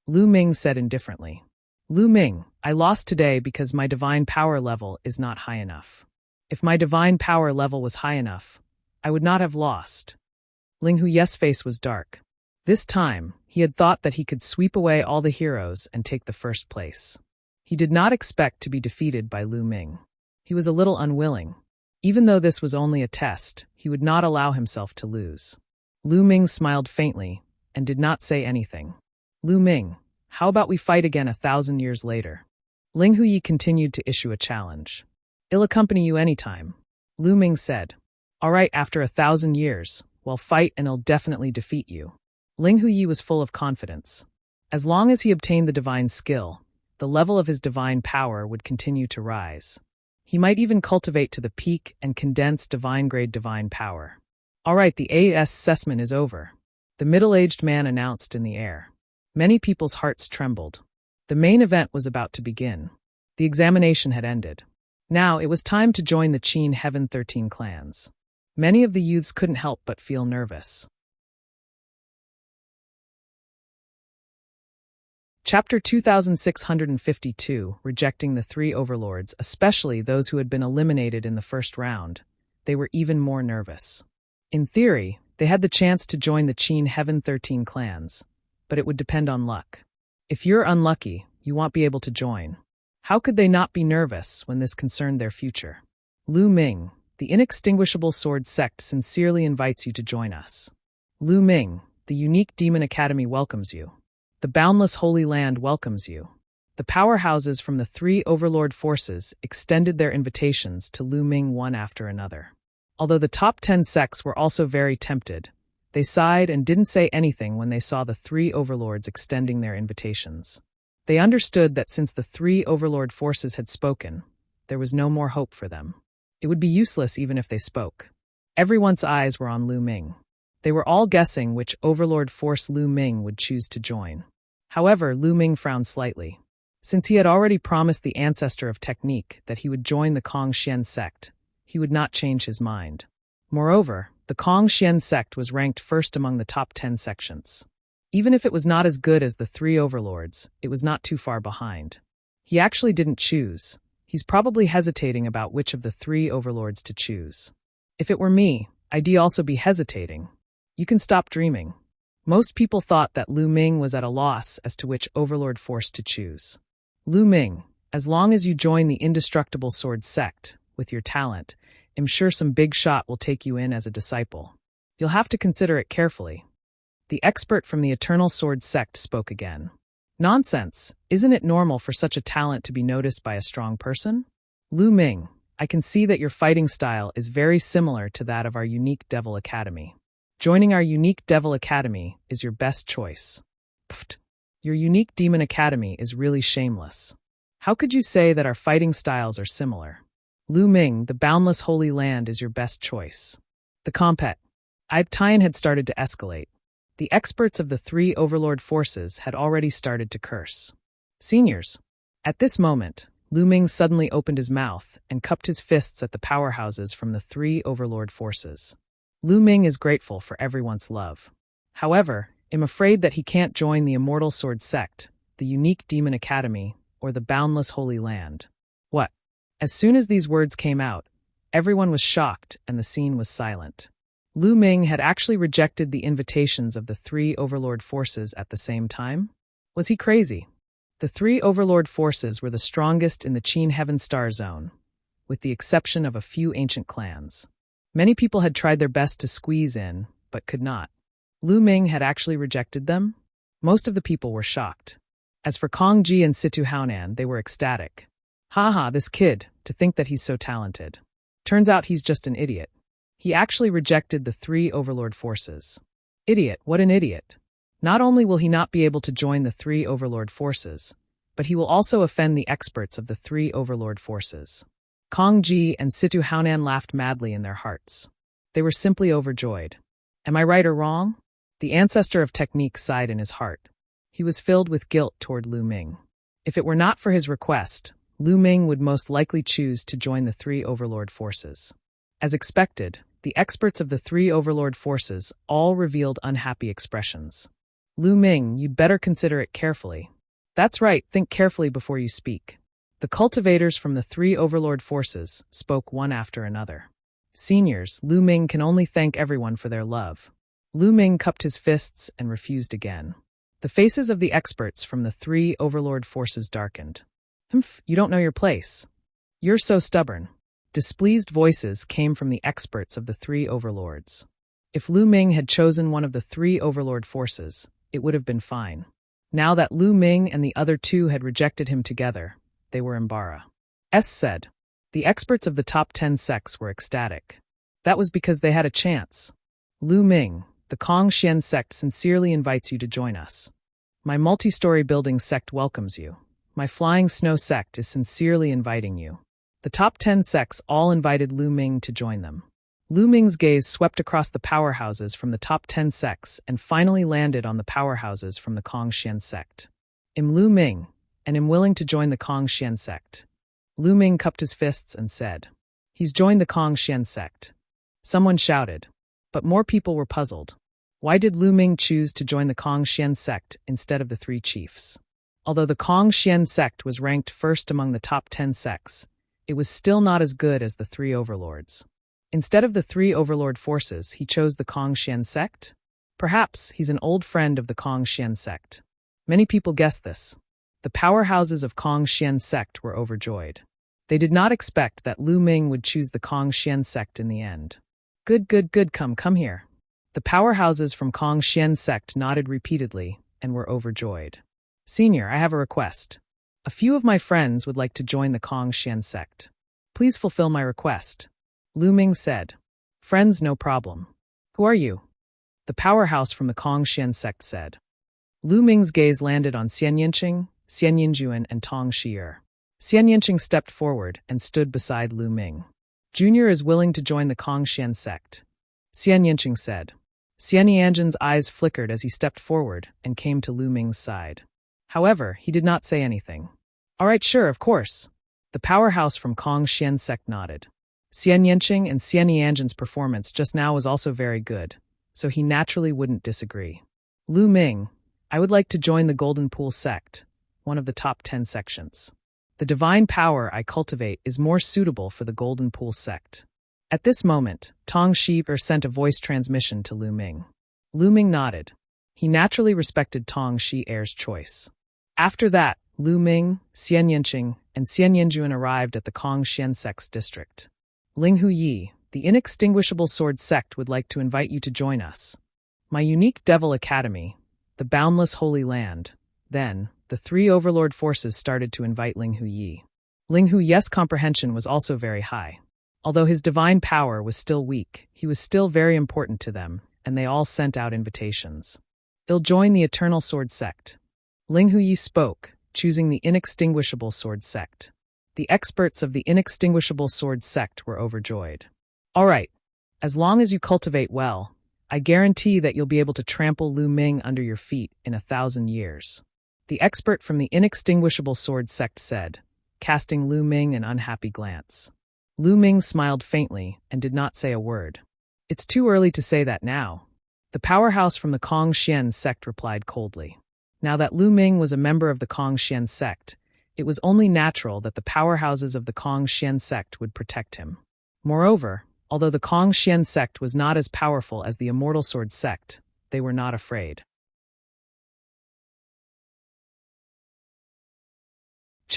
Speaker 1: Lu Ming said indifferently. "Lu Ming, I lost today because my divine power level is not high enough. If my divine power level was high enough, I would not have lost." Ling Huyi's face was dark. This time, he had thought that he could sweep away all the heroes and take the first place. He did not expect to be defeated by Lu Ming. He was a little unwilling. Even though this was only a test, he would not allow himself to lose. Lu Ming smiled faintly and did not say anything. "Lu Ming, how about we fight again 1,000 years later?" Ling Huyi continued to issue a challenge. "I'll accompany you anytime," Lu Ming said. "All right, after 1,000 years, we'll fight and I'll definitely defeat you." Ling Huyi was full of confidence. As long as he obtained the divine skill, the level of his divine power would continue to rise. He might even cultivate to the peak and condense divine-grade divine power. "All right, the assessment is over," the middle-aged man announced in the air. Many people's hearts trembled. The main event was about to begin. The examination had ended. Now it was time to join the Qin Heaven 13 clans. Many of the youths couldn't help but feel nervous. Chapter 2652, Rejecting the Three Overlords, especially those who had been eliminated in the first round. They were even more nervous. In theory, they had the chance to join the Qin Heaven 13 clans, but it would depend on luck. If you're unlucky, you won't be able to join. How could they not be nervous when this concerned their future? "Lu Ming, the Inextinguishable Sword Sect sincerely invites you to join us. Lu Ming, the Unique Demon Academy welcomes you. The Boundless Holy Land welcomes you." The powerhouses from the three overlord forces extended their invitations to Lu Ming one after another. Although the top 10 sects were also very tempted, they sighed and didn't say anything when they saw the three overlords extending their invitations. They understood that since the three overlord forces had spoken, there was no more hope for them. It would be useless even if they spoke. Everyone's eyes were on Lu Ming. They were all guessing which overlord force Lu Ming would choose to join. However, Lu Ming frowned slightly. Since he had already promised the ancestor of technique that he would join the Kongxian sect, he would not change his mind. Moreover, the Kongxian sect was ranked first among the top 10 sections. Even if it was not as good as the three overlords, it was not too far behind. He actually didn't choose. He's probably hesitating about which of the three overlords to choose. If it were me, I'd also be hesitating. You can stop dreaming. Most people thought that Lu Ming was at a loss as to which overlord force to choose. "Lu Ming, as long as you join the Indestructible Sword Sect, with your talent, I'm sure some big shot will take you in as a disciple. You'll have to consider it carefully." The expert from the Eternal Sword Sect spoke again. "Nonsense, isn't it normal for such a talent to be noticed by a strong person? Lu Ming, I can see that your fighting style is very similar to that of our Unique Devil Academy. Joining our Unique Devil Academy is your best choice." Pfft. Your Unique Demon Academy is really shameless. How could you say that our fighting styles are similar? "Lu Ming, the Boundless Holy Land is your best choice." The competition had started to escalate. The experts of the three overlord forces had already started to curse. "Seniors." At this moment, Lu Ming suddenly opened his mouth and cupped his fists at the powerhouses from the three overlord forces. Lu Ming is grateful for everyone's love. However, I'm afraid that he can't join the Immortal Sword Sect, the Unique Demon Academy, or the Boundless Holy Land. What? As soon as these words came out, everyone was shocked and the scene was silent. Lu Ming had actually rejected the invitations of the three overlord forces at the same time? Was he crazy? The three overlord forces were the strongest in the Qin Heaven Star Zone, with the exception of a few ancient clans. Many people had tried their best to squeeze in, but could not. Lu Ming had actually rejected them? Most of the people were shocked. As for Kong Ji and Situ Haonan, they were ecstatic. Ha, this kid, to think that he's so talented. Turns out he's just an idiot. He actually rejected the 3 overlord forces. Idiot, what an idiot. Not only will he not be able to join the 3 overlord forces, but he will also offend the experts of the 3 overlord forces. Kong Ji and Situ Haonan laughed madly in their hearts. They were simply overjoyed. Am I right or wrong? The ancestor of technique sighed in his heart. He was filled with guilt toward Lu Ming. If it were not for his request, Lu Ming would most likely choose to join the 3 overlord forces. As expected, the experts of the 3 overlord forces all revealed unhappy expressions. Lu Ming, you'd better consider it carefully. That's right, think carefully before you speak. The cultivators from the 3 overlord forces spoke one after another. Seniors, Lu Ming can only thank everyone for their love. Lu Ming cupped his fists and refused again. The faces of the experts from the 3 overlord forces darkened. Humph, you don't know your place. You're so stubborn. Displeased voices came from the experts of the 3 overlords. If Lu Ming had chosen one of the 3 overlord forces, it would have been fine. Now that Lu Ming and the other 2 had rejected him together, they were embarrassed. Said. The experts of the top 10 sects were ecstatic. That was because they had a chance. Lu Ming, the Kong Xian sect sincerely invites you to join us. My multi-story building sect welcomes you. My flying snow sect is sincerely inviting you. The top 10 sects all invited Lu Ming to join them. Lu Ming's gaze swept across the powerhouses from the top 10 sects and finally landed on the powerhouses from the Kong Xian sect. Am Lu Ming, and am willing to join the Kong Xian sect. Lu Ming cupped his fists and said, he's joined the Kong Xian sect. Someone shouted, but more people were puzzled. Why did Lu Ming choose to join the Kong Xian sect instead of the 3 chiefs? Although the Kong Xian sect was ranked first among the top 10 sects, it was still not as good as the 3 overlords. Instead of the 3 overlord forces, he chose the Kong Xian sect? Perhaps he's an old friend of the Kong Xian sect. Many people guessed this. The powerhouses of Kong Xian sect were overjoyed. They did not expect that Lu Ming would choose the Kong Xian sect in the end. Good, come here. The powerhouses from Kong Xian sect nodded repeatedly and were overjoyed. Senior, I have a request. A few of my friends would like to join the Kong Xian sect. Please fulfill my request. Lu Ming said. Friends, no problem. Who are you? The powerhouse from the Kong Xian sect said. Lu Ming's gaze landed on Xian Yinqing, Xian Yinjuan, and Tong Shi'er. Xian Yinqing stepped forward and stood beside Lu Ming. Junior is willing to join the Kong Xian sect. Xian Yinqing said. Xian Yanjin's eyes flickered as he stepped forward and came to Lu Ming's side. However, he did not say anything. All right, sure, of course. The powerhouse from Kong Xian sect nodded. Xian Yinqing and Xian Yanjin's performance just now was also very good, so he naturally wouldn't disagree. Lu Ming, I would like to join the Golden Pool sect, one of the top 10 sections. The divine power I cultivate is more suitable for the Golden Pool sect. At this moment, Tong Shi'er sent a voice transmission to Lu Ming. Lu Ming nodded. He naturally respected Tong Shi'er's choice. After that, Lu Ming, Xian Yinqing, and Xian Yinjuan arrived at the Kong Xian sect's district. Ling Hu Yi, the Inextinguishable Sword sect would like to invite you to join us. My unique Devil Academy, the Boundless Holy Land. Then, the 3 overlord forces started to invite Ling Hu Yi. Ling Hu Yi's comprehension was also very high. Although his divine power was still weak, he was still very important to them, and they all sent out invitations. He'll join the Eternal Sword sect. Ling Hu Yi spoke, choosing the Inextinguishable Sword sect. The experts of the Inextinguishable Sword sect were overjoyed. All right, as long as you cultivate well, I guarantee that you'll be able to trample Lu Ming under your feet in 1,000 years. The expert from the Inextinguishable Sword sect said, casting Lu Ming an unhappy glance. Lu Ming smiled faintly and did not say a word. It's too early to say that now. The powerhouse from the Kong Xian sect replied coldly. Now that Lu Ming was a member of the Kong Xian sect, it was only natural that the powerhouses of the Kong Xian sect would protect him. Moreover, although the Kong Xian sect was not as powerful as the Immortal Sword sect, they were not afraid.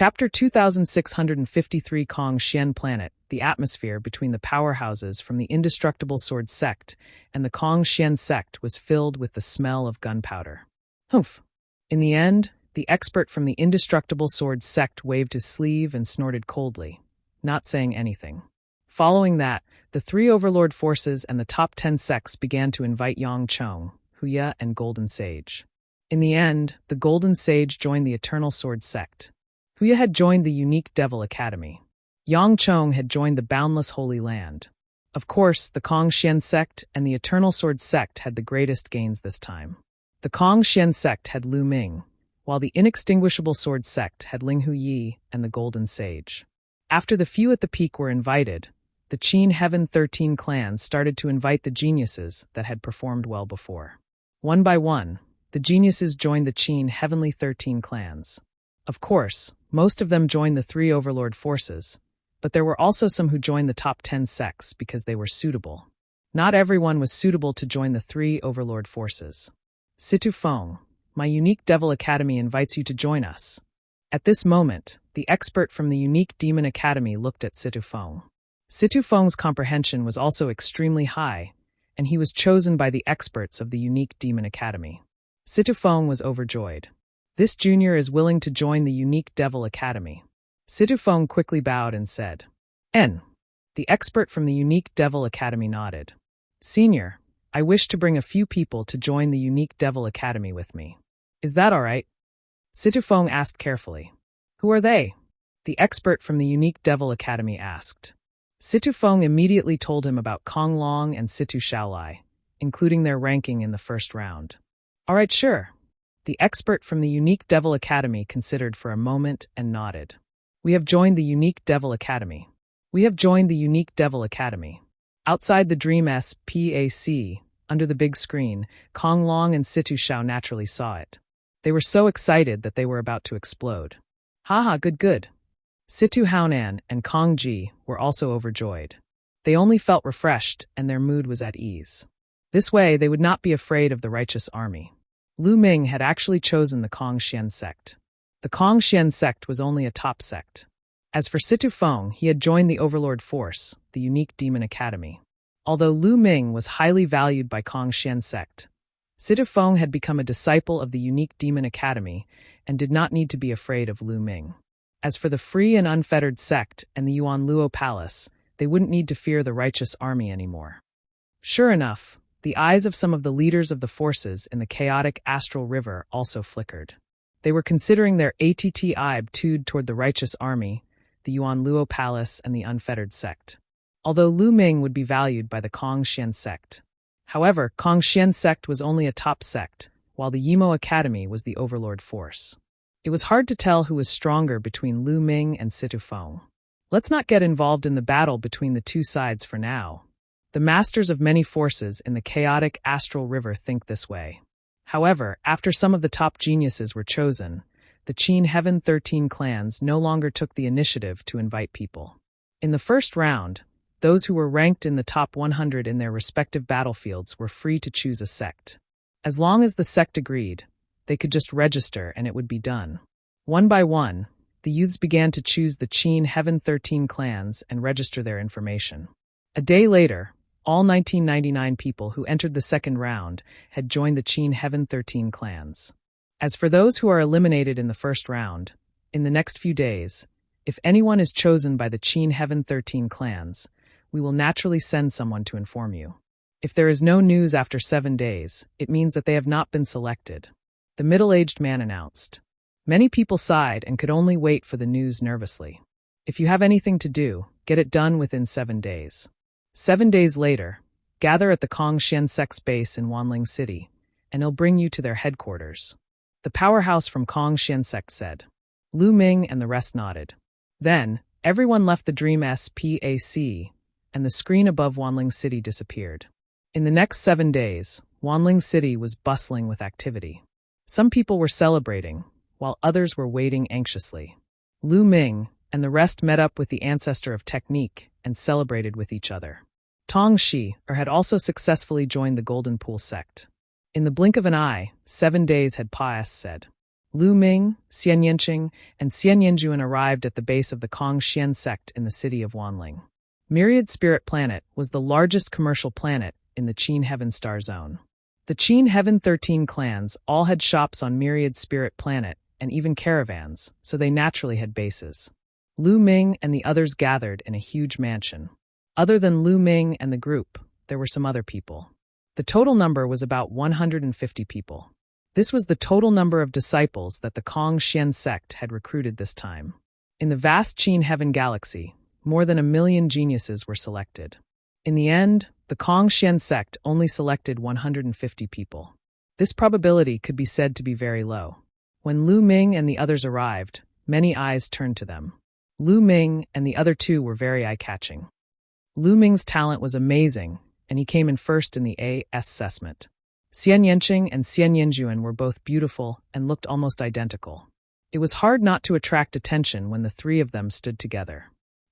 Speaker 1: Chapter 2653 Kong Xian Planet, the atmosphere between the powerhouses from the indestructible sword sect and the Kong Xian sect was filled with the smell of gunpowder. Humph. In the end, the expert from the indestructible sword sect waved his sleeve and snorted coldly, not saying anything. Following that, the three overlord forces and the top 10 sects began to invite Yang Chong, Huya, and Golden Sage. In the end, the Golden Sage joined the Eternal Sword sect. Huya had joined the Unique Devil Academy. Yang Chong had joined the Boundless Holy Land. Of course, the Kong Xian sect and the Eternal Sword sect had the greatest gains this time. The Kong Xian sect had Lu Ming, while the Inextinguishable Sword sect had Ling Hu Yi and the Golden Sage. After the few at the peak were invited, the Qin Heaven 13 clans started to invite the geniuses that had performed well before. One by one, the geniuses joined the Qin Heavenly 13 clans. Of course, most of them joined the three overlord forces, but there were also some who joined the top 10 sects because they were suitable. Not everyone was suitable to join the three overlord forces. Situ Feng, my Unique Devil Academy invites you to join us. At this moment, the expert from the Unique Demon Academy looked at Situ Feng. Situ Feng's comprehension was also extremely high, and he was chosen by the experts of the Unique Demon Academy. Situ Feng was overjoyed. This junior is willing to join the Unique Devil Academy. Situ Feng quickly bowed and said, N. The expert from the Unique Devil Academy nodded. Senior, I wish to bring a few people to join the Unique Devil Academy with me. Is that all right? Situ Feng asked carefully. Who are they? The expert from the Unique Devil Academy asked. Situ Feng immediately told him about Kong Long and Situ Shaolai, including their ranking in the first round. All right, sure. The expert from the Unique Devil Academy considered for a moment and nodded. We have joined the Unique Devil Academy. We have joined the Unique Devil Academy. Outside the Dream SPAC, under the big screen, Kong Long and Situ Shao naturally saw it. They were so excited that they were about to explode. Haha, good. Situ Haonan and Kong Ji were also overjoyed. They only felt refreshed and their mood was at ease. This way, they would not be afraid of the righteous army. Lu Ming had actually chosen the Kong Xian sect. The Kong Xian sect was only a top sect. As for Situ Feng, he had joined the Overlord Force, the Unique Demon Academy. Although Lu Ming was highly valued by Kong Xian sect, Situ Feng had become a disciple of the Unique Demon Academy and did not need to be afraid of Lu Ming. As for the Free and Unfettered sect and the Yuan Luo Palace, they wouldn't need to fear the righteous army anymore. Sure enough, the eyes of some of the leaders of the forces in the chaotic astral river also flickered. They were considering their attitude toward the righteous army, the Yuan Luo Palace, and the Unfettered sect. Although Lu Ming would be valued by the Kong Xian sect. However, Kong Xian sect was only a top sect, while the Yimo Academy was the overlord force. It was hard to tell who was stronger between Lu Ming and Situ Feng. Let's not get involved in the battle between the two sides for now. The masters of many forces in the chaotic astral river think this way. However, after some of the top geniuses were chosen, the Qin Heaven 13 clans no longer took the initiative to invite people. In the first round, those who were ranked in the top 100 in their respective battlefields were free to choose a sect. As long as the sect agreed, they could just register and it would be done. One by one, the youths began to choose the Qin Heaven 13 clans and register their information. A day later, all 1999 people who entered the second round had joined the Qin Heaven 13 clans. As for those who are eliminated in the first round, in the next few days, if anyone is chosen by the Qin Heaven 13 clans, we will naturally send someone to inform you. If there is no news after 7 days, it means that they have not been selected. The middle-aged man announced. Many people sighed and could only wait for the news nervously. If you have anything to do, get it done within 7 days. 7 days later, gather at the Kong Xian sect's base in Wanling City, and it'll bring you to their headquarters. The powerhouse from Kong Xian sect said. Lu Ming and the rest nodded. Then, everyone left the Dream SPAC, and the screen above Wanling City disappeared. In the next 7 days, Wanling City was bustling with activity. Some people were celebrating, while others were waiting anxiously. Lu Ming and the rest met up with the ancestor of technique and celebrated with each other. Tong Shi had also successfully joined the Golden Pool sect. In the blink of an eye, 7 days had passed, said. Lu Ming, Xian Yanqing, and Xian Yanjuan arrived at the base of the Kong-Xian sect in the city of Wanling. Myriad Spirit Planet was the largest commercial planet in the Qin Heaven Star Zone. The Qin Heaven 13 clans all had shops on Myriad Spirit Planet and even caravans, so they naturally had bases. Lu Ming and the others gathered in a huge mansion. Other than Lu Ming and the group, there were some other people. The total number was about 150 people. This was the total number of disciples that the Kong-Xian sect had recruited this time. In the vast Qin Heaven galaxy, more than 1 million geniuses were selected. In the end, the Kong-Xian sect only selected 150 people. This probability could be said to be very low. When Lu Ming and the others arrived, many eyes turned to them. Lu Ming and the other two were very eye-catching. Lu Ming's talent was amazing, and he came in first in the A assessment. Xian Yanqing and Xian Yanjuan were both beautiful and looked almost identical. It was hard not to attract attention when the three of them stood together.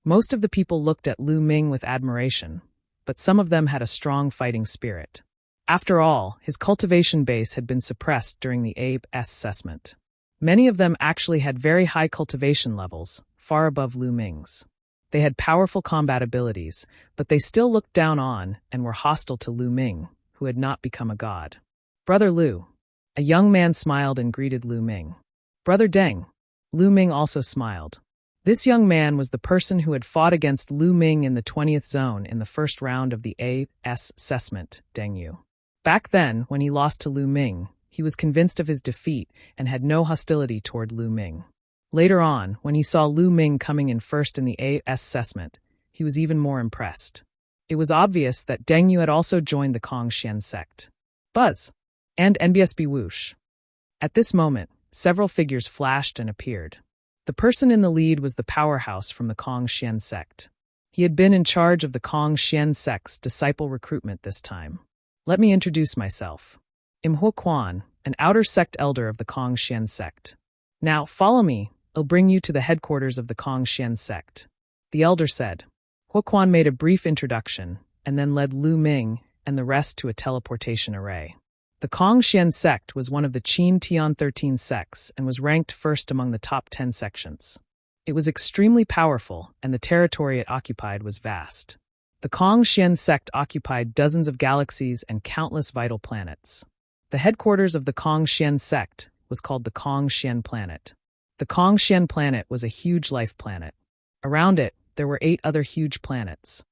Speaker 1: Most of the people looked at Lu Ming with admiration, but some of them had a strong fighting spirit. After all, his cultivation base had been suppressed during the A assessment. Many of them actually had very high cultivation levels, far above Lu Ming's. They had powerful combat abilities, but they still looked down on and were hostile to Lu Ming, who had not become a god. Brother Lu. A young man smiled and greeted Lu Ming. Brother Deng. Lu Ming also smiled. This young man was the person who had fought against Lu Ming in the 20th zone in the first round of the A assessment, Deng Yu. Back then, when he lost to Lu Ming, he was convinced of his defeat and had no hostility toward Lu Ming. Later on, when he saw Lu Ming coming in first in the A assessment, he was even more impressed. It was obvious that Deng Yu had also joined the Kong-Xian sect. Buzz! And NBSB whoosh. At this moment, several figures flashed and appeared. The person in the lead was the powerhouse from the Kong-Xian sect. He had been in charge of the Kong-Xian sect's disciple recruitment this time. Let me introduce myself. I'm Huoquan, an outer sect elder of the Kong-Xian sect. Now, follow me. I'll bring you to the headquarters of the Kong-Xian sect. The elder said. Huoquan made a brief introduction, and then led Lu Ming and the rest to a teleportation array. The Kong-Xian sect was one of the Qin Tian 13 sects and was ranked first among the top 10 sections. It was extremely powerful, and the territory it occupied was vast. The Kong-Xian sect occupied dozens of galaxies and countless vital planets. The headquarters of the Kong-Xian sect was called the Kong-Xian planet. The Kong-Xian planet was a huge life planet. Around it, there were 8 other huge planets.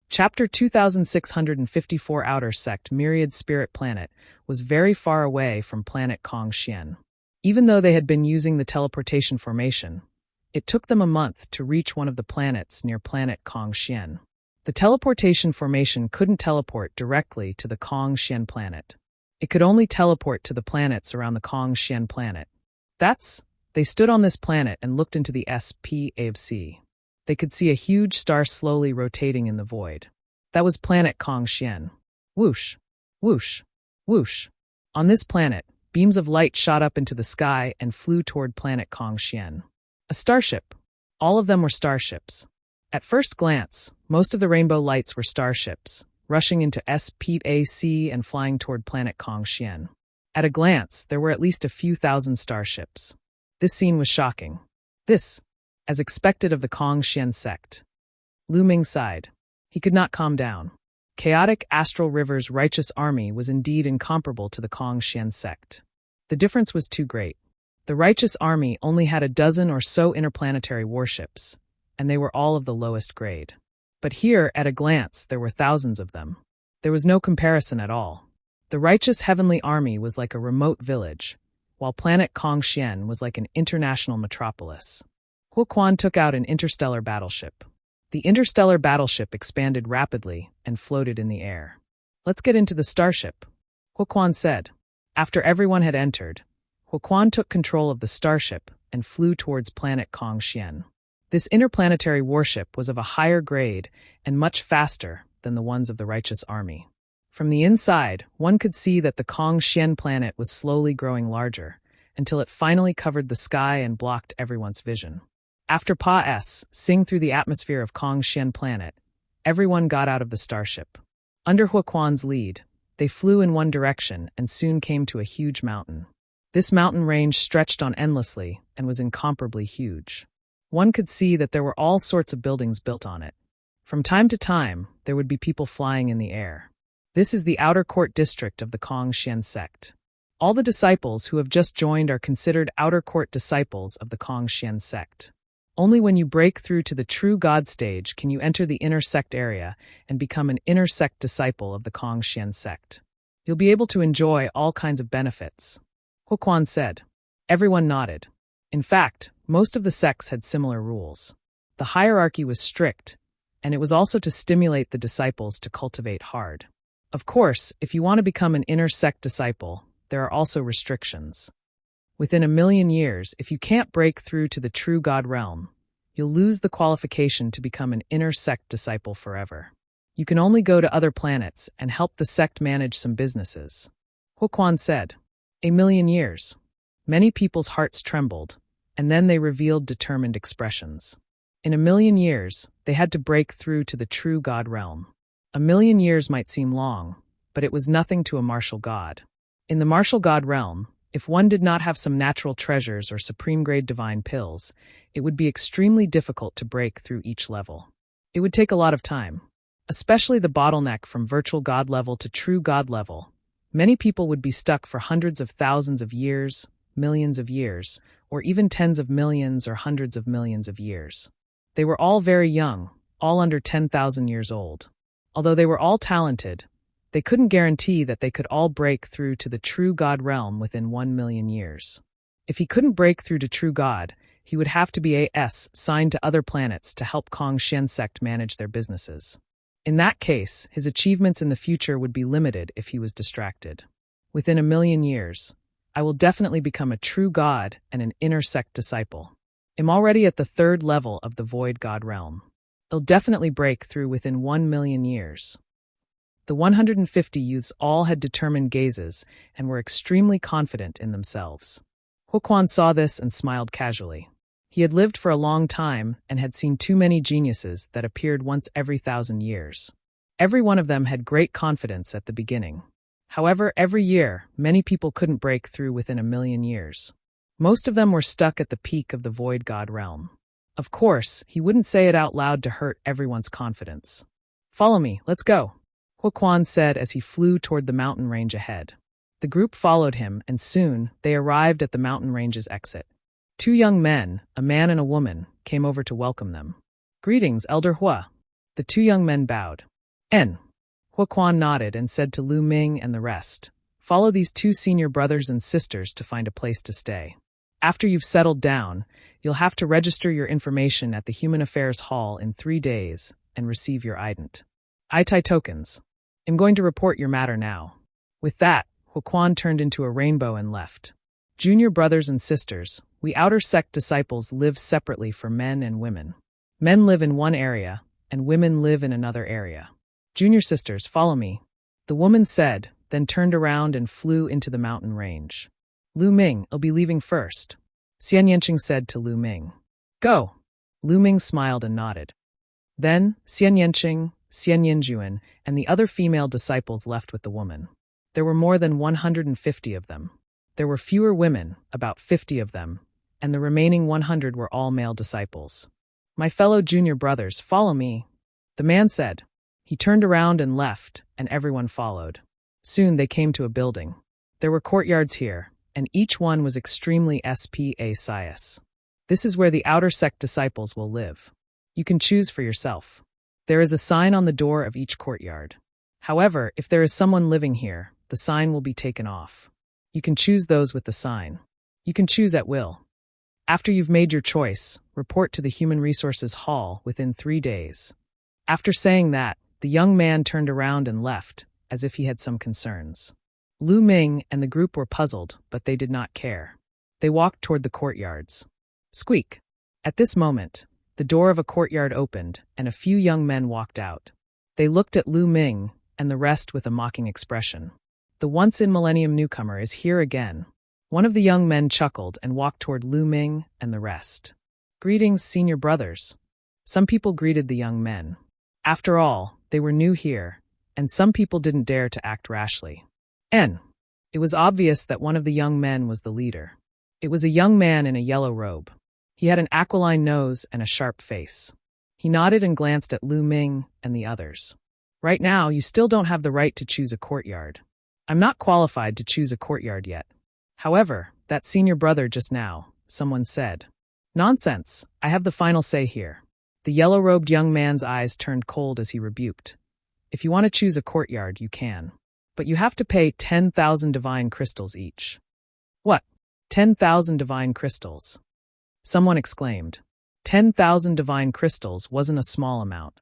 Speaker 1: Chapter 2654 Outer Sect Myriad Spirit Planet was very far away from planet Kong-Xian. Even though they had been using the teleportation formation, it took them a month to reach one of the planets near planet Kong-Xian. The teleportation formation couldn't teleport directly to the Kong-Xian planet. It could only teleport to the planets around the Kong-Xian planet. They stood on this planet and looked into the SPAC. They could see a huge star slowly rotating in the void. That was planet Kong-Xian. Whoosh, whoosh, whoosh. On this planet, beams of light shot up into the sky and flew toward planet Kong-Xian. A starship. All of them were starships. At first glance, most of the rainbow lights were starships, rushing into SPAC and flying toward planet Kong-Xian. At a glance, there were at least a few thousand starships. This scene was shocking. This, as expected of the Kong-Xian sect. Lu Ming sighed. He could not calm down. Chaotic Astral River's righteous army was indeed incomparable to the Kong-Xian sect. The difference was too great. The righteous army only had a dozen or so interplanetary warships, and they were all of the lowest grade. But here, at a glance, there were thousands of them. There was no comparison at all. The righteous heavenly army was like a remote village, while planet Kong-Xian was like an international metropolis. Huoquan took out an interstellar battleship. The interstellar battleship expanded rapidly and floated in the air. Let's get into the starship, Huoquan said. After everyone had entered, Huoquan took control of the starship and flew towards planet Kong-Xian. This interplanetary warship was of a higher grade and much faster than the ones of the righteous army. From the inside, one could see that the Kong-Xian planet was slowly growing larger, until it finally covered the sky and blocked everyone's vision. After Pa-S sing through the atmosphere of Kong-Xian planet, everyone got out of the starship. Under Huoquan's lead, They flew in one direction and soon came to a huge mountain. This mountain range stretched on endlessly and was incomparably huge. One could see that there were all sorts of buildings built on it. From time to time, there would be people flying in the air. This is the outer court district of the Kong-Xian sect. All the disciples who have just joined are considered outer court disciples of the Kong-Xian sect. Only when you break through to the true God stage can you enter the inner sect area and become an inner sect disciple of the Kong-Xian sect. You'll be able to enjoy all kinds of benefits. Huoquan said. Everyone nodded. In fact, most of the sects had similar rules. The hierarchy was strict, and it was also to stimulate the disciples to cultivate hard. Of course, if you want to become an inner sect disciple, there are also restrictions. Within 1,000,000 years, if you can't break through to the true God realm, you'll lose the qualification to become an inner sect disciple forever. You can only go to other planets and help the sect manage some businesses. Huoquan said. 1,000,000 years. Many people's hearts trembled, and then they revealed determined expressions. In 1,000,000 years, they had to break through to the true God realm. 1,000,000 years might seem long, but it was nothing to a martial god. In the martial god realm, if one did not have some natural treasures or supreme-grade divine pills, it would be extremely difficult to break through each level. It would take a lot of time, especially the bottleneck from virtual god level to true god level. Many people would be stuck for hundreds of thousands of years, millions of years, or even tens of millions or hundreds of millions of years. They were all very young, all under 10,000 years old. Although they were all talented, they couldn't guarantee that they could all break through to the true God realm within 1,000,000 years. If he couldn't break through to true God, he would have to be signed to other planets to help Kong-Xian sect manage their businesses. In that case, his achievements in the future would be limited if he was distracted. Within 1,000,000 years, I will definitely become a true God and an inner sect disciple. I'm already at the 3rd level of the void God realm. I'll definitely break through within 1,000,000 years. The 150 youths all had determined gazes and were extremely confident in themselves. Huoquan saw this and smiled casually. He had lived for a long time and had seen too many geniuses that appeared once every 1,000 years. Every one of them had great confidence at the beginning. However, every year, many people couldn't break through within 1,000,000 years. Most of them were stuck at the peak of the void God realm. Of course, he wouldn't say it out loud to hurt everyone's confidence. Follow me, let's go, Huoquan said as he flew toward the mountain range ahead. The group followed him, and soon they arrived at the mountain range's exit. 2 young men, a man and a woman, came over to welcome them. Greetings, Elder Hua. The 2 young men bowed. Huoquan nodded and said to Lu Ming and the rest, follow these 2 senior brothers and sisters to find a place to stay. After you've settled down, you'll have to register your information at the Human Affairs Hall in 3 days and receive your ident. Itai tokens. I'm going to report your matter now. With that, Huoquan turned into a rainbow and left. Junior brothers and sisters, we outer sect disciples live separately for men and women. Men live in one area, and women live in another area. Junior sisters, follow me. The woman said, then turned around and flew into the mountain range. Lu Ming, I'll be leaving first. Xian Yanqing said to Lu Ming. Go. Lu Ming smiled and nodded. Then, Xian Yanqing, Xian Yanjuan, and the other female disciples left with the woman. There were more than 150 of them. There were fewer women, about 50 of them, and the remaining 100 were all male disciples. My fellow junior brothers, follow me, the man said. He turned around and left, and everyone followed. Soon they came to a building. There were courtyards here, and each one was extremely spacious. This is where the outer sect disciples will live. You can choose for yourself. There is a sign on the door of each courtyard. However, if there is someone living here, the sign will be taken off. You can choose those with the sign. You can choose at will. After you've made your choice, report to the Human Resources Hall within 3 days. After saying that, the young man turned around and left, as if he had some concerns. Lu Ming and the group were puzzled, but they did not care. They walked toward the courtyards. Squeak! At this moment, the door of a courtyard opened, and a few young men walked out. They looked at Lu Ming and the rest with a mocking expression. The once-in-millennium newcomer is here again. One of the young men chuckled and walked toward Lu Ming and the rest. Greetings, senior brothers. Some people greeted the young men. After all, they were new here, and some people didn't dare to act rashly. It was obvious that one of the young men was the leader. It was a young man in a yellow robe. He had an aquiline nose and a sharp face. He nodded and glanced at Lu Ming and the others. Right now, you still don't have the right to choose a courtyard. I'm not qualified to choose a courtyard yet. However, that senior brother just now, someone said. Nonsense, I have the final say here. The yellow-robed young man's eyes turned cold as he rebuked. If you want to choose a courtyard, you can. But you have to pay 10,000 divine crystals each. What? 10,000 divine crystals? Someone exclaimed. 10,000 divine crystals wasn't a small amount.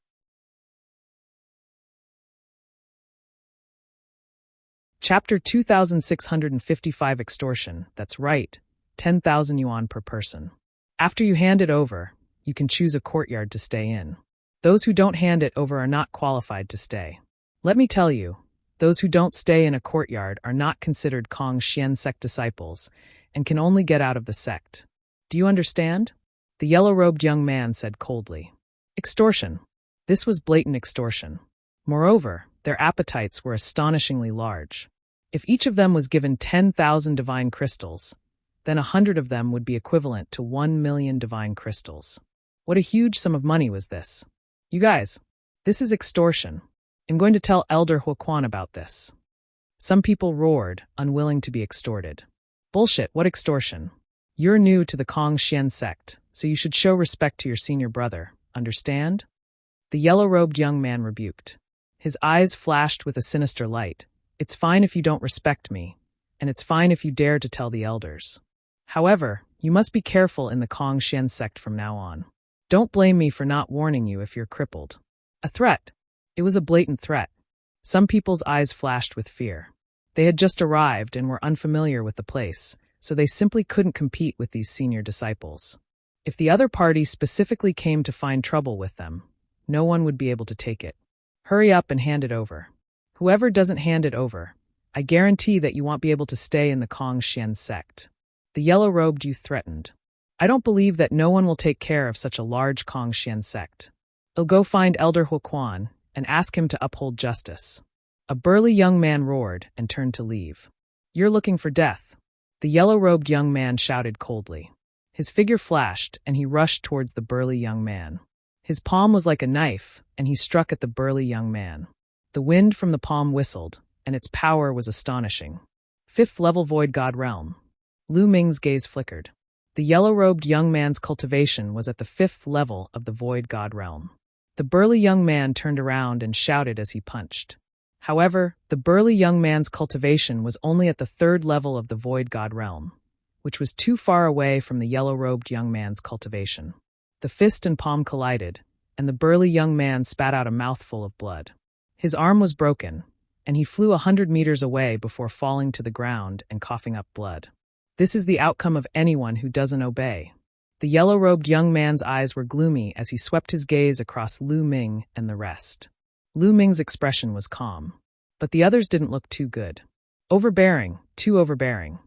Speaker 1: Chapter 2655 Extortion. That's right, 10,000 yuan per person. After you hand it over, you can choose a courtyard to stay in. Those who don't hand it over are not qualified to stay. Let me tell you, those who don't stay in a courtyard are not considered Kong Xian sect disciples and can only get out of the sect. Do you understand? The yellow-robed young man said coldly. Extortion. This was blatant extortion. Moreover, their appetites were astonishingly large. If each of them was given 10,000 divine crystals, then 100 of them would be equivalent to 1 million divine crystals. What a huge sum of money was this. You guys, this is extortion. I'm going to tell Elder Huaquan about this. Some people roared, unwilling to be extorted. Bullshit, what extortion? You're new to the Kong Xian sect, so you should show respect to your senior brother, understand? The yellow-robed young man rebuked. His eyes flashed with a sinister light. It's fine if you don't respect me, and it's fine if you dare to tell the elders. However, you must be careful in the Kong Xian sect from now on. Don't blame me for not warning you if you're crippled. A threat. It was a blatant threat. Some people's eyes flashed with fear. They had just arrived and were unfamiliar with the place, so they simply couldn't compete with these senior disciples. If the other party specifically came to find trouble with them, no one would be able to take it. Hurry up and hand it over. Whoever doesn't hand it over, I guarantee that you won't be able to stay in the Kong Xian sect. The yellow-robed youth threatened. I don't believe that no one will take care of such a large Kong Xian sect. I'll go find Elder Huaquan and ask him to uphold justice. A burly young man roared and turned to leave. You're looking for death. The yellow-robed young man shouted coldly. His figure flashed and he rushed towards the burly young man. His palm was like a knife, and he struck at the burly young man. The wind from the palm whistled, and its power was astonishing. 5th level Void God Realm. Lu Ming's gaze flickered. The yellow-robed young man's cultivation was at the 5th level of the Void God Realm. The burly young man turned around and shouted as he punched. However, the burly young man's cultivation was only at the 3rd level of the Void God Realm, which was too far away from the yellow-robed young man's cultivation. The fist and palm collided, and the burly young man spat out a mouthful of blood. His arm was broken, and he flew 100 meters away before falling to the ground and coughing up blood. This is the outcome of anyone who doesn't obey. The yellow-robed young man's eyes were gloomy as he swept his gaze across Lu Ming and the rest. Lu Ming's expression was calm, but the others didn't look too good. Overbearing, too overbearing.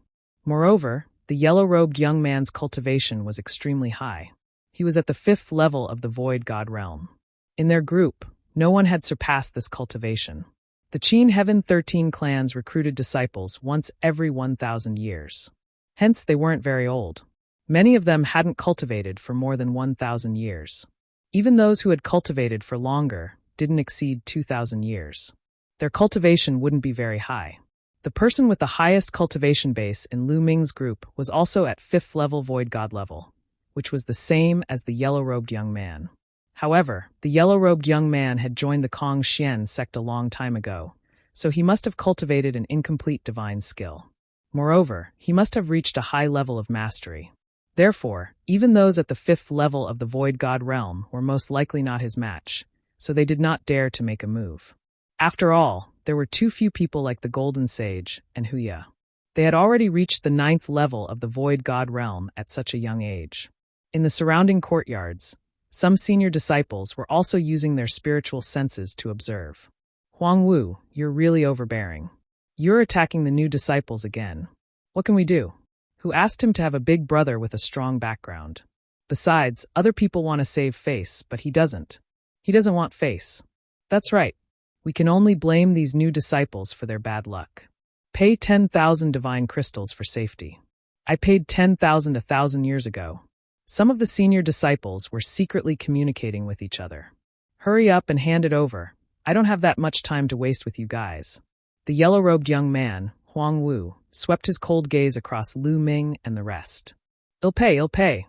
Speaker 1: Moreover, the yellow-robed young man's cultivation was extremely high. He was at the 5th level of the Void God Realm. In their group, no one had surpassed this cultivation. The Qin Heaven 13 clans recruited disciples once every 1,000 years. Hence, they weren't very old. Many of them hadn't cultivated for more than 1,000 years. Even those who had cultivated for longer didn't exceed 2,000 years. Their cultivation wouldn't be very high. The person with the highest cultivation base in Lu Ming's group was also at 5th level Void God level, which was the same as the yellow-robed young man. However, the yellow-robed young man had joined the Kong Xian sect a long time ago, so he must have cultivated an incomplete divine skill. Moreover, he must have reached a high level of mastery. Therefore, even those at the 5th level of the Void God Realm were most likely not his match, so they did not dare to make a move. After all, there were too few people like the Golden Sage and Huya. They had already reached the 9th level of the Void God Realm at such a young age. In the surrounding courtyards, some senior disciples were also using their spiritual senses to observe. Huang Wu, you're really overbearing. You're attacking the new disciples again. What can we do? Who asked him to have a big brother with a strong background? Besides, other people want to save face, but he doesn't. He doesn't want face. That's right. We can only blame these new disciples for their bad luck. Pay 10,000 divine crystals for safety. I paid 10,000 1,000 years ago. Some of the senior disciples were secretly communicating with each other. Hurry up and hand it over. I don't have that much time to waste with you guys. The yellow-robed young man, Huang Wu, swept his cold gaze across Lu Ming and the rest. I'll pay.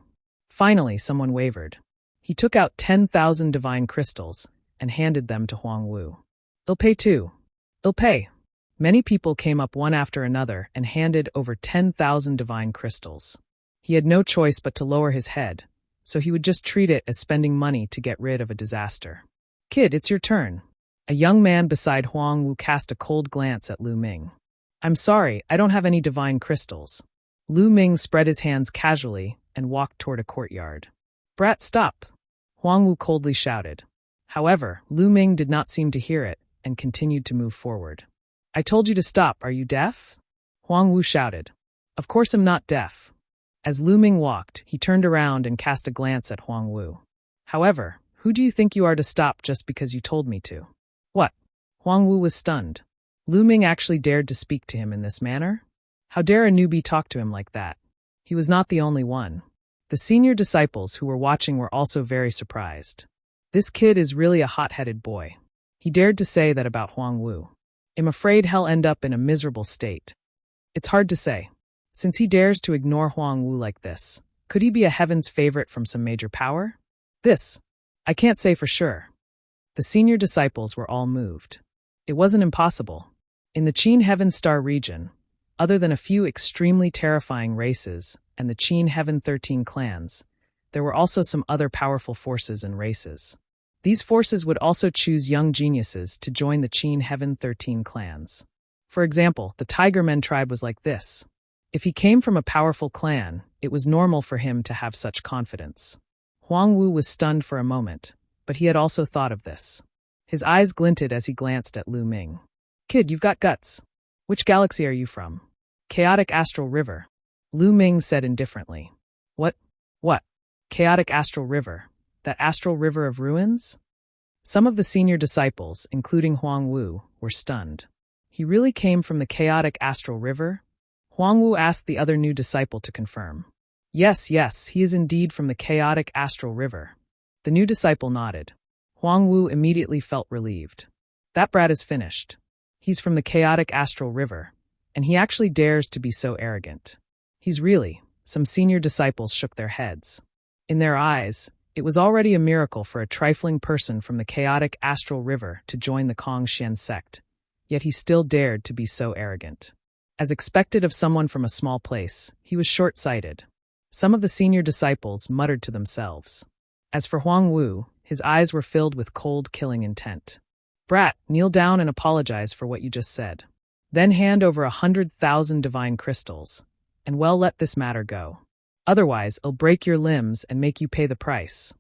Speaker 1: Finally, someone wavered. He took out 10,000 divine crystals and handed them to Huang Wu. I'll pay too. I'll pay. Many people came up one after another and handed over 10,000 divine crystals. He had no choice but to lower his head, so he would just treat it as spending money to get rid of a disaster. Kid, it's your turn. A young man beside Huang Wu cast a cold glance at Lu Ming. I'm sorry, I don't have any divine crystals. Lu Ming spread his hands casually and walked toward a courtyard. Brat, stop! Huang Wu coldly shouted. However, Lu Ming did not seem to hear it and continued to move forward. I told you to stop, are you deaf? Huang Wu shouted. Of course I'm not deaf. As Lu Ming walked, he turned around and cast a glance at Huang Wu. However, who do you think you are to stop just because you told me to? What? Huang Wu was stunned. Lu Ming actually dared to speak to him in this manner? How dare a newbie talk to him like that? He was not the only one. The senior disciples who were watching were also very surprised. This kid is really a hot-headed boy. He dared to say that about Huang Wu. I'm afraid he'll end up in a miserable state. It's hard to say. Since he dares to ignore Huang Wu like this, could he be a heaven's favorite from some major power? I can't say for sure. The senior disciples were all moved. It wasn't impossible. In the Qin Heaven Star region, other than a few extremely terrifying races and the Qin Heaven 13 clans, there were also some other powerful forces and races. These forces would also choose young geniuses to join the Qin Heaven 13 clans. For example, the Tiger Men tribe was like this. If he came from a powerful clan, it was normal for him to have such confidence. Huang Wu was stunned for a moment, but he had also thought of this. His eyes glinted as he glanced at Lu Ming. Kid, you've got guts. Which galaxy are you from? Chaotic Astral River. Lu Ming said indifferently. What? Chaotic Astral River. That astral river of ruins? Some of the senior disciples, including Huang Wu, were stunned. He really came from the chaotic astral river? Huang Wu asked the other new disciple to confirm. Yes, he is indeed from the chaotic astral river. The new disciple nodded. Huang Wu immediately felt relieved. That brat is finished. He's from the chaotic astral river, and he actually dares to be so arrogant. Some senior disciples shook their heads. In their eyes, it was already a miracle for a trifling person from the chaotic astral river to join the Kongxian sect, yet he still dared to be so arrogant. As expected of someone from a small place, he was short-sighted. Some of the senior disciples muttered to themselves. As for Huang Wu, his eyes were filled with cold, killing intent. Brat, kneel down and apologize for what you just said. Then hand over 100,000 divine crystals, and let this matter go. Otherwise, I'll break your limbs and make you pay the price.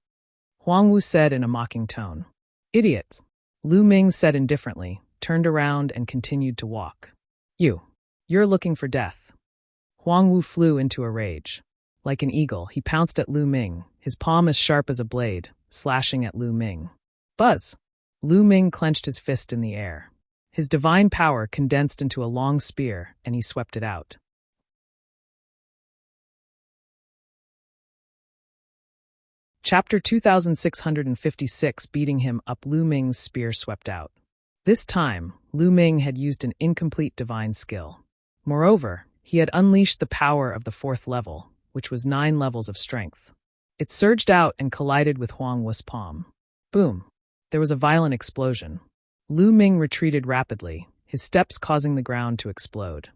Speaker 1: Huang Wu said in a mocking tone. Idiots. Lu Ming said indifferently, turned around and continued to walk. You're looking for death. Huang Wu flew into a rage. Like an eagle, he pounced at Lu Ming, his palm as sharp as a blade, slashing at Lu Ming. Buzz! Lu Ming clenched his fist in the air. His divine power condensed into a long spear, and he swept it out. Chapter 2656. Beating him up. Lu Ming's spear swept out. This time, Lu Ming had used an incomplete divine skill. Moreover, he had unleashed the power of the 4th level, which was 9 levels of strength. It surged out and collided with Huang Wu's palm. Boom! There was a violent explosion. Lu Ming retreated rapidly, his steps causing the ground to explode.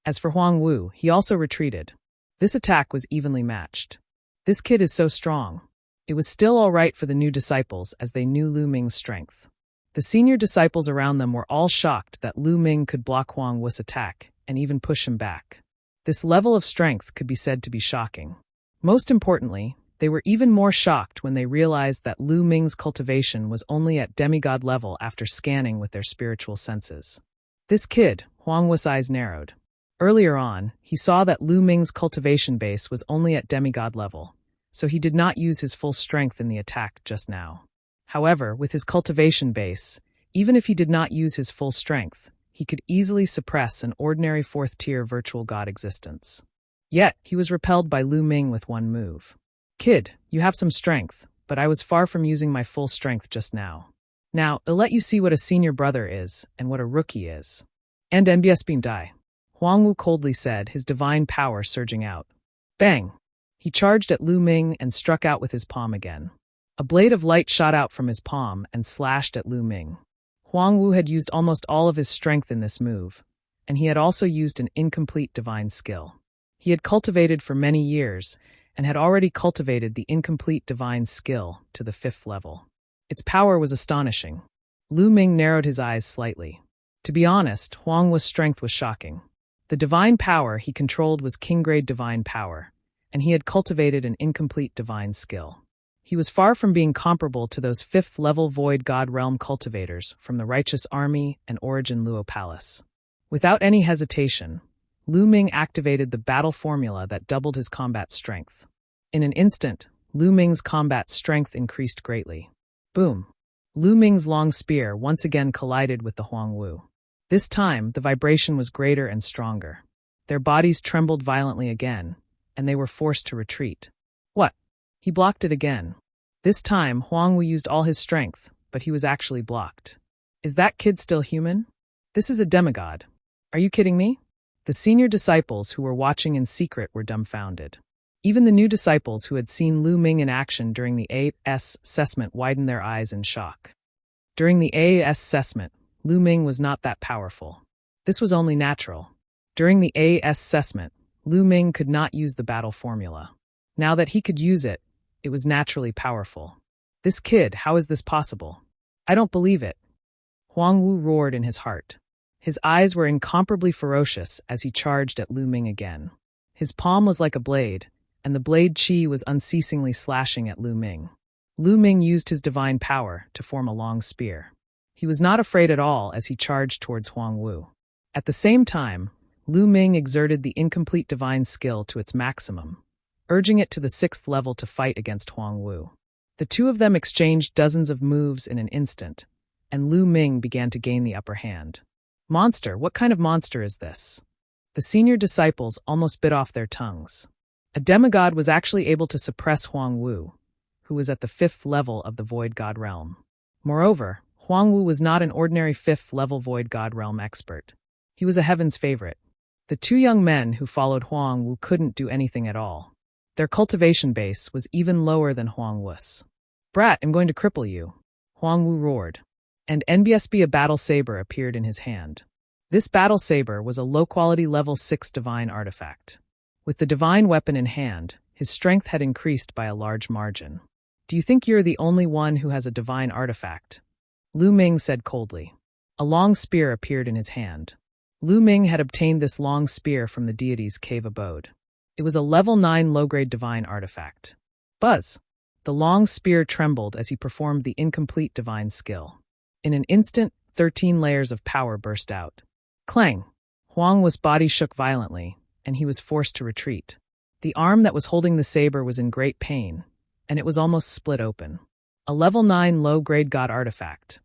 Speaker 1: As for Huang Wu, he also retreated. This attack was evenly matched. This kid is so strong. It was still all right for the new disciples as they knew Lu Ming's strength. The senior disciples around them were all shocked that Lu Ming could block Huang Wu's attack and even push him back. This level of strength could be said to be shocking. Most importantly, they were even more shocked when they realized that Lu Ming's cultivation was only at demigod level after scanning with their spiritual senses. This kid, Huang Wu's eyes narrowed. Earlier on, he saw that Lu Ming's cultivation base was only at demigod level, so he did not use his full strength in the attack just now. However, with his cultivation base, Even if he did not use his full strength, he could easily suppress an ordinary fourth-tier virtual god existence. Yet, he was repelled by Lu Ming with one move. "Kid, you have some strength, but I was far from using my full strength just now. Now, I'll let you see what a senior brother is and what a rookie is." "And NBS beam die," Huang Wu coldly said, his divine power surging out. Bang! He charged at Lu Ming and struck out with his palm again. A blade of light shot out from his palm and slashed at Lu Ming. Huang Wu had used almost all of his strength in this move, and he had also used an incomplete divine skill. He had cultivated for many years, and had already cultivated the incomplete divine skill to the 5th level. Its power was astonishing. Lu Ming narrowed his eyes slightly. To be honest, Huang Wu's strength was shocking. The divine power he controlled was king-grade divine power, and he had cultivated an incomplete divine skill. He was far from being comparable to those 5th-level Void God Realm cultivators from the Righteous Army and Origin Luo Palace. Without any hesitation, Lu Ming activated the battle formula that doubled his combat strength. In an instant, Lu Ming's combat strength increased greatly. Boom! Lu Ming's long spear once again collided with the Huang Wu. This time, the vibration was greater and stronger. Their bodies trembled violently again, and they were forced to retreat. What? He blocked it again. This time, Huang Wu used all his strength, but he was actually blocked. Is that kid still human? This is a demigod. Are you kidding me? The senior disciples who were watching in secret were dumbfounded. Even the new disciples who had seen Lu Ming in action during the AS assessment widened their eyes in shock. During the AS assessment, Lu Ming was not that powerful. This was only natural. During the AS assessment, Lu Ming could not use the battle formula. Now that he could use it, it was naturally powerful. This kid, how is this possible? I don't believe it. Huang Wu roared in his heart. His eyes were incomparably ferocious as he charged at Lu Ming again. His palm was like a blade, and the blade chi was unceasingly slashing at Lu Ming. Lu Ming used his divine power to form a long spear. He was not afraid at all as he charged towards Huang Wu. At the same time, Lu Ming exerted the incomplete divine skill to its maximum, urging it to the 6th level to fight against Huang Wu. The two of them exchanged dozens of moves in an instant, and Lu Ming began to gain the upper hand. Monster, what kind of monster is this? The senior disciples almost bit off their tongues. A demigod was actually able to suppress Huang Wu, who was at the 5th level of the Void God Realm. Moreover, Huang Wu was not an ordinary 5th-level Void God Realm expert. He was a heaven's favorite. The two young men who followed Huang Wu couldn't do anything at all. Their cultivation base was even lower than Huang Wu's. "Brat, I'm going to cripple you," Huang Wu roared. And NBSB, a battle saber appeared in his hand. This battle saber was a low-quality level 6 divine artifact. With the divine weapon in hand, his strength had increased by a large margin. "Do you think you're the only one who has a divine artifact?" Lu Ming said coldly. A long spear appeared in his hand. Lu Ming had obtained this long spear from the deity's cave abode. It was a level 9 low-grade divine artifact. Buzz! The long spear trembled as he performed the incomplete divine skill. In an instant, 13 layers of power burst out. Clang! Huang Wu's body shook violently, and he was forced to retreat. The arm that was holding the saber was in great pain, and it was almost split open. A level 9 low-grade god artifact.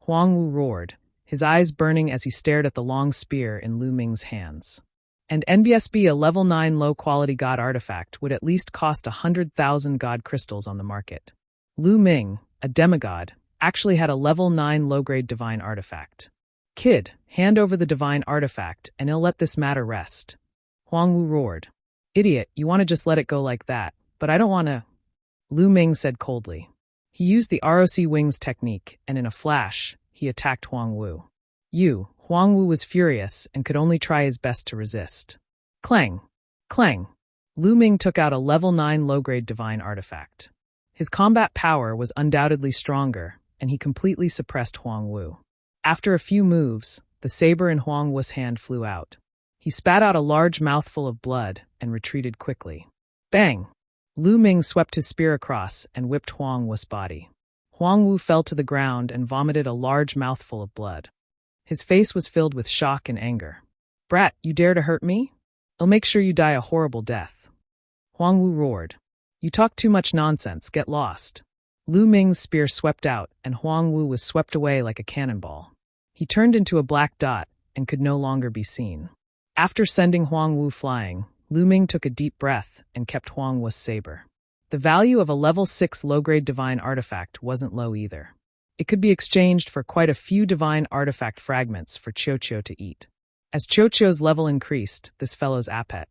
Speaker 1: Huang Wu roared, his eyes burning as he stared at the long spear in Lu Ming's hands. And NBSB, a level 9 low-quality god artifact, would at least cost 100,000 god crystals on the market. Lu Ming, a demigod, actually had a level 9 low-grade divine artifact. "Kid, hand over the divine artifact, and I'll let this matter rest." Huang Wu roared. "Idiot, you want to just let it go like that, but I don't want to," Lu Ming said coldly. He used the ROC Wings technique, and in a flash, he attacked Huang Wu. Huang Wu was furious and could only try his best to resist. Clang! Clang! Lu Ming took out a level 9 low-grade divine artifact. His combat power was undoubtedly stronger, and he completely suppressed Huang Wu. After a few moves, the saber in Huang Wu's hand flew out. He spat out a large mouthful of blood and retreated quickly. Bang! Lu Ming swept his spear across and whipped Huang Wu's body. Huang Wu fell to the ground and vomited a large mouthful of blood. His face was filled with shock and anger. "Brat, you dare to hurt me? I'll make sure you die a horrible death." Huang Wu roared. "You talk too much nonsense, get lost." Lu Ming's spear swept out, and Huang Wu was swept away like a cannonball. He turned into a black dot and could no longer be seen. After sending Huang Wu flying, Lu Ming took a deep breath and kept Huang Wu's saber. The value of a level 6 low-grade divine artifact wasn't low either. It could be exchanged for quite a few divine artifact fragments for Qiuqiu to eat. As Qiuqiu's level increased, this fellow's appetite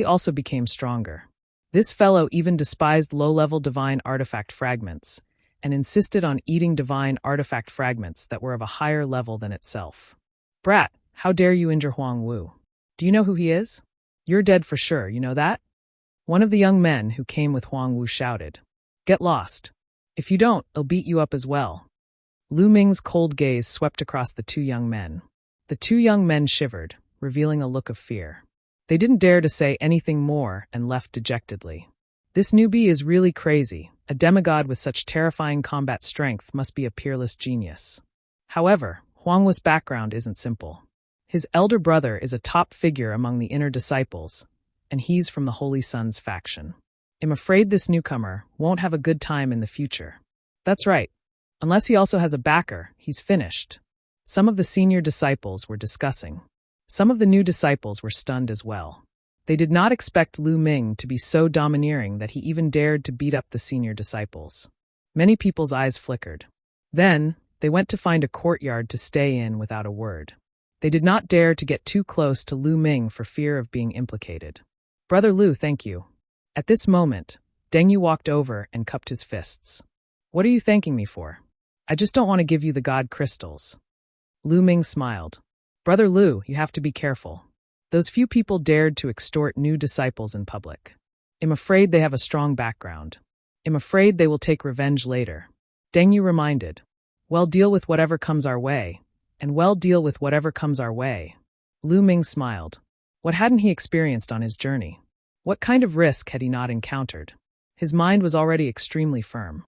Speaker 1: also became stronger. This fellow even despised low-level divine artifact fragments and insisted on eating divine artifact fragments that were of a higher level than itself. Brat, how dare you injure Huang Wu? Do you know who he is? You're dead for sure, you know that? One of the young men who came with Huang Wu shouted. Get lost. If you don't, I'll beat you up as well. Lu Ming's cold gaze swept across the two young men. The two young men shivered, revealing a look of fear. They didn't dare to say anything more and left dejectedly. This newbie is really crazy. A demigod with such terrifying combat strength must be a peerless genius. However, Huang Wu's background isn't simple. His elder brother is a top figure among the inner disciples, and he's from the Holy Sun's faction. I'm afraid this newcomer won't have a good time in the future. That's right. Unless he also has a backer, he's finished. Some of the senior disciples were discussing. Some of the new disciples were stunned as well. They did not expect Lu Ming to be so domineering that he even dared to beat up the senior disciples. Many people's eyes flickered. Then, they went to find a courtyard to stay in without a word. They did not dare to get too close to Lu Ming for fear of being implicated. Brother Lu, thank you. At this moment, Deng Yu walked over and cupped his fists. What are you thanking me for? I just don't want to give you the god crystals. Lu Ming smiled. Brother Lu, you have to be careful. Those few people dared to extort new disciples in public. I'm afraid they have a strong background. I'm afraid they will take revenge later. Deng Yu reminded. Well, deal with whatever comes our way. And well, deal with whatever comes our way. Lu Ming smiled. What hadn't he experienced on his journey? What kind of risk had he not encountered? His mind was already extremely firm.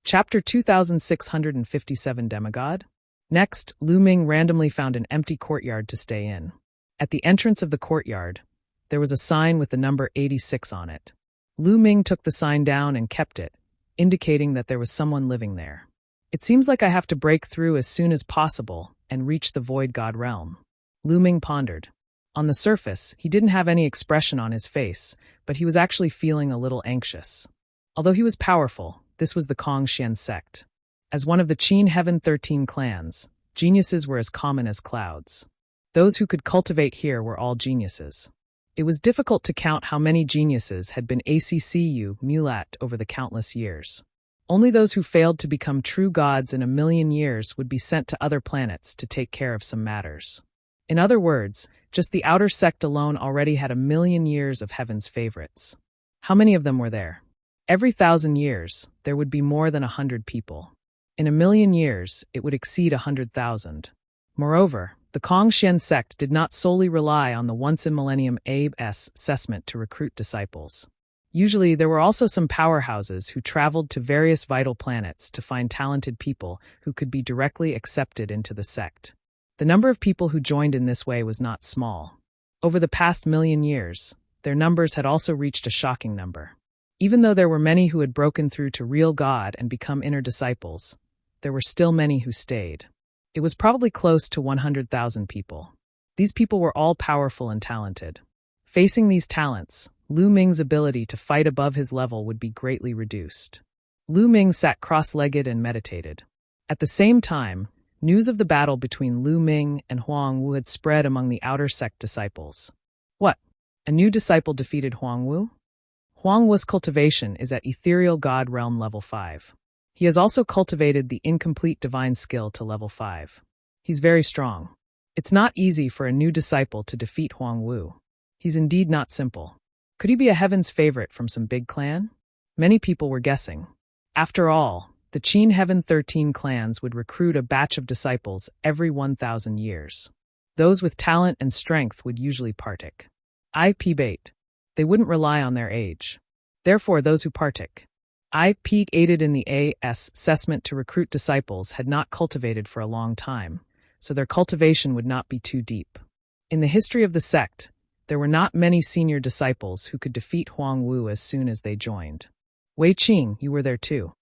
Speaker 1: Chapter 2657 Demigod. Next, Lu Ming randomly found an empty courtyard to stay in. At the entrance of the courtyard, there was a sign with the number 86 on it. Lu Ming took the sign down and kept it, indicating that there was someone living there. It seems like I have to break through as soon as possible and reach the Void God realm. Lu Ming pondered. On the surface, he didn't have any expression on his face, but he was actually feeling a little anxious. Although he was powerful, this was the Kongxian sect. As one of the Qin Heaven 13 clans, geniuses were as common as clouds. Those who could cultivate here were all geniuses. It was difficult to count how many geniuses had been ACCU mulat over the countless years. Only those who failed to become true gods in 1,000,000 years would be sent to other planets to take care of some matters. In other words, just the outer sect alone already had 1,000,000 years of heaven's favorites. How many of them were there? Every 1,000 years, there would be more than 100 people. In 1,000,000 years, it would exceed 100,000. Moreover, the Kongxian sect did not solely rely on the once-in-millennium Abe's assessment to recruit disciples. Usually, there were also some powerhouses who traveled to various vital planets to find talented people who could be directly accepted into the sect. The number of people who joined in this way was not small. Over the past 1,000,000 years, their numbers had also reached a shocking number. Even though there were many who had broken through to real God and become inner disciples, there were still many who stayed. It was probably close to 100,000 people. These people were all powerful and talented. Facing these talents, Lu Ming's ability to fight above his level would be greatly reduced. Lu Ming sat cross-legged and meditated. At the same time, news of the battle between Lu Ming and Huang Wu had spread among the outer sect disciples. What? A new disciple defeated Huang Wu? Huang Wu's cultivation is at Ethereal God Realm level 5. He has also cultivated the incomplete divine skill to level 5. He's very strong. It's not easy for a new disciple to defeat Huang Wu. He's indeed not simple. Could he be a heaven's favorite from some big clan? Many people were guessing. After all, the Qin Heaven 13 clans would recruit a batch of disciples every 1,000 years. Those with talent and strength would usually partic. IP bait. They wouldn't rely on their age. Therefore, those who partic. IP aided in the AS assessment to recruit disciples had not cultivated for a long time, so their cultivation would not be too deep. In the history of the sect, There were not many senior disciples who could defeat Huang Wu as soon as they joined. Wei Qing, you were there too.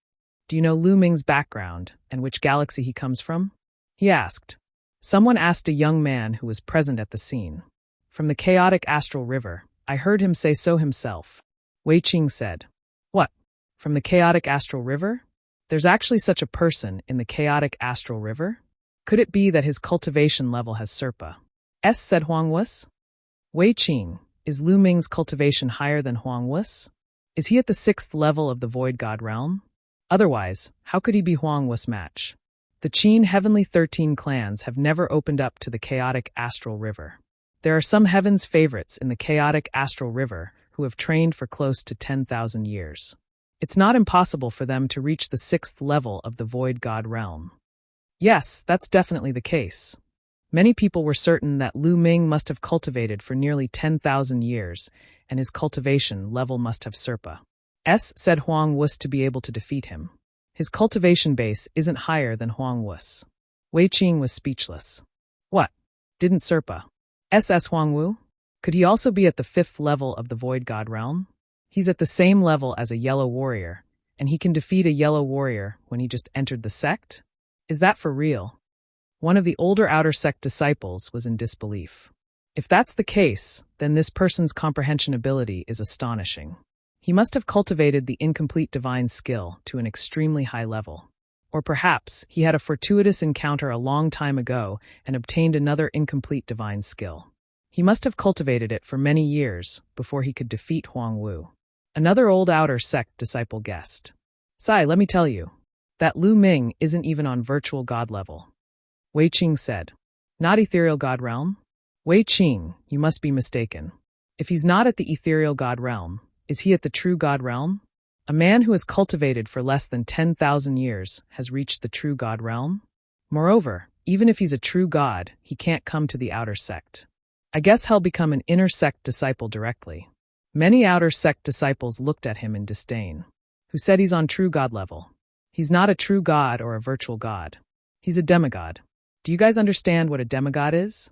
Speaker 1: Do you know Lu Ming's background and which galaxy he comes from? He asked. Someone asked a young man who was present at the scene. From the chaotic astral river, I heard him say so himself. Wei Qing said. What? From the chaotic astral river? There's actually such a person in the chaotic astral river? Could it be that his cultivation level has Serpa? Said Huang Wu's. Wei Qing, is Lu Ming's cultivation higher than Huang Wu's? Is he at the 6th level of the Void God realm? Otherwise, how could he be Huang Wu's match? The Qin Heavenly 13 clans have never opened up to the chaotic astral river. There are some heaven's favorites in the chaotic astral river who have trained for close to 10,000 years. It's not impossible for them to reach the 6th level of the Void God realm. Yes, that's definitely the case. Many people were certain that Lu Ming must have cultivated for nearly 10,000 years, and his cultivation level must have Serpa. Said Huang Wu's to be able to defeat him. His cultivation base isn't higher than Huang Wu's. Wei Qing was speechless. What? Didn't Serpa? Huang Wu? Could he also be at the 5th level of the Void God realm? He's at the same level as a yellow warrior, and he can defeat a yellow warrior when he just entered the sect? Is that for real? One of the older outer sect disciples was in disbelief. If that's the case, then this person's comprehension ability is astonishing. He must have cultivated the incomplete divine skill to an extremely high level. Or perhaps he had a fortuitous encounter a long time ago and obtained another incomplete divine skill. He must have cultivated it for many years before he could defeat Huang Wu. Another old outer sect disciple guessed. Sai, let me tell you, that Lu Ming isn't even on virtual god level. Wei Qing said. Not ethereal god realm? Wei Qing, you must be mistaken. If he's not at the ethereal god realm, is he at the true god realm? A man who has cultivated for less than 10,000 years has reached the true god realm? Moreover, even if he's a true god, he can't come to the outer sect. I guess he'll become an inner sect disciple directly. Many outer sect disciples looked at him in disdain. Who said he's on true god level? He's not a true god or a virtual god. He's a demigod. Do you guys understand what a demigod is?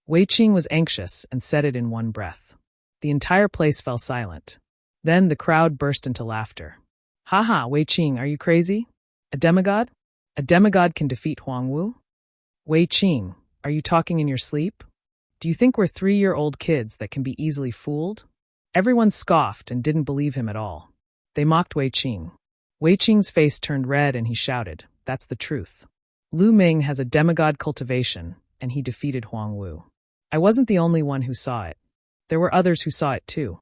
Speaker 1: Wei Qing was anxious and said it in one breath. The entire place fell silent. Then the crowd burst into laughter. Haha, Wei Qing, are you crazy? A demigod? A demigod can defeat Huang Wu? Wei Qing, are you talking in your sleep? Do you think we're 3-year-old kids that can be easily fooled? Everyone scoffed and didn't believe him at all. They mocked Wei Qing. Wei Qing's face turned red and he shouted, that's the truth. Lu Ming has a demigod cultivation, and he defeated Huang Wu. I wasn't the only one who saw it. There were others who saw it too.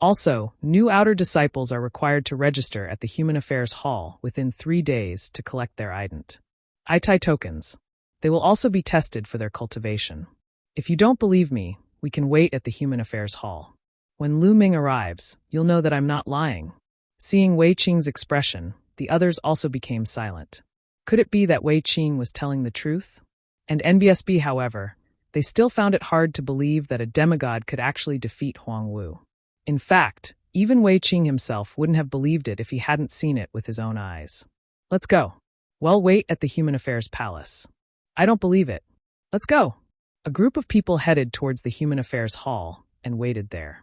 Speaker 1: Also, new outer disciples are required to register at the Human Affairs Hall within 3 days to collect their ident. Itai tokens. They will also be tested for their cultivation. If you don't believe me, we can wait at the Human Affairs Hall. When Lu Ming arrives, you'll know that I'm not lying. Seeing Wei Qing's expression, the others also became silent. Could it be that Wei Qing was telling the truth? And NBSB, however, they still found it hard to believe that a demigod could actually defeat Huang Wu. In fact, even Wei Qing himself wouldn't have believed it if he hadn't seen it with his own eyes. Let's go. Well, wait at the Human Affairs Palace. I don't believe it. Let's go. A group of people headed towards the Human Affairs Hall and waited there.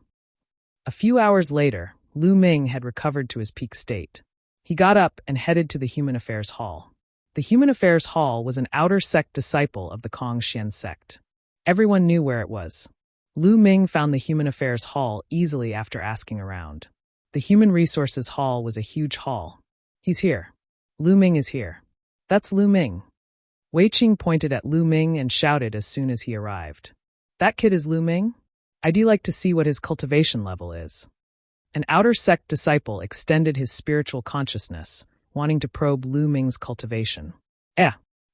Speaker 1: A few hours later, Lu Ming had recovered to his peak state. He got up and headed to the Human Affairs Hall. The Human Affairs Hall was an outer sect disciple of the Kongxian sect. Everyone knew where it was. Lu Ming found the Human Affairs Hall easily after asking around. The Human Resources Hall was a huge hall. He's here. Lu Ming is here. That's Lu Ming. Wei Qing pointed at Lu Ming and shouted as soon as he arrived. That kid is Lu Ming? I'd like to see what his cultivation level is. An outer sect disciple extended his spiritual consciousness, wanting to probe Lu Ming's cultivation.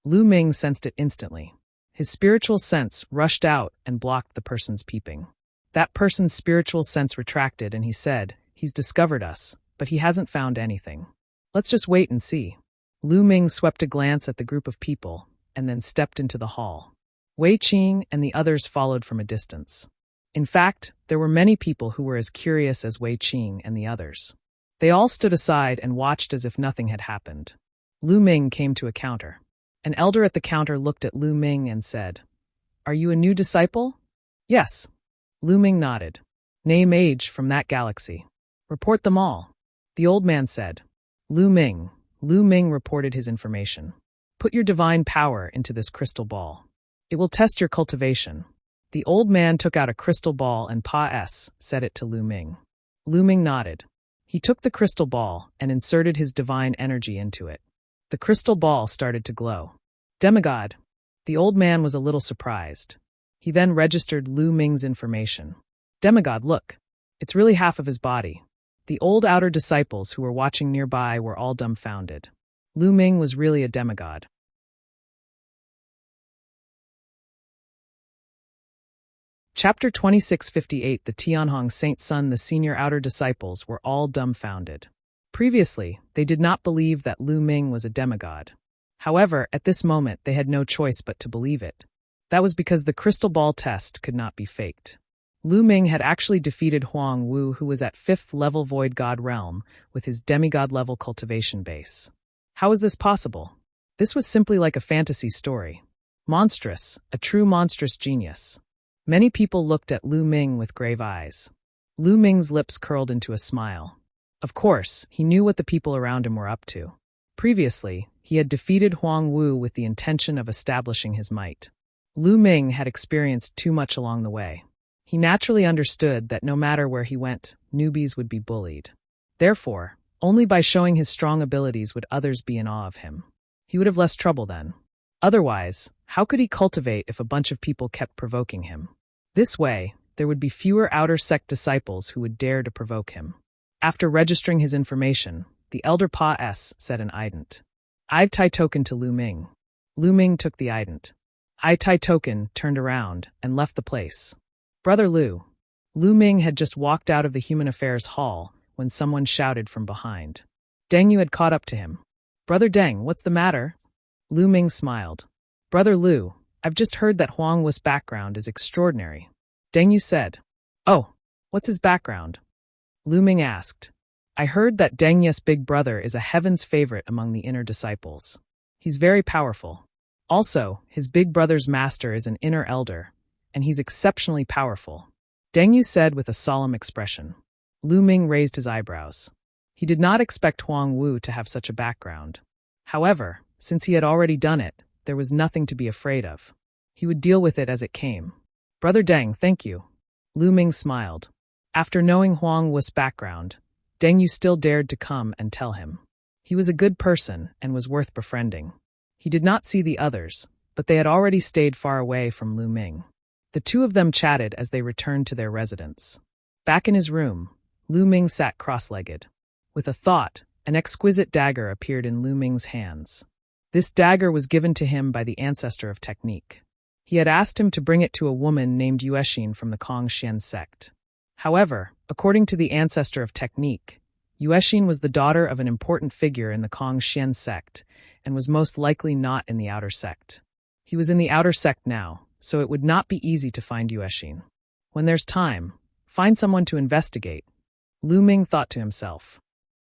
Speaker 1: Lu Ming sensed it instantly. His spiritual sense rushed out and blocked the person's peeping. That person's spiritual sense retracted and he said, he's discovered us, but he hasn't found anything. Let's just wait and see. Lu Ming swept a glance at the group of people and then stepped into the hall. Wei Qing and the others followed from a distance. In fact, there were many people who were as curious as Wei Qing and the others. They all stood aside and watched as if nothing had happened. Lu Ming came to a counter. An elder at the counter looked at Lu Ming and said, Are you a new disciple? Yes. Lu Ming nodded. Name, age from that galaxy. Report them all. The old man said. Lu Ming. Lu Ming reported his information. Put your divine power into this crystal ball. It will test your cultivation. The old man took out a crystal ball and said it to Lu Ming. Lu Ming nodded. He took the crystal ball and inserted his divine energy into it. The crystal ball started to glow. Demigod. The old man was a little surprised. He then registered Lu Ming's information. Demigod, look. It's really half of his body. The old outer disciples who were watching nearby were all dumbfounded. Lu Ming was really a demigod. Chapter 2658. The Tianhong Saint Sun. The senior outer disciples were all dumbfounded. Previously, they did not believe that Lu Ming was a demigod. However, at this moment they had no choice but to believe it. That was because the crystal ball test could not be faked. Lu Ming had actually defeated Huang Wu, who was at 5th level Void God realm with his demigod level cultivation base. How is this possible? This was simply like a fantasy story. Monstrous, a true monstrous genius. Many people looked at Lu Ming with grave eyes. Lu Ming's lips curled into a smile. Of course, he knew what the people around him were up to. Previously, he had defeated Huang Wu with the intention of establishing his might. Lu Ming had experienced too much along the way. He naturally understood that no matter where he went, newbies would be bullied. Therefore, only by showing his strong abilities would others be in awe of him. He would have less trouble then. Otherwise, how could he cultivate if a bunch of people kept provoking him? This way, there would be fewer outer sect disciples who would dare to provoke him. After registering his information, the elder said an ident. I Tai token to Lu Ming. Lu Ming took the ident. I Tai token turned around and left the place. Brother Lu. Lu Ming had just walked out of the Human Affairs Hall when someone shouted from behind. Deng Yu had caught up to him. Brother Deng, what's the matter? Lu Ming smiled. Brother Lu, I've just heard that Huang Wu's background is extraordinary. Deng Yu said. Oh, what's his background? Lu Ming asked. I heard that Deng Yu's big brother is a heaven's favorite among the inner disciples. He's very powerful. Also, his big brother's master is an inner elder, and he's exceptionally powerful. Deng Yu said with a solemn expression. Lu Ming raised his eyebrows. He did not expect Huang Wu to have such a background. However, since he had already done it, there was nothing to be afraid of. He would deal with it as it came. Brother Deng, thank you. Lu Ming smiled. After knowing Huang Wu's background, Deng Yu still dared to come and tell him. He was a good person and was worth befriending. He did not see the others, but they had already stayed far away from Lu Ming. The two of them chatted as they returned to their residence. Back in his room, Lu Ming sat cross-legged. With a thought, an exquisite dagger appeared in Lu Ming's hands. This dagger was given to him by the ancestor of technique. He had asked him to bring it to a woman named Yuexin from the Kongxian sect. However, according to the ancestor of technique, Yuexin was the daughter of an important figure in the Kongxian sect and was most likely not in the outer sect. He was in the outer sect now, so it would not be easy to find Yuexin. When there's time, find someone to investigate, Lu Ming thought to himself.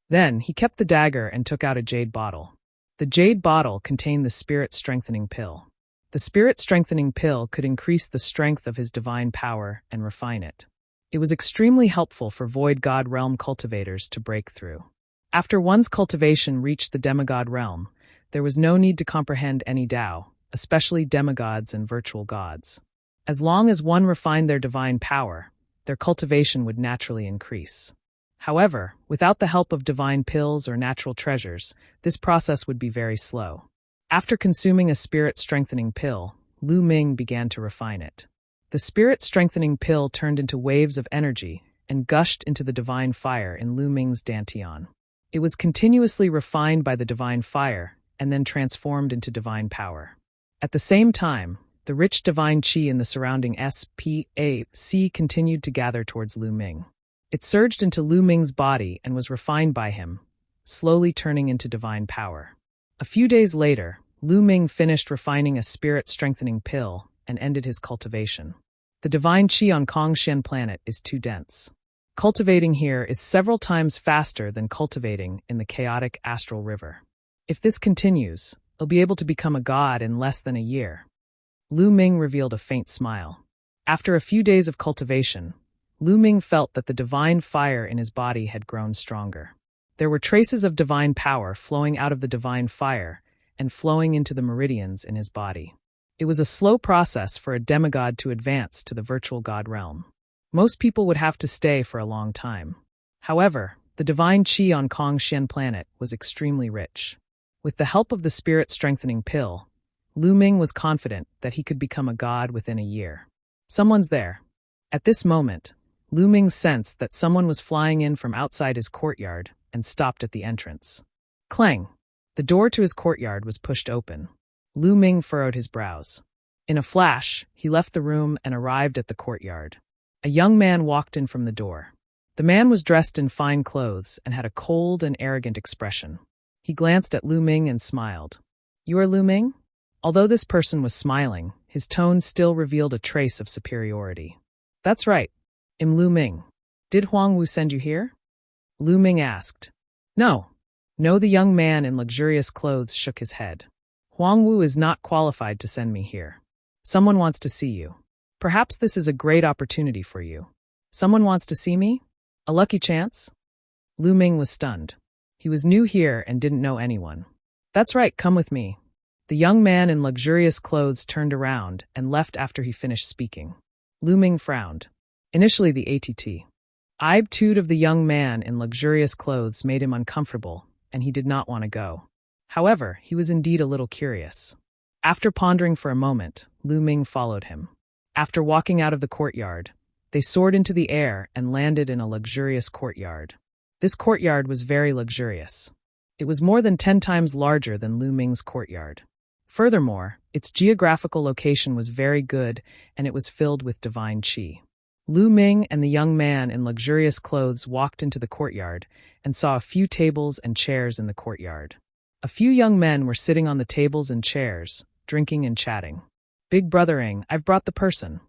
Speaker 1: Then he kept the dagger and took out a jade bottle. The jade bottle contained the spirit-strengthening pill. The spirit-strengthening pill could increase the strength of his divine power and refine it. It was extremely helpful for Void God realm cultivators to break through. After one's cultivation reached the demigod realm, there was no need to comprehend any Tao, especially demigods and virtual gods. As long as one refined their divine power, their cultivation would naturally increase. However, without the help of divine pills or natural treasures, this process would be very slow. After consuming a spirit-strengthening pill, Lu Ming began to refine it. The spirit-strengthening pill turned into waves of energy and gushed into the divine fire in Lu Ming's dantian. It was continuously refined by the divine fire and then transformed into divine power. At the same time, the rich divine qi in the surrounding spac continued to gather towards Lu Ming. It surged into Lu Ming's body and was refined by him, slowly turning into divine power. A few days later, Lu Ming finished refining a spirit-strengthening pill and ended his cultivation. The divine qi on Kongxian planet is too dense. Cultivating here is several times faster than cultivating in the chaotic astral river. If this continues, he'll be able to become a god in less than a year. Lu Ming revealed a faint smile. After a few days of cultivation, Lu Ming felt that the divine fire in his body had grown stronger. There were traces of divine power flowing out of the divine fire and flowing into the meridians in his body. It was a slow process for a demigod to advance to the virtual god realm. Most people would have to stay for a long time. However, the divine qi on Kongxian planet was extremely rich. With the help of the spirit-strengthening pill, Lu Ming was confident that he could become a god within a year. Someone's there. At this moment, Lu Ming sensed that someone was flying in from outside his courtyard and stopped at the entrance. Clang! The door to his courtyard was pushed open. Lu Ming furrowed his brows. In a flash, he left the room and arrived at the courtyard. A young man walked in from the door. The man was dressed in fine clothes and had a cold and arrogant expression. He glanced at Lu Ming and smiled. "You are Lu Ming?" Although this person was smiling, his tone still revealed a trace of superiority. "That's right. I'm Lu Ming. Did Huang Wu send you here?" Lu Ming asked. No, the young man in luxurious clothes shook his head. "Huang Wu is not qualified to send me here. Someone wants to see you. Perhaps this is a great opportunity for you." "Someone wants to see me? A lucky chance?" Lu Ming was stunned. He was new here and didn't know anyone. "That's right, come with me." The young man in luxurious clothes turned around and left after he finished speaking. Lu Ming frowned. Initially, the attitude of the young man in luxurious clothes made him uncomfortable, and he did not want to go. However, he was indeed a little curious. After pondering for a moment, Lu Ming followed him. After walking out of the courtyard, they soared into the air and landed in a luxurious courtyard. This courtyard was very luxurious. It was more than 10 times larger than Lu Ming's courtyard. Furthermore, its geographical location was very good, and it was filled with divine qi. Lu Ming and the young man in luxurious clothes walked into the courtyard and saw a few tables and chairs in the courtyard. A few young men were sitting on the tables and chairs, drinking and chatting. "Big brothering, I've brought the person."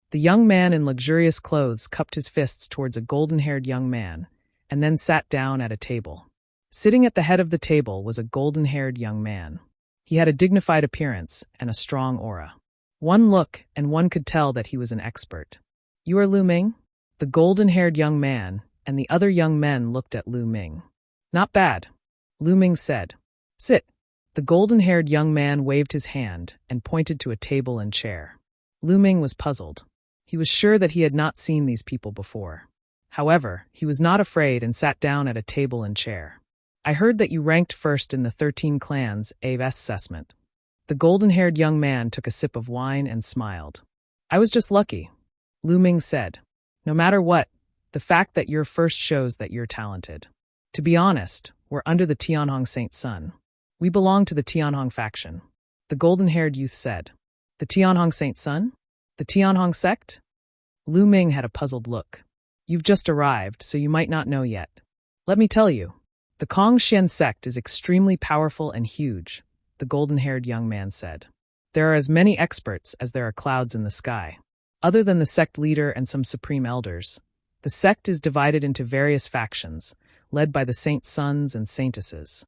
Speaker 1: The young man in luxurious clothes cupped his fists towards a golden-haired young man, and then sat down at a table. Sitting at the head of the table was a golden-haired young man. He had a dignified appearance and a strong aura. One look, and one could tell that he was an expert. "You are Lu Ming?" The golden-haired young man and the other young men looked at Lu Ming. "Not bad," Lu Ming said. "Sit." The golden-haired young man waved his hand and pointed to a table and chair. Lu Ming was puzzled. He was sure that he had not seen these people before. However, he was not afraid and sat down at a table and chair. "I heard that you ranked first in the 13 clans assessment." The golden-haired young man took a sip of wine and smiled. "I was just lucky," Lu Ming said. "No matter what, the fact that you're first shows that you're talented. To be honest, we're under the Tianhong Saint Sun. We belong to the Tianhong faction," the golden-haired youth said. "The Tianhong Saint Sun? The Tianhong sect?" Lu Ming had a puzzled look. "You've just arrived, so you might not know yet. Let me tell you. The Kongxian sect is extremely powerful and huge," the golden-haired young man said. "There are as many experts as there are clouds in the sky. Other than the sect leader and some supreme elders, the sect is divided into various factions, led by the Saint Sons and Saintesses."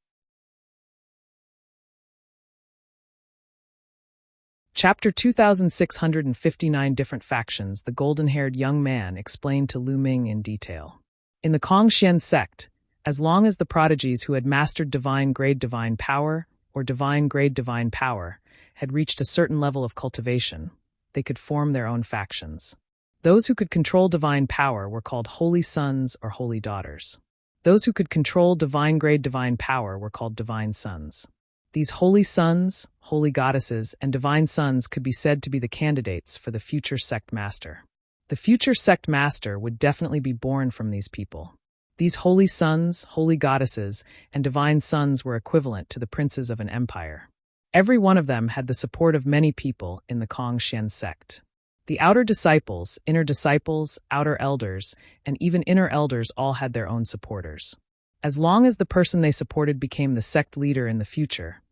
Speaker 1: Chapter 2659 Different Factions. The golden-haired young man explained to Lu Ming in detail. In the Kongxian sect, as long as the prodigies who had mastered divine-grade divine power or divine-grade divine power had reached a certain level of cultivation, they could form their own factions. Those who could control divine power were called holy sons or holy daughters. Those who could control divine-grade divine power were called divine sons. These holy sons, holy goddesses, and divine sons could be said to be the candidates for the future sect master. The future sect master would definitely be born from these people. These holy sons, holy goddesses, and divine sons were equivalent to the princes of an empire. Every one of them had the support of many people in the Kongxian sect. The outer disciples, inner disciples, outer elders, and even inner elders all had their own supporters. As long as the person they supported became the sect leader in the future,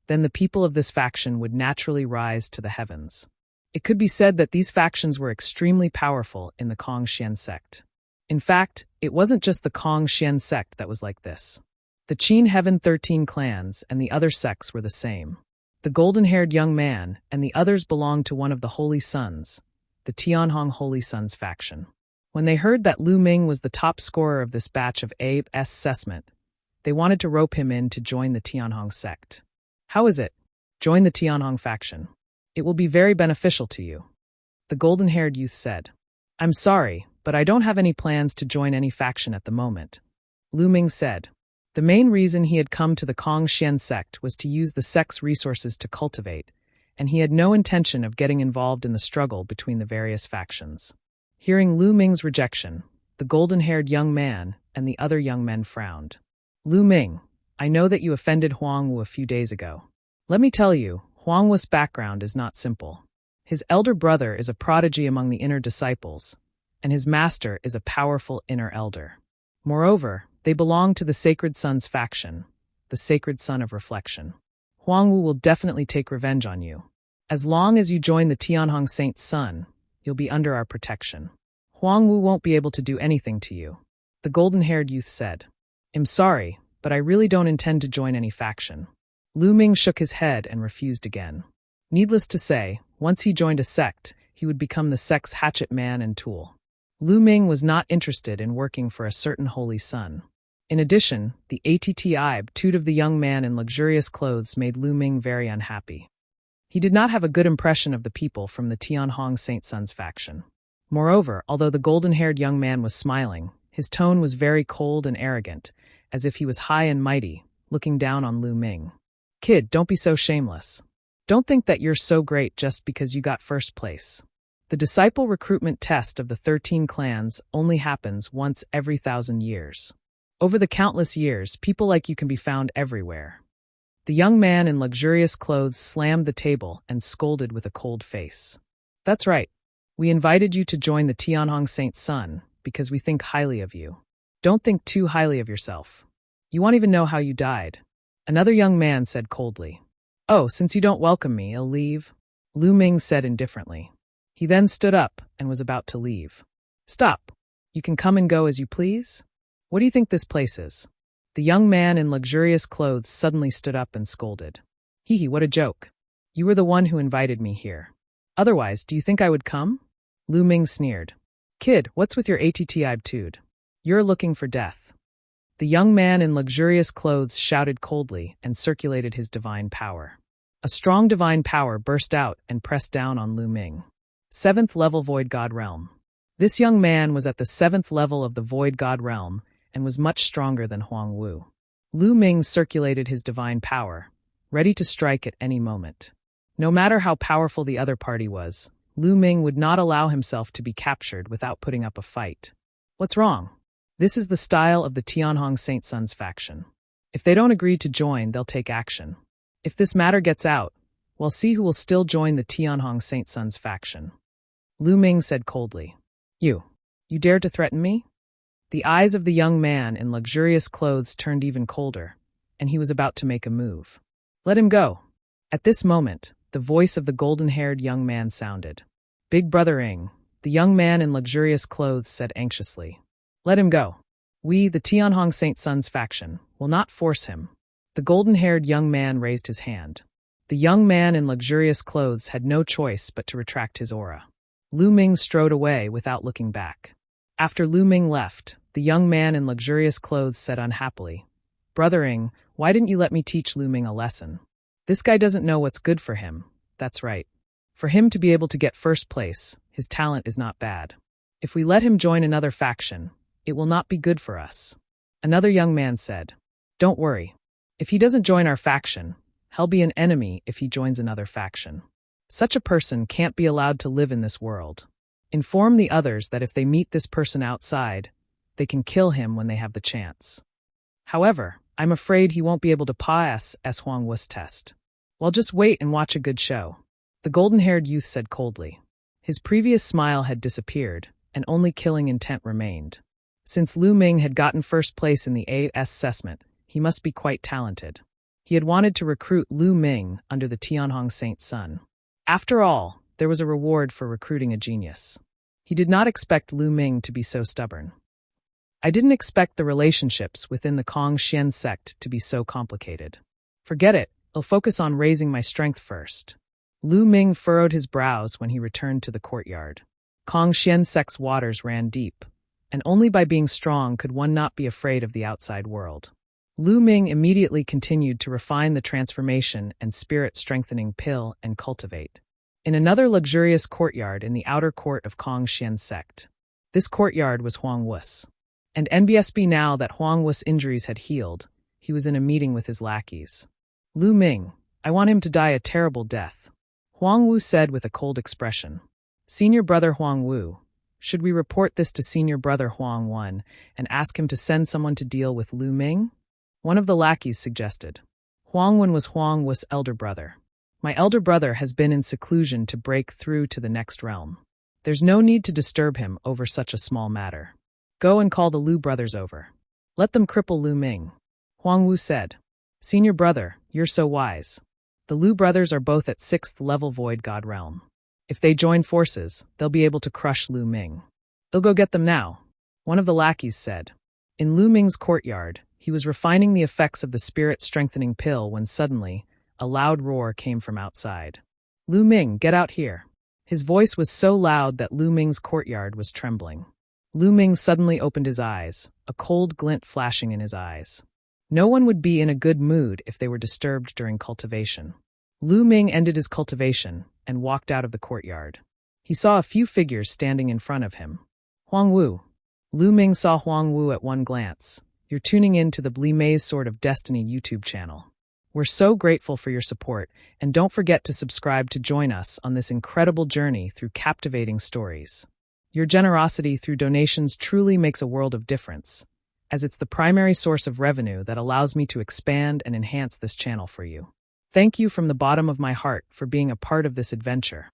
Speaker 1: then the people of this faction would naturally rise to the heavens. It could be said that these factions were extremely powerful in the Kongxian sect. In fact, it wasn't just the Kongxian sect that was like this. The Qin Heaven 13 clans and the other sects were the same. The golden-haired young man and the others belonged to one of the holy sons, the Tianhong Holy Sons faction. When they heard that Lu Ming was the top scorer of this batch of A.S. assessment, they wanted to rope him in to join the Tianhong sect. How is it? Join the Tianhong faction. It will be very beneficial to you. The golden-haired youth said. I'm sorry, but I don't have any plans to join any faction at the moment. Lu Ming said. The main reason he had come to the Kongxian sect was to use the sect's resources to cultivate, and he had no intention of getting involved in the struggle between the various factions. Hearing Lu Ming's rejection, the golden-haired young man and the other young men frowned. Lu Ming, I know that you offended Huang Wu a few days ago. Let me tell you, Huang Wu's background is not simple. His elder brother is a prodigy among the inner disciples, and his master is a powerful inner elder. Moreover, they belong to the Sacred Sons faction, the Sacred Son of Reflection. Huang Wu will definitely take revenge on you. As long as you join the Tianhong Saint's son, you'll be under our protection. Huang Wu won't be able to do anything to you. The golden-haired youth said. I'm sorry, but I really don't intend to join any faction. Lu Ming shook his head and refused again. Needless to say, once he joined a sect, he would become the sect's hatchet man and tool. Lu Ming was not interested in working for a certain holy son. In addition, the attitude of the young man in luxurious clothes made Lu Ming very unhappy. He did not have a good impression of the people from the Tianhong Saint Sons faction. Moreover, although the golden-haired young man was smiling, his tone was very cold and arrogant, as if he was high and mighty, looking down on Lu Ming. Kid, don't be so shameless. Don't think that you're so great just because you got first place. The disciple recruitment test of the 13 clans only happens once every 1,000 years. Over the countless years, people like you can be found everywhere. The young man in luxurious clothes slammed the table and scolded with a cold face. That's right. We invited you to join the Tianhong Saint's son because we think highly of you. Don't think too highly of yourself. You won't even know how you died. Another young man said coldly. Oh, since you don't welcome me, I'll leave. Lu Ming said indifferently. He then stood up and was about to leave. Stop. You can come and go as you please? What do you think this place is? The young man in luxurious clothes suddenly stood up and scolded. Hee hee, what a joke. You were the one who invited me here. Otherwise, do you think I would come? Lu Ming sneered. Kid, what's with your attitude? You're looking for death. The young man in luxurious clothes shouted coldly and circulated his divine power. A strong divine power burst out and pressed down on Lu Ming. 7th level Void God Realm. This young man was at the 7th level of the Void God Realm and was much stronger than Huang Wu. Lu Ming circulated his divine power, ready to strike at any moment. No matter how powerful the other party was, Lu Ming would not allow himself to be captured without putting up a fight. What's wrong? This is the style of the Tianhong Saint Sons faction. If they don't agree to join, they'll take action. If this matter gets out, we'll see who will still join the Tianhong Saint Sons faction. Lu Ming said coldly. You dared to threaten me? The eyes of the young man in luxurious clothes turned even colder, and he was about to make a move. Let him go. At this moment, the voice of the golden-haired young man sounded. Big Brother Ing, the young man in luxurious clothes said anxiously. Let him go. We, the Tianhong Saint Sons faction, will not force him. The golden-haired young man raised his hand. The young man in luxurious clothes had no choice but to retract his aura. Lu Ming strode away without looking back. After Lu Ming left, the young man in luxurious clothes said unhappily, Brother Ing, why didn't you let me teach Lu Ming a lesson? This guy doesn't know what's good for him. That's right. For him to be able to get first place, his talent is not bad. If we let him join another faction, it will not be good for us. Another young man said, Don't worry. If he doesn't join our faction, he'll be an enemy if he joins another faction. Such a person can't be allowed to live in this world. Inform the others that if they meet this person outside, they can kill him when they have the chance. However, I'm afraid he won't be able to pass Huang Wu's test. Well, just wait and watch a good show. The golden-haired youth said coldly. His previous smile had disappeared, and only killing intent remained. Since Lu Ming had gotten first place in the A.S. assessment, he must be quite talented. He had wanted to recruit Lu Ming under the Tianhong Saint's son. After all, there was a reward for recruiting a genius. He did not expect Lu Ming to be so stubborn. I didn't expect the relationships within the Kongxian sect to be so complicated. Forget it, I'll focus on raising my strength first. Lu Ming furrowed his brows when he returned to the courtyard. Kong Xiansek's waters ran deep, and only by being strong could one not be afraid of the outside world. Lu Ming immediately continued to refine the transformation and spirit-strengthening pill and cultivate. In another luxurious courtyard in the outer court of Kong Xiansect. This courtyard was Huang Wu's. And NBSB now that Huang Wu's injuries had healed, he was in a meeting with his lackeys. Lu Ming, I want him to die a terrible death. Huang Wu said with a cold expression. Senior brother Huang Wu, should we report this to senior brother Huang Wen and ask him to send someone to deal with Lu Ming? One of the lackeys suggested. Huang Wen was Huang Wu's elder brother. My elder brother has been in seclusion to break through to the next realm. There's no need to disturb him over such a small matter. Go and call the Lu brothers over. Let them cripple Lu Ming. Huang Wu said. Senior brother, you're so wise. The Lu brothers are both at 6th level Void God realm. If they join forces, they'll be able to crush Lu Ming. I'll go get them now, one of the lackeys said. In Lu Ming's courtyard, he was refining the effects of the spirit-strengthening pill when suddenly, a loud roar came from outside. Lu Ming, get out here. His voice was so loud that Lu Ming's courtyard was trembling. Lu Ming suddenly opened his eyes, a cold glint flashing in his eyes. No one would be in a good mood if they were disturbed during cultivation. Lu Ming ended his cultivation and walked out of the courtyard. He saw a few figures standing in front of him. Huang Wu. Lu Ming saw Huang Wu at one glance. You're tuning in to the Bli Mei's Sword of Destiny YouTube channel. We're so grateful for your support, and don't forget to subscribe to join us on this incredible journey through captivating stories. Your generosity through donations truly makes a world of difference, as it's the primary source of revenue that allows me to expand and enhance this channel for you. Thank you from the bottom of my heart for being a part of this adventure.